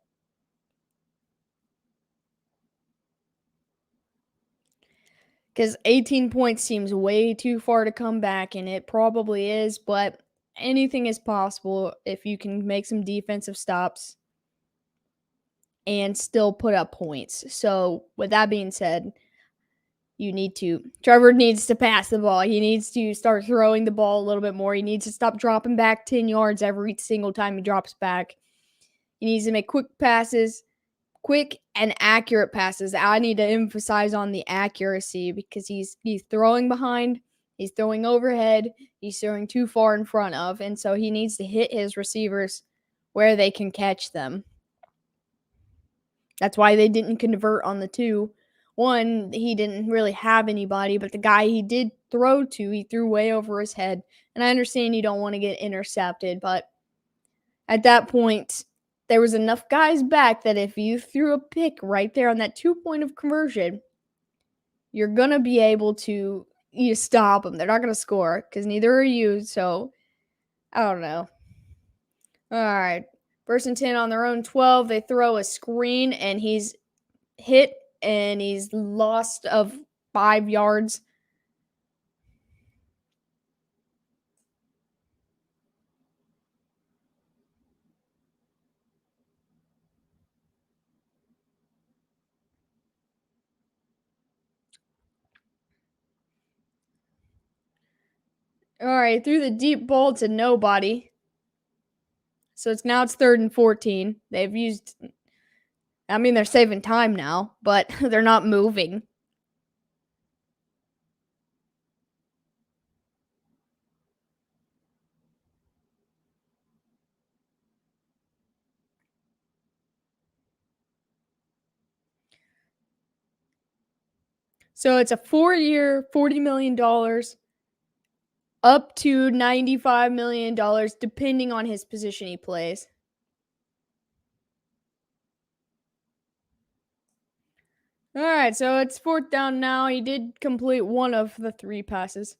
Because 18 points seems way too far to come back, and it probably is, but anything is possible if you can make some defensive stops and still put up points. So, with that being said, Trevor needs to pass the ball. He needs to start throwing the ball a little bit more. He needs to stop dropping back 10 yards every single time he drops back. He needs to make quick and accurate passes. I need to emphasize on the accuracy because he's throwing behind, he's throwing overhead, he's throwing too far in front of, and so he needs to hit his receivers where they can catch them. That's why they didn't convert on the 2. One, he didn't really have anybody, but the guy he did throw to, he threw way over his head. And I understand you don't want to get intercepted, but at that point, there was enough guys back that if you threw a pick right there on that 2-point of conversion, you're going to be able to stop them. They're not going to score because neither are you, so I don't know. All right. 1st and 10 on their own 12. They throw a screen, and he's hit, and he's lost of 5 yards. All right, threw the deep ball to nobody. So it's 3rd and 14. They're saving time now, but they're not moving. So it's a 4-year, $40 million, up to $95 million, depending on his position he plays. All right, so it's 4th down now. He did complete one of the 3 passes.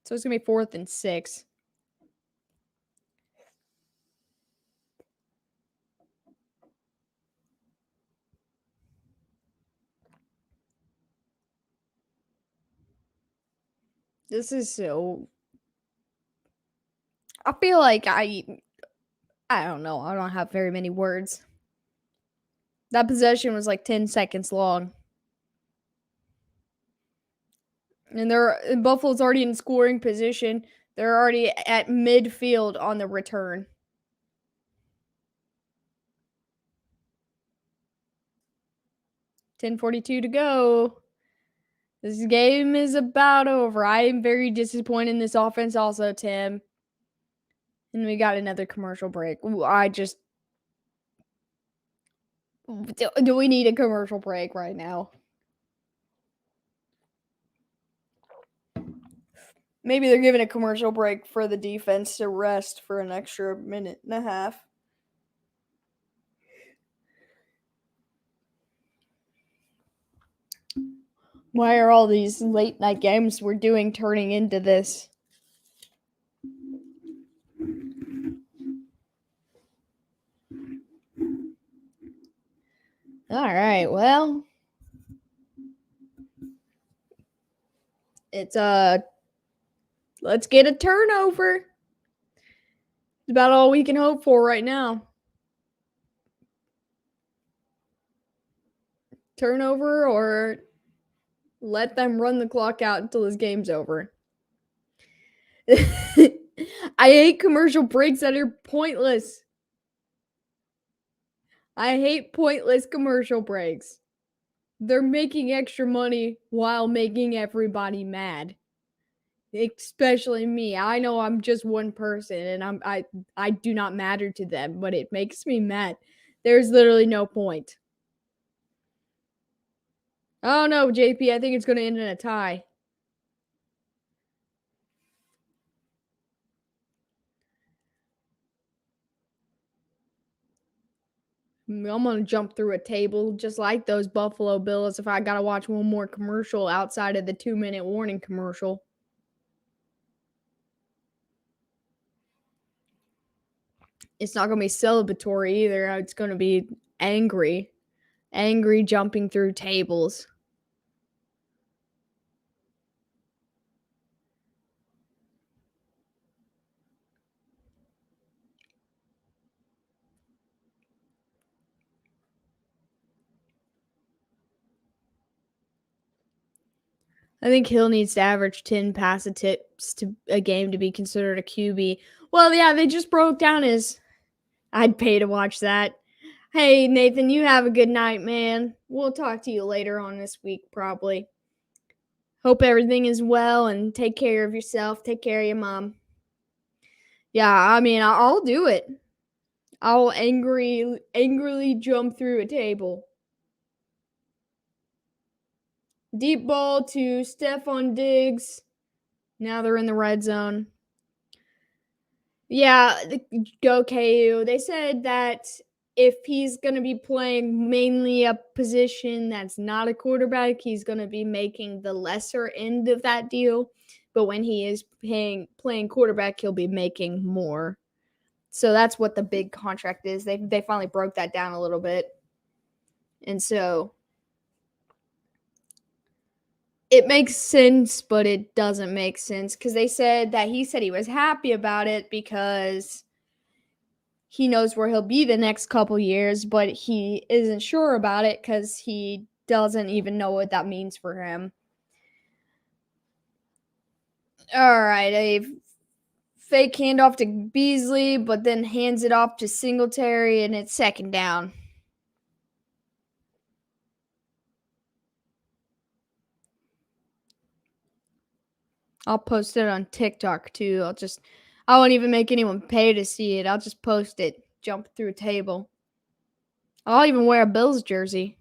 So it's going to be 4th and 6. This is so... I feel like I don't know. I don't have very many words. That possession was like 10 seconds long. And Buffalo's already in scoring position. They're already at midfield on the return. $10:42 to go. This game is about over. I am very disappointed in this offense also, Tim. And we got another commercial break. Ooh, do we need a commercial break right now? Maybe they're giving a commercial break for the defense to rest for an extra minute and a half. Why are all these late night games we're doing turning into this? All right, well, it's let's get a turnover. It's about all we can hope for right now. Turnover or let them run the clock out until this game's over. I hate commercial breaks that are pointless. I hate pointless commercial breaks. They're making extra money while making everybody mad. Especially me. I know I'm just one person and I do not matter to them, but it makes me mad. There's literally no point. Oh no, JP, I think it's going to end in a tie. I'm going to jump through a table just like those Buffalo Bills if I got to watch one more commercial outside of the 2-minute warning commercial. It's not going to be celebratory either. It's going to be angry. Angry jumping through tables. I think Hill needs to average 10 pass attempts to a game to be considered a QB. Well, yeah, they just broke down his. I'd pay to watch that. Hey, Nathan, you have a good night, man. We'll talk to you later on this week, probably. Hope everything is well and take care of yourself. Take care of your mom. Yeah, I mean, I'll do it. I'll angrily jump through a table. Deep ball to Stephon Diggs. Now they're in the red zone. Yeah, go KU. They said that if he's going to be playing mainly a position that's not a quarterback, he's going to be making the lesser end of that deal. But when he is playing quarterback, he'll be making more. So that's what the big contract is. They finally broke that down a little bit. And so it makes sense, but it doesn't make sense because they said that he said he was happy about it because he knows where he'll be the next couple years, but he isn't sure about it because he doesn't even know what that means for him. All right, a fake handoff to Beasley, but then hands it off to Singletary, and it's second down. I'll post it on TikTok too. I won't even make anyone pay to see it. I'll just post it, jump through a table. I'll even wear a Bills jersey.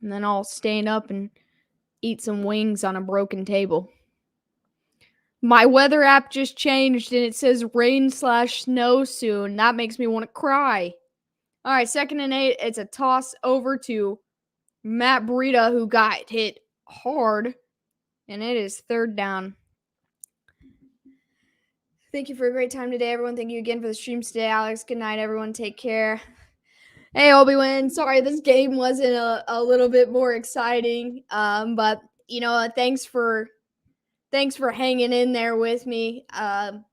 And then I'll stand up and eat some wings on a broken table. My weather app just changed and it says rain/snow soon. That makes me want to cry. All right, 2nd and 8. It's a toss over to Matt Breida, who got hit hard, and it is 3rd down. Thank you for a great time today, everyone. Thank you again for the streams today, Alex. Good night, everyone. Take care. Hey, Obi-Wan. Sorry, this game wasn't a little bit more exciting, but thanks for hanging in there with me. The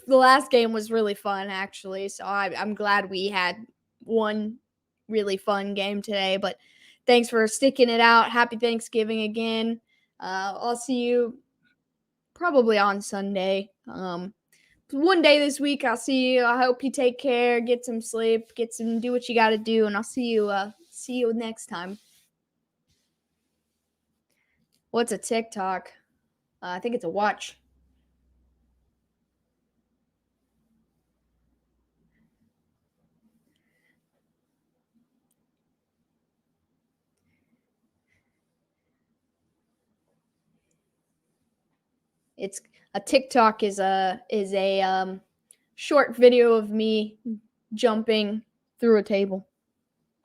last game was really fun, actually, so I'm glad we had one really fun game today. But thanks for sticking it out. Happy Thanksgiving again. I'll see you probably on Sunday. One day this week. I'll see you. I hope you take care, get some sleep, do what you got to do, and I'll see you next time. What's a TikTok? I think it's a watch. It's a TikTok is a short video of me jumping through a table,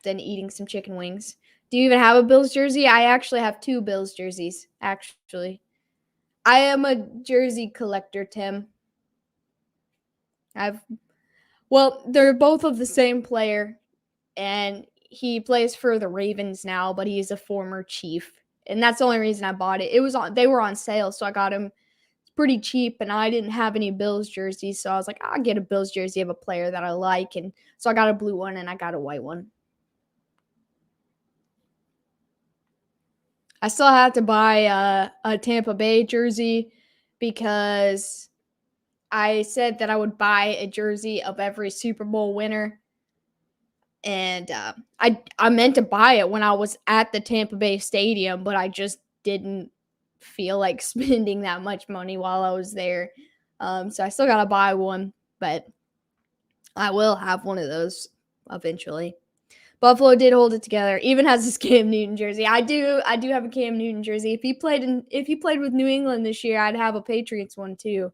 then eating some chicken wings. Do you even have a Bills jersey? I actually have 2 Bills jerseys. Actually, I am a jersey collector, Tim. They're both of the same player, and he plays for the Ravens now, but he's a former Chief, and that's the only reason I bought it. They were on sale, so I got him pretty cheap, and I didn't have any Bills jerseys, so I was like, I'll get a Bills jersey of a player that I like, and so I got a blue one and I got a white one. I still have to buy a Tampa Bay jersey because I said that I would buy a jersey of every Super Bowl winner, and I meant to buy it when I was at the Tampa Bay Stadium, but I just didn't feel like spending that much money while I was there. So I still gotta buy one, but I will have one of those eventually. Buffalo did hold it together, even has this Cam Newton jersey. I do have a Cam Newton jersey. If he played with New England this year, I'd have a Patriots one too.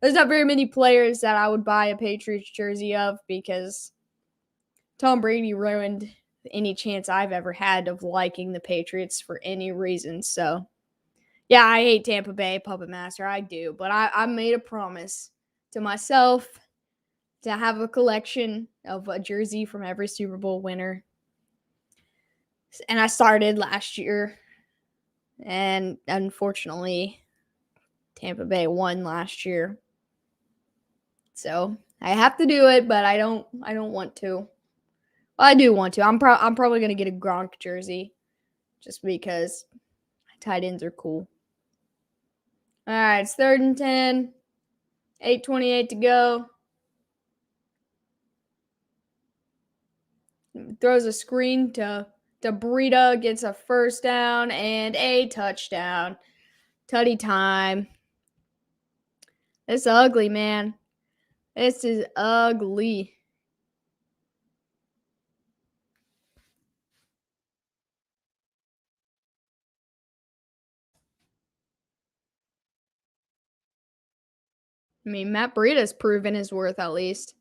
There's not very many players that I would buy a Patriots jersey of because Tom Brady ruined any chance I've ever had of liking the Patriots for any reason. So, yeah, I hate Tampa Bay, Puppet Master. I do. But I made a promise to myself to have a collection of a jersey from every Super Bowl winner. And I started last year. And unfortunately, Tampa Bay won last year. So I have to do it, but I don't want to. Well, I do want to. I'm probably gonna get a Gronk jersey just because tight ends are cool. All right, it's 3rd and 10. 8:28 to go. Throws a screen to Breida, gets a first down and a touchdown. Tutty time. It's ugly, man. This is ugly. I mean, Matt Breida's proven his worth at least.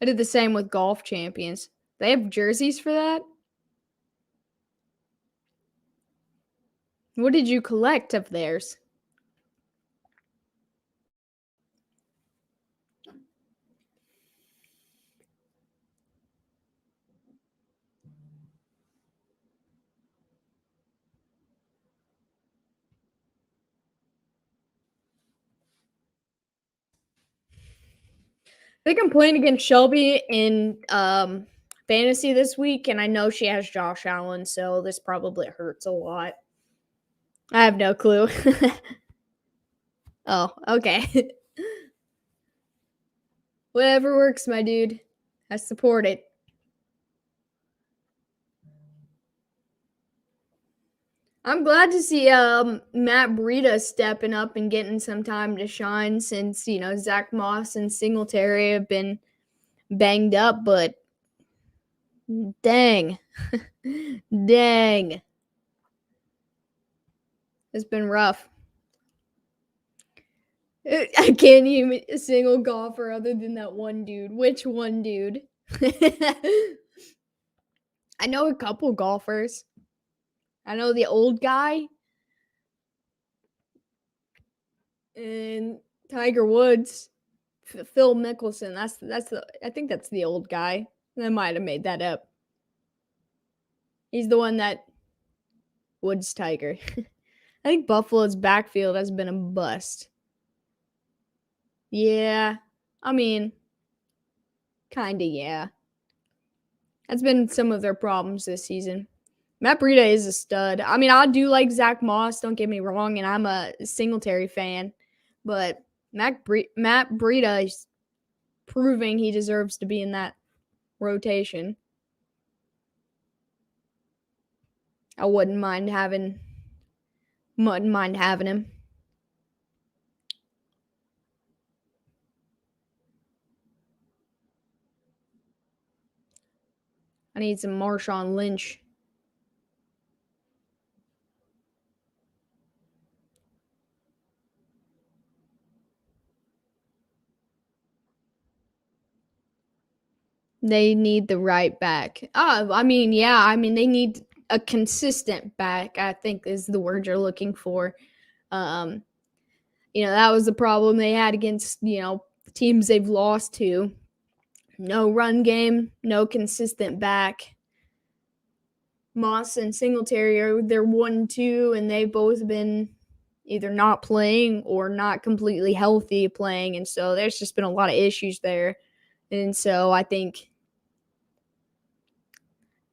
I did the same with golf champions. They have jerseys for that? What did you collect of theirs? I think I'm playing against Shelby in fantasy this week, and I know she has Josh Allen, so this probably hurts a lot. I have no clue. Oh, okay. Whatever works, my dude. I support it. I'm glad to see Matt Breida stepping up and getting some time to shine since, Zach Moss and Singletary have been banged up, but dang. Dang. It's been rough. I can't name a single golfer other than that one dude. Which one dude? I know a couple golfers. I know the old guy and Tiger Woods, Phil Mickelson. I think that's the old guy. I might have made that up. He's the one that Woods Tiger. I think Buffalo's backfield has been a bust. Yeah. I mean, kinda, yeah. That's been some of their problems this season. Matt Breida is a stud. I mean, I do like Zach Moss, don't get me wrong, and I'm a Singletary fan, but Matt Breida is proving he deserves to be in that rotation. I wouldn't mind having him. I need some Marshawn Lynch. They need the right back. I mean, yeah, I mean they need a consistent back, I think is the word you're looking for. Um, that was the problem they had against, teams they've lost to. No run game, no consistent back. Moss and Singletary are they're 1-2, and they've both been either not playing or not completely healthy playing, and so there's just been a lot of issues there. And so I think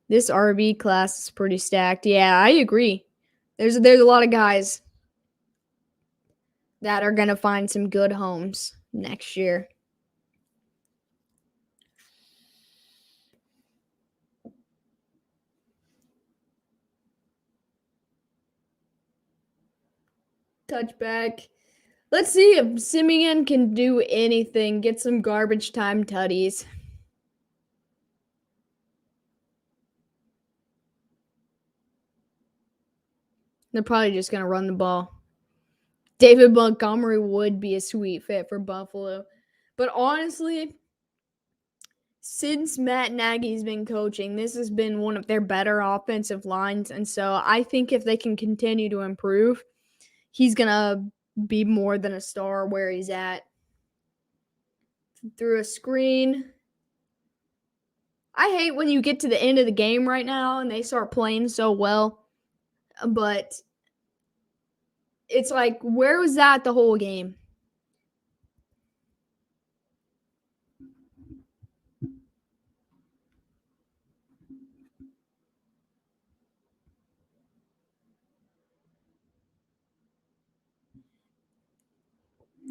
this RB class is pretty stacked. Yeah, I agree. There's a lot of guys that are gonna find some good homes next year. Touchback. Let's see if Simeon can do anything. Get some garbage time tutties. They're probably just going to run the ball. David Montgomery would be a sweet fit for Buffalo. But honestly, since Matt Nagy's been coaching, this has been one of their better offensive lines. And so I think if they can continue to improve, he's going to be more than a star where he's at. Through a screen. I hate when you get to the end of the game right now and they start playing so well. But it's like, where was that the whole game?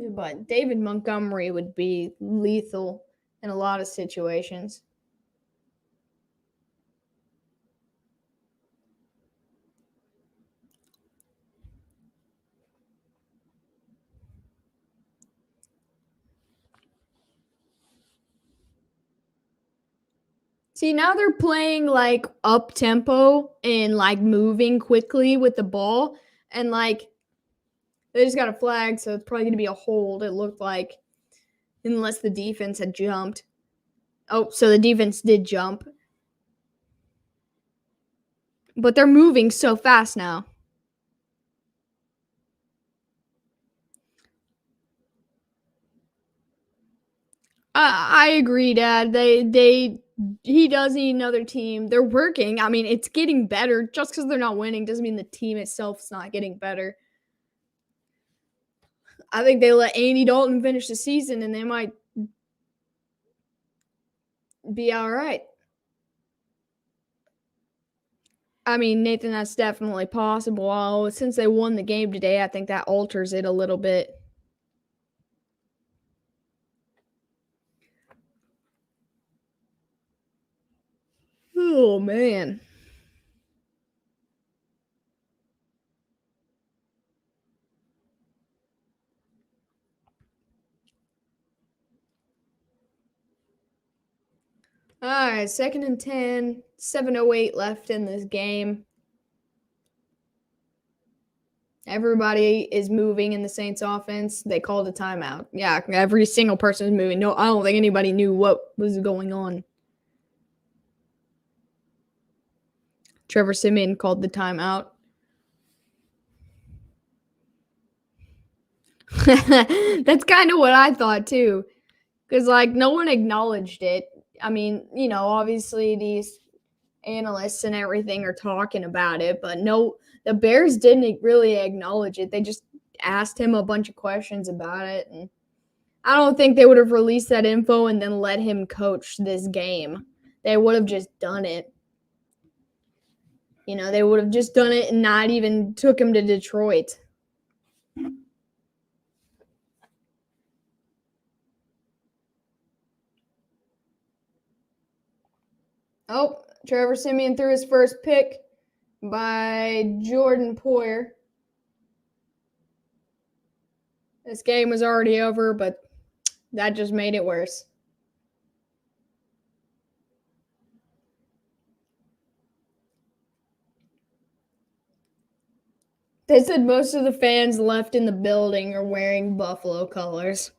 But David Montgomery would be lethal in a lot of situations. See, now they're playing like up tempo and like moving quickly with the ball. And like they just got a flag, so it's probably going to be a hold, it looked like, unless the defense had jumped. Oh, so the defense did jump. But they're moving so fast now. I agree, Dad. He does need another team. They're working. I mean, it's getting better. Just because they're not winning doesn't mean the team itself is not getting better. I think they let Andy Dalton finish the season, and they might be all right. I mean, Nathan, that's definitely possible. Since they won the game today, I think that alters it a little bit. Oh, man. All right, 2nd and 10, 7:08 left in this game. Everybody is moving in the Saints offense. They called a timeout. Yeah, every single person is moving. No, I don't think anybody knew what was going on. Trevor Siemian called the timeout. That's kind of what I thought too. Because, like, no one acknowledged it. I mean, you know, obviously these analysts and everything are talking about it, but no, the Bears didn't really acknowledge it. They just asked him a bunch of questions about it. And I don't think they would have released that info and then let him coach this game. They would have just done it. You know, they would have just done it and not even took him to Detroit. Oh, Trevor Siemian threw his first pick by Jordan Poyer. This game was already over, but that just made it worse. They said most of the fans left in the building are wearing Buffalo colors.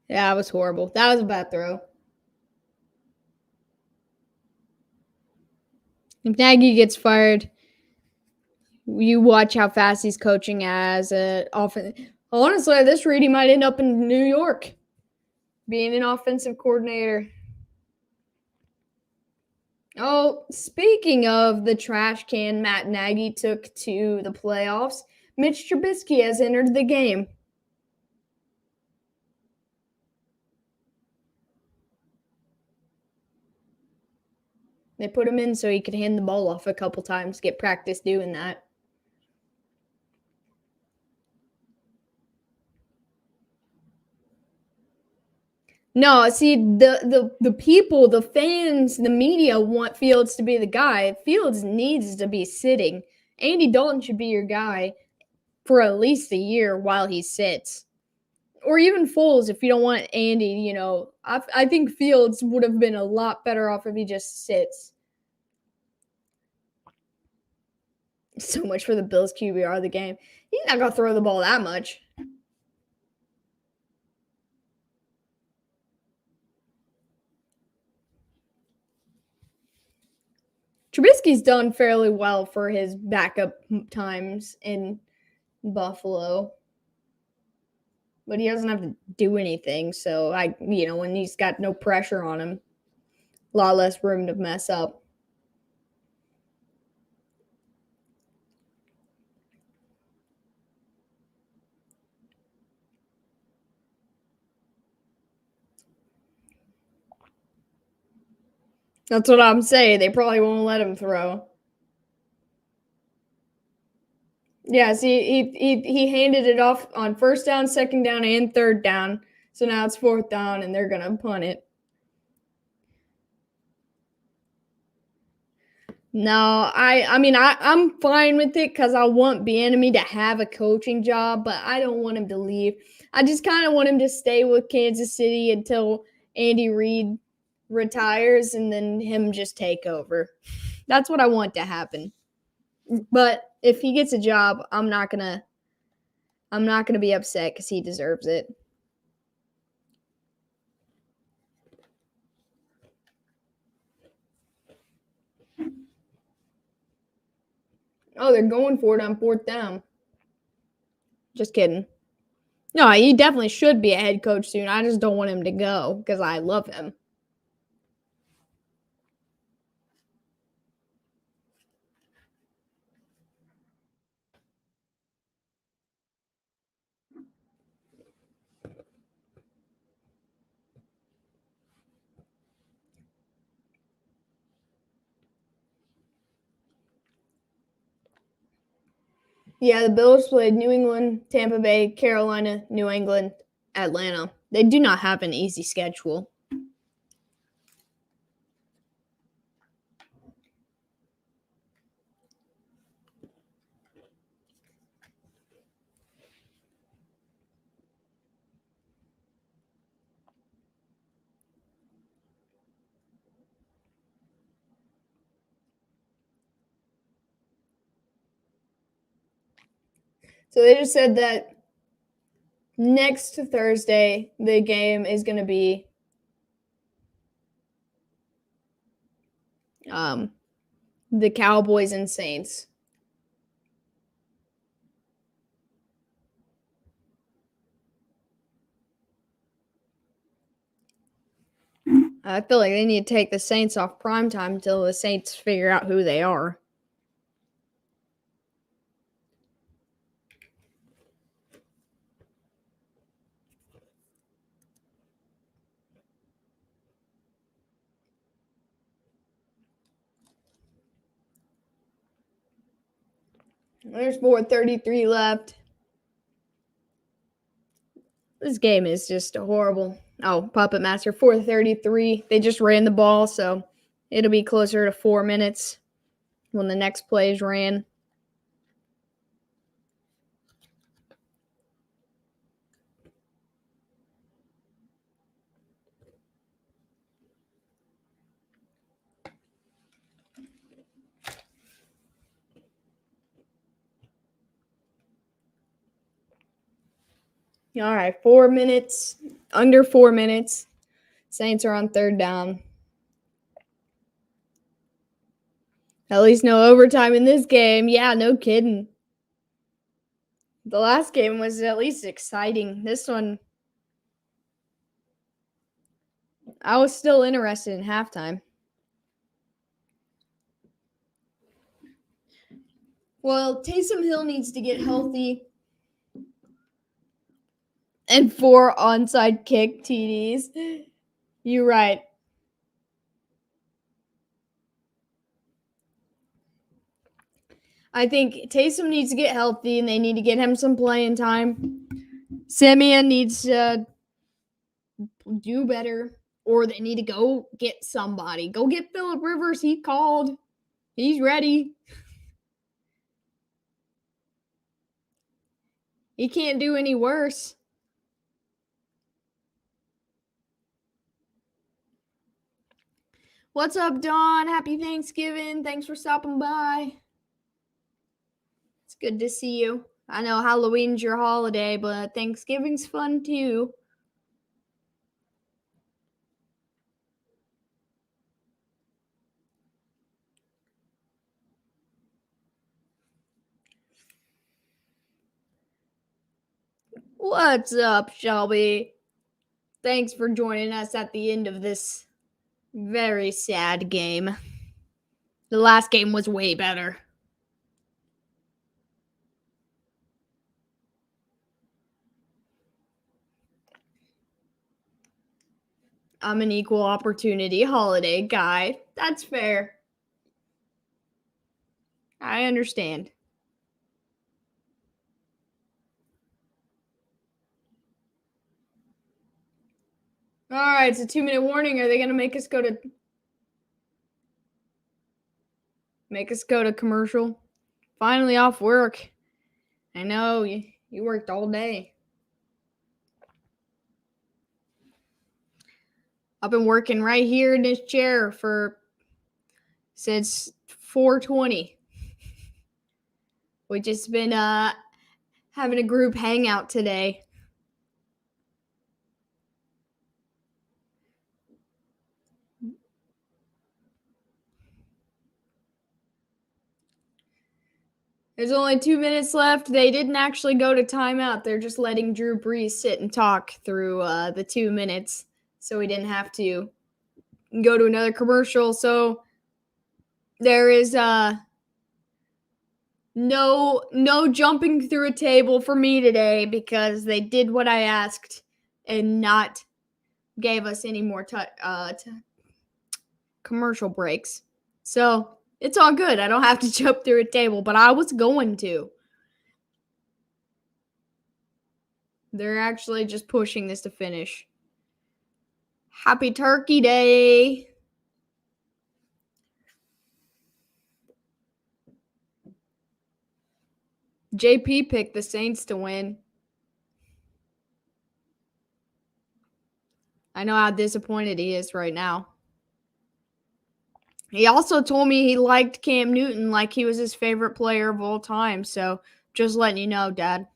Yeah, it was horrible. That was a bad throw. If Nagy gets fired, you watch how fast he's coaching as an offense. Honestly, at this rate, he might end up in New York being an offensive coordinator. Oh, speaking of the trash can Matt Nagy took to the playoffs, Mitch Trubisky has entered the game. They put him in so he could hand the ball off a couple times, get practice doing that. No, see, the people, the fans, the media want Fields to be the guy. Fields needs to be sitting. Andy Dalton should be your guy for at least a year while he sits. Or even Foles if you don't want Andy, I think Fields would have been a lot better off if he just sits. So much for the Bills QBR of the game. He's not going to throw the ball that much. Trubisky's done fairly well for his backup times in Buffalo. But he doesn't have to do anything. So, when he's got no pressure on him, a lot less room to mess up. That's what I'm saying. They probably won't let him throw. Yeah, see, he handed it off on first down, second down, and third down. So now it's fourth down, and they're gonna punt it. No, I'm fine with it because I want Bieniemy to have a coaching job, but I don't want him to leave. I just kind of want him to stay with Kansas City until Andy Reid retires, and then him just take over. That's what I want to happen. But if he gets a job, I'm not gonna be upset because he deserves it. Oh, they're going for it on fourth down. Just kidding. No, he definitely should be a head coach soon. I just don't want him to go because I love him. Yeah, the Bills played New England, Tampa Bay, Carolina, New England, Atlanta. They do not have an easy schedule. So they just said that next Thursday, the game is going to be the Cowboys and Saints. I feel like they need to take the Saints off primetime until the Saints figure out who they are. There's 4:33 left. This game is just horrible. Oh, Puppet Master, 4:33. They just ran the ball, so it'll be closer to 4 minutes when the next play is ran. All right, 4 minutes, under 4 minutes. Saints are on third down. At least no overtime in this game. Yeah, no kidding. The last game was at least exciting. This one, I was still interested in halftime. Well, Taysom Hill needs to get healthy. And 4 onside kick TDs. You're right. I think Taysom needs to get healthy, and they need to get him some playing time. Simeon needs to do better, or they need to go get somebody. Go get Phillip Rivers. He called. He's ready. He can't do any worse. What's up, Dawn? Happy Thanksgiving. Thanks for stopping by. It's good to see you. I know Halloween's your holiday, but Thanksgiving's fun too. What's up, Shelby? Thanks for joining us at the end of this very sad game. The last game was way better. I'm an equal opportunity holiday guy. That's fair. I understand. All right, it's a 2-minute warning. Are they going to make us go to commercial? Finally off work. I know you worked all day. I've been working right here in this chair since 4:20. We've just been having a group hangout today. There's only 2 minutes left. They didn't actually go to timeout. They're just letting Drew Brees sit and talk through the 2 minutes, so we didn't have to go to another commercial. So there is no jumping through a table for me today because they did what I asked and not gave us any more commercial breaks. So it's all good. I don't have to jump through a table, but I was going to. They're actually just pushing this to finish. Happy Turkey Day. JP picked the Saints to win. I know how disappointed he is right now. He also told me he liked Cam Newton like he was his favorite player of all time. So just letting you know, Dad.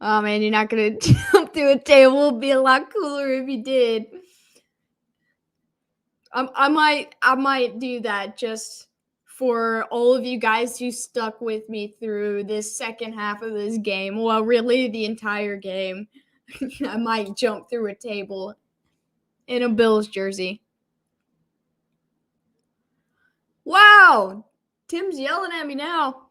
Oh man, you're not gonna jump through a table. It'd be a lot cooler if you did. I might do that just for all of you guys who stuck with me through this second half of this game. Well, really the entire game. I might jump through a table in a Bills jersey. Wow! Tim's yelling at me now.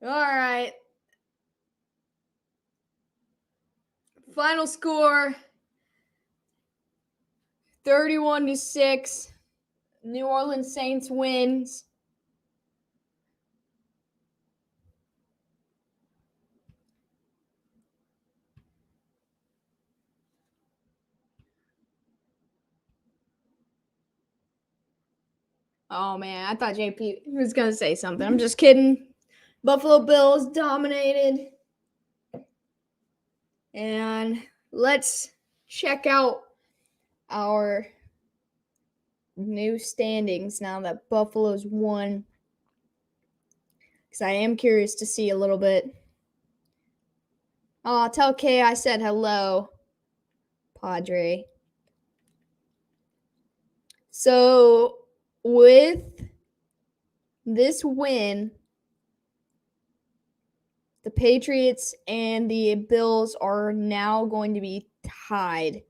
All right. Final score 31-6. New Orleans Saints wins. Oh man, I thought JP was gonna say something. I'm just kidding. Buffalo Bills dominated. And let's check out our new standings now that Buffalo's won. Because I am curious to see a little bit. Oh, tell Kay I said hello, Padre. So, with this win, the Patriots and the Bills are now going to be tied.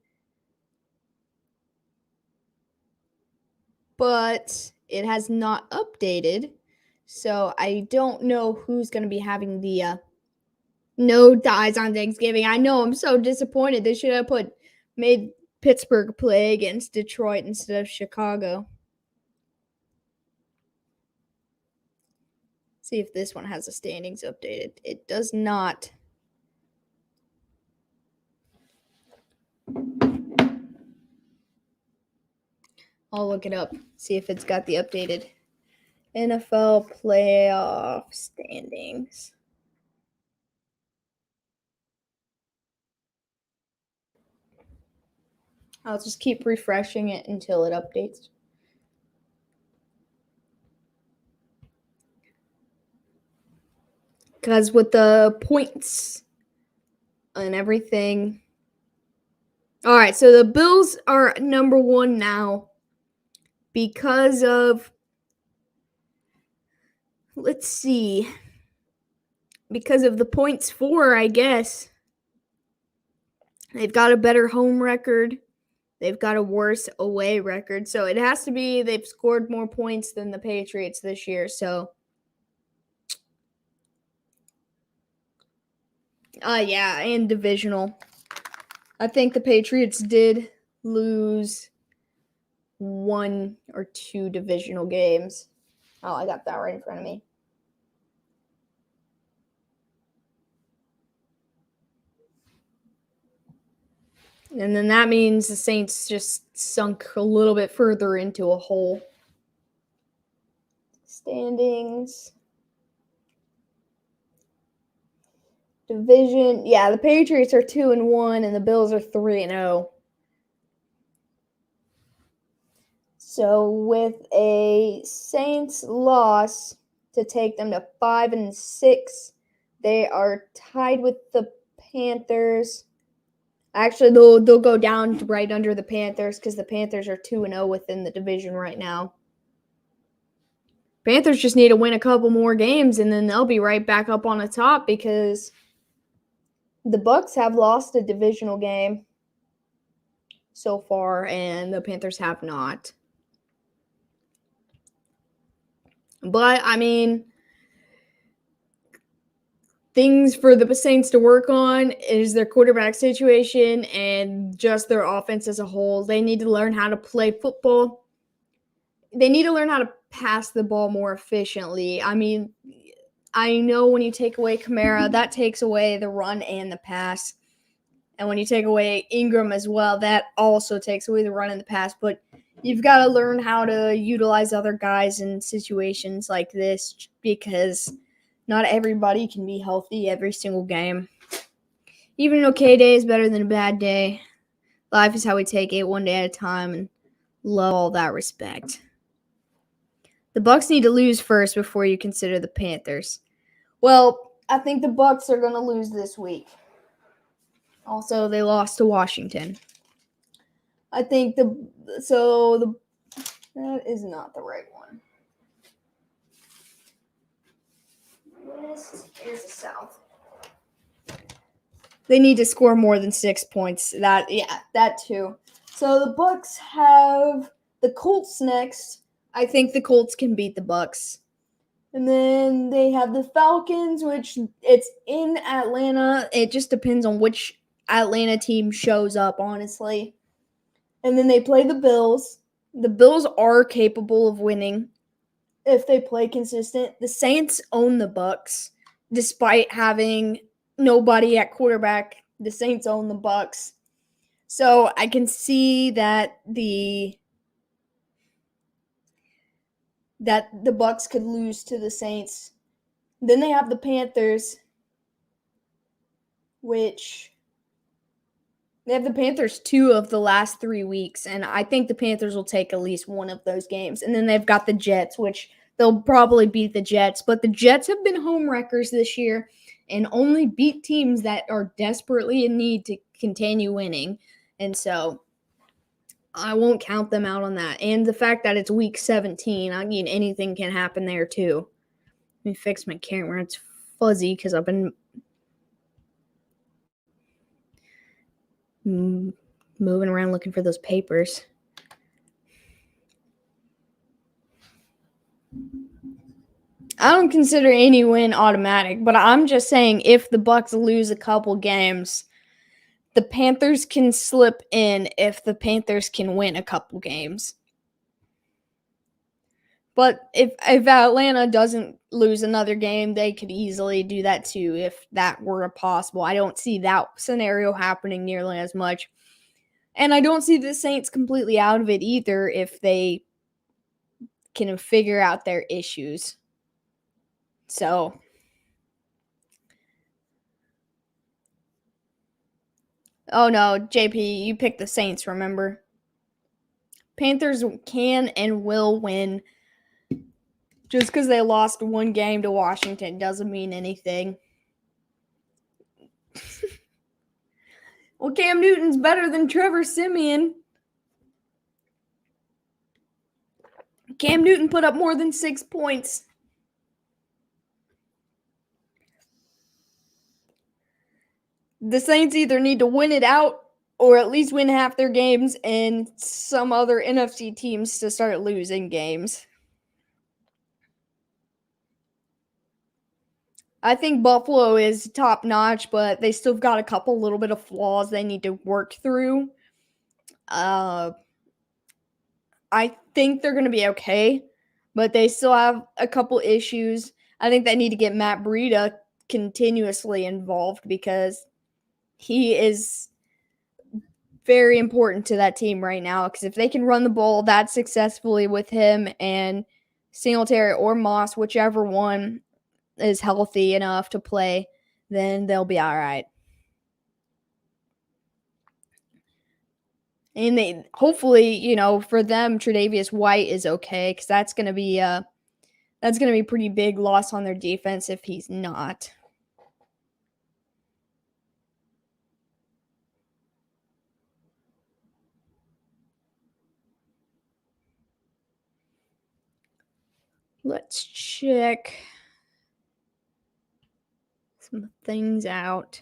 But it has not updated. So I don't know who's going to be having the no dies on Thanksgiving. I know, I'm so disappointed. They should have made Pittsburgh play against Detroit instead of Chicago. See if this one has the standings updated. It does not. I'll look it up, see if it's got the updated NFL playoff standings. I'll just keep refreshing it until it updates. Because with the points and everything. All right, so the Bills are number 1 now because of, let's see, because of the points for, I guess. They've got a better home record. They've got a worse away record. So it has to be they've scored more points than the Patriots this year. So, yeah, and divisional. I think the Patriots did lose 1 or 2 divisional games. Oh, I got that right in front of me. And then that means the Saints just sunk a little bit further into a hole. Standings. Division. Yeah, the Patriots are 2-1 and the Bills are 3-0. So with a Saints loss to take them to 5-6, they are tied with the Panthers. Actually, they'll go down right under the Panthers because the Panthers are 2-0 within the division right now. Panthers just need to win a couple more games and then they'll be right back up on the top because the Bucs have lost a divisional game so far and the Panthers have not. But I mean, things for the Saints to work on is their quarterback situation and just their offense as a whole. They need to learn how to play football. They need to learn how to pass the ball more efficiently. I mean, I know when you take away Kamara, that takes away the run and the pass. And when you take away Ingram as well, that also takes away the run and the pass. But you've got to learn how to utilize other guys in situations like this because not everybody can be healthy every single game. Even an okay day is better than a bad day. Life is how we take it one day at a time and love all that respect. The Bucs need to lose first before you consider the Panthers. Well, I think the Bucs are going to lose this week. Also, they lost to Washington. I think that is not the right one. Here's the South. They need to score more than 6 points. That too. So the Bucs have the Colts next. I think the Colts can beat the Bucs. And then they have the Falcons, which it's in Atlanta. It just depends on which Atlanta team shows up, honestly. And then they play the Bills. The Bills are capable of winning if they play consistent. The Saints own the Bucs, despite having nobody at quarterback. The Saints own the Bucs. So I can see that the Bucs could lose to the Saints. Then they have the Panthers, which they have the Panthers 2 of the last 3 weeks, and I think the Panthers will take at least one of those games. And then they've got the Jets, which they'll probably beat the Jets. But the Jets have been home wreckers this year and only beat teams that are desperately in need to continue winning. And so I won't count them out on that. And the fact that it's week 17, I mean, anything can happen there too. Let me fix my camera. It's fuzzy because I've been moving around looking for those papers. I don't consider any win automatic, but I'm just saying if the Bucks lose a couple games, the Panthers can slip in if the Panthers can win a couple games. But if Atlanta doesn't lose another game, they could easily do that too if that were possible. I don't see that scenario happening nearly as much. And I don't see the Saints completely out of it either if they can figure out their issues. So, oh no, JP, you picked the Saints, remember? Panthers can and will win. Just because they lost one game to Washington doesn't mean anything. Well, Cam Newton's better than Trevor Siemian. Cam Newton put up more than 6 points. The Saints either need to win it out or at least win half their games and some other NFC teams to start losing games. I think Buffalo is top notch, but they still got a couple little bit of flaws they need to work through. I think they're going to be okay, but they still have a couple issues. I think they need to get Matt Breida continuously involved because he is very important to that team right now. Because if they can run the ball that successfully with him and Singletary or Moss, whichever one is healthy enough to play, then they'll be all right. And they hopefully, for them, Tre'Davious White is okay because that's gonna be a pretty big loss on their defense if he's not. Let's check some things out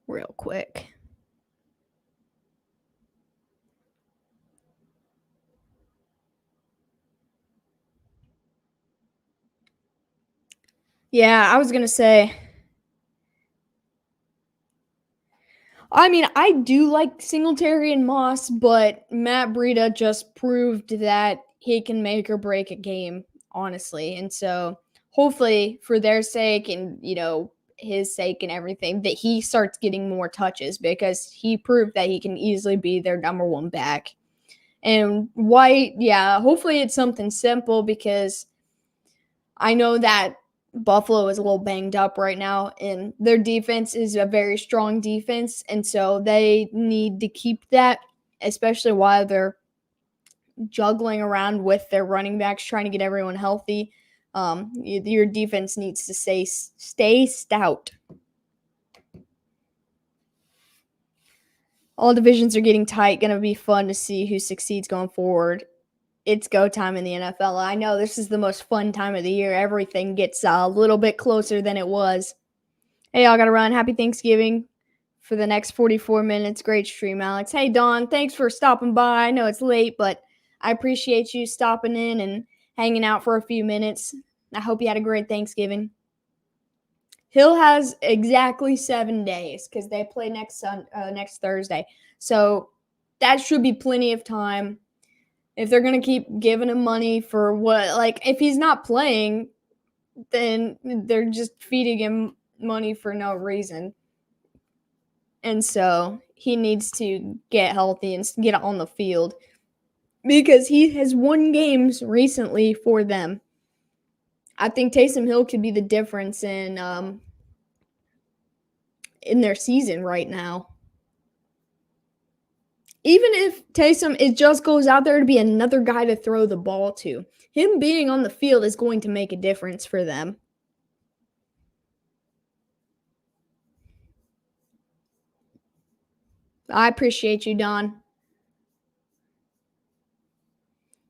real quick. Yeah, I was going to say, I mean, I do like Singletary and Moss, but Matt Breida just proved that he can make or break a game, honestly. And so hopefully for their sake and, his sake and everything, that he starts getting more touches because he proved that he can easily be their number one back. And White, yeah, hopefully it's something simple because I know that Buffalo is a little banged up right now, and their defense is a very strong defense, and so they need to keep that, especially while they're juggling around with their running backs, trying to get everyone healthy. Your defense needs to stay stout. All divisions are getting tight. Going to be fun to see who succeeds going forward. It's go time in the NFL. I know this is the most fun time of the year. Everything gets a little bit closer than it was. Hey, y'all got to run. Happy Thanksgiving for the next 44 minutes. Great stream, Alex. Hey, Dawn, thanks for stopping by. I know it's late, but I appreciate you stopping in and hanging out for a few minutes. I hope you had a great Thanksgiving. Hill has exactly 7 days because they play next Thursday. So that should be plenty of time. If they're going to keep giving him money for if he's not playing, then they're just feeding him money for no reason. And so he needs to get healthy and get on the field because he has won games recently for them. I think Taysom Hill could be the difference in their season right now. Even if Taysom just goes out there to be another guy to throw the ball to, him being on the field is going to make a difference for them. I appreciate you, Don.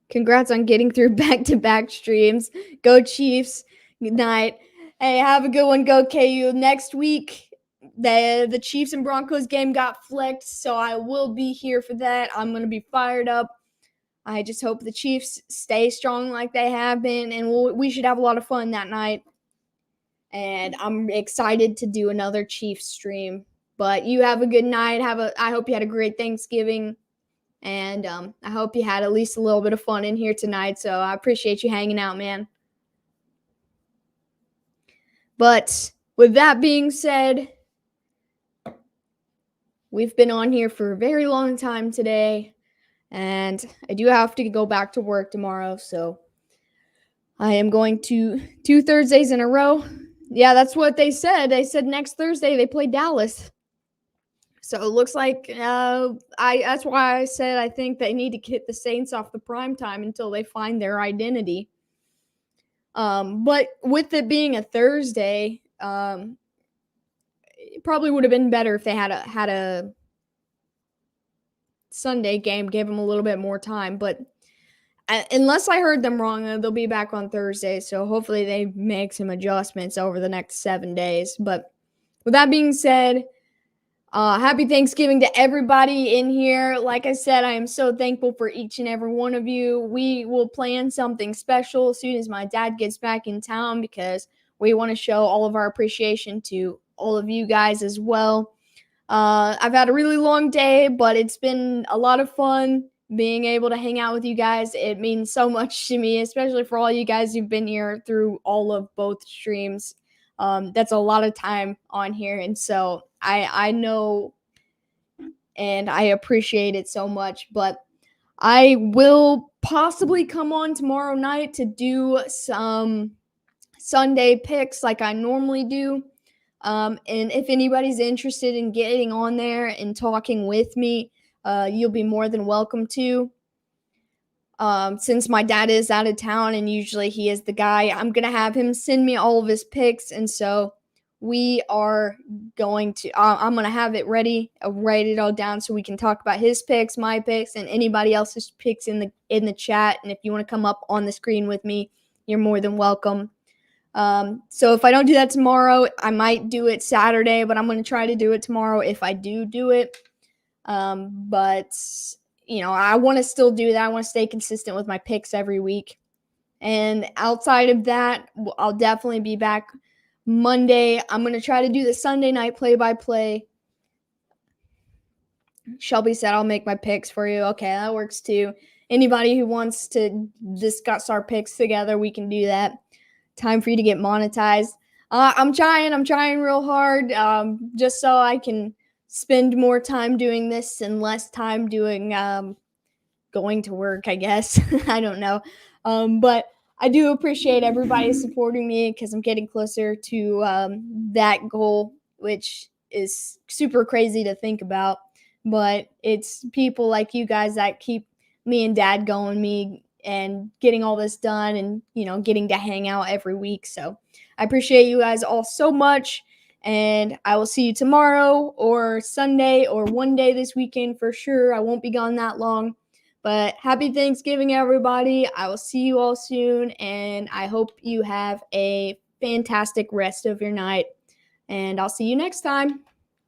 Congrats on getting through back-to-back streams. Go Chiefs. Good night. Hey, have a good one. Go KU. Next week, the Chiefs and Broncos game got flexed, so I will be here for that. I'm going to be fired up. I just hope the Chiefs stay strong like they have been, and we should have a lot of fun that night. And I'm excited to do another Chiefs stream. But you have a good night. I hope you had a great Thanksgiving, and I hope you had at least a little bit of fun in here tonight. So I appreciate you hanging out, man. But with that being said, we've been on here for a very long time today, and I do have to go back to work tomorrow, so I am going to 2 Thursdays in a row. Yeah, that's what they said. They said next Thursday they play Dallas. So it looks like that's why I said I think they need to get the Saints off the prime time until they find their identity. But with it being a Thursday, it probably would have been better if they had a Sunday game, gave them a little bit more time. But unless I heard them wrong, they'll be back on Thursday. So hopefully they make some adjustments over the next 7 days. But with that being said, happy Thanksgiving to everybody in here. Like I said, I am so thankful for each and every one of you. We will plan something special as soon as my dad gets back in town because we want to show all of our appreciation to all of you guys as well. I've had a really long day, but it's been a lot of fun being able to hang out with you guys. It means so much to me, especially for all you guys who've been here through all of both streams. That's a lot of time on here, and so I know and I appreciate it so much. But I will possibly come on tomorrow night to do some Sunday picks like I normally do. And if anybody's interested in getting on there and talking with me, you'll be more than welcome to. Since my dad is out of town and usually he is the guy, I'm going to have him send me all of his picks. And so we are going to, I'm going to have it ready, write it all down so we can talk about his picks, my picks, and anybody else's picks in the chat. And if you want to come up on the screen with me, you're more than welcome. So if I don't do that tomorrow, I might do it Saturday, but I'm going to try to do it tomorrow if I do it. But I want to still do that. I want to stay consistent with my picks every week. And outside of that, I'll definitely be back Monday. I'm going to try to do the Sunday night play-by-play. Shelby said I'll make my picks for you. Okay, that works too. Anybody who wants to discuss our picks together, we can do that. Time for you to get monetized. I'm trying real hard, just so I can spend more time doing this and less time doing going to work, I guess. I don't know. But I do appreciate everybody supporting me because I'm getting closer to that goal, which is super crazy to think about. But it's people like you guys that keep me and Dad going, me and getting all this done and, getting to hang out every week. So I appreciate you guys all so much. And I will see you tomorrow or Sunday or one day this weekend for sure. I won't be gone that long. But happy Thanksgiving, everybody. I will see you all soon. And I hope you have a fantastic rest of your night. And I'll see you next time.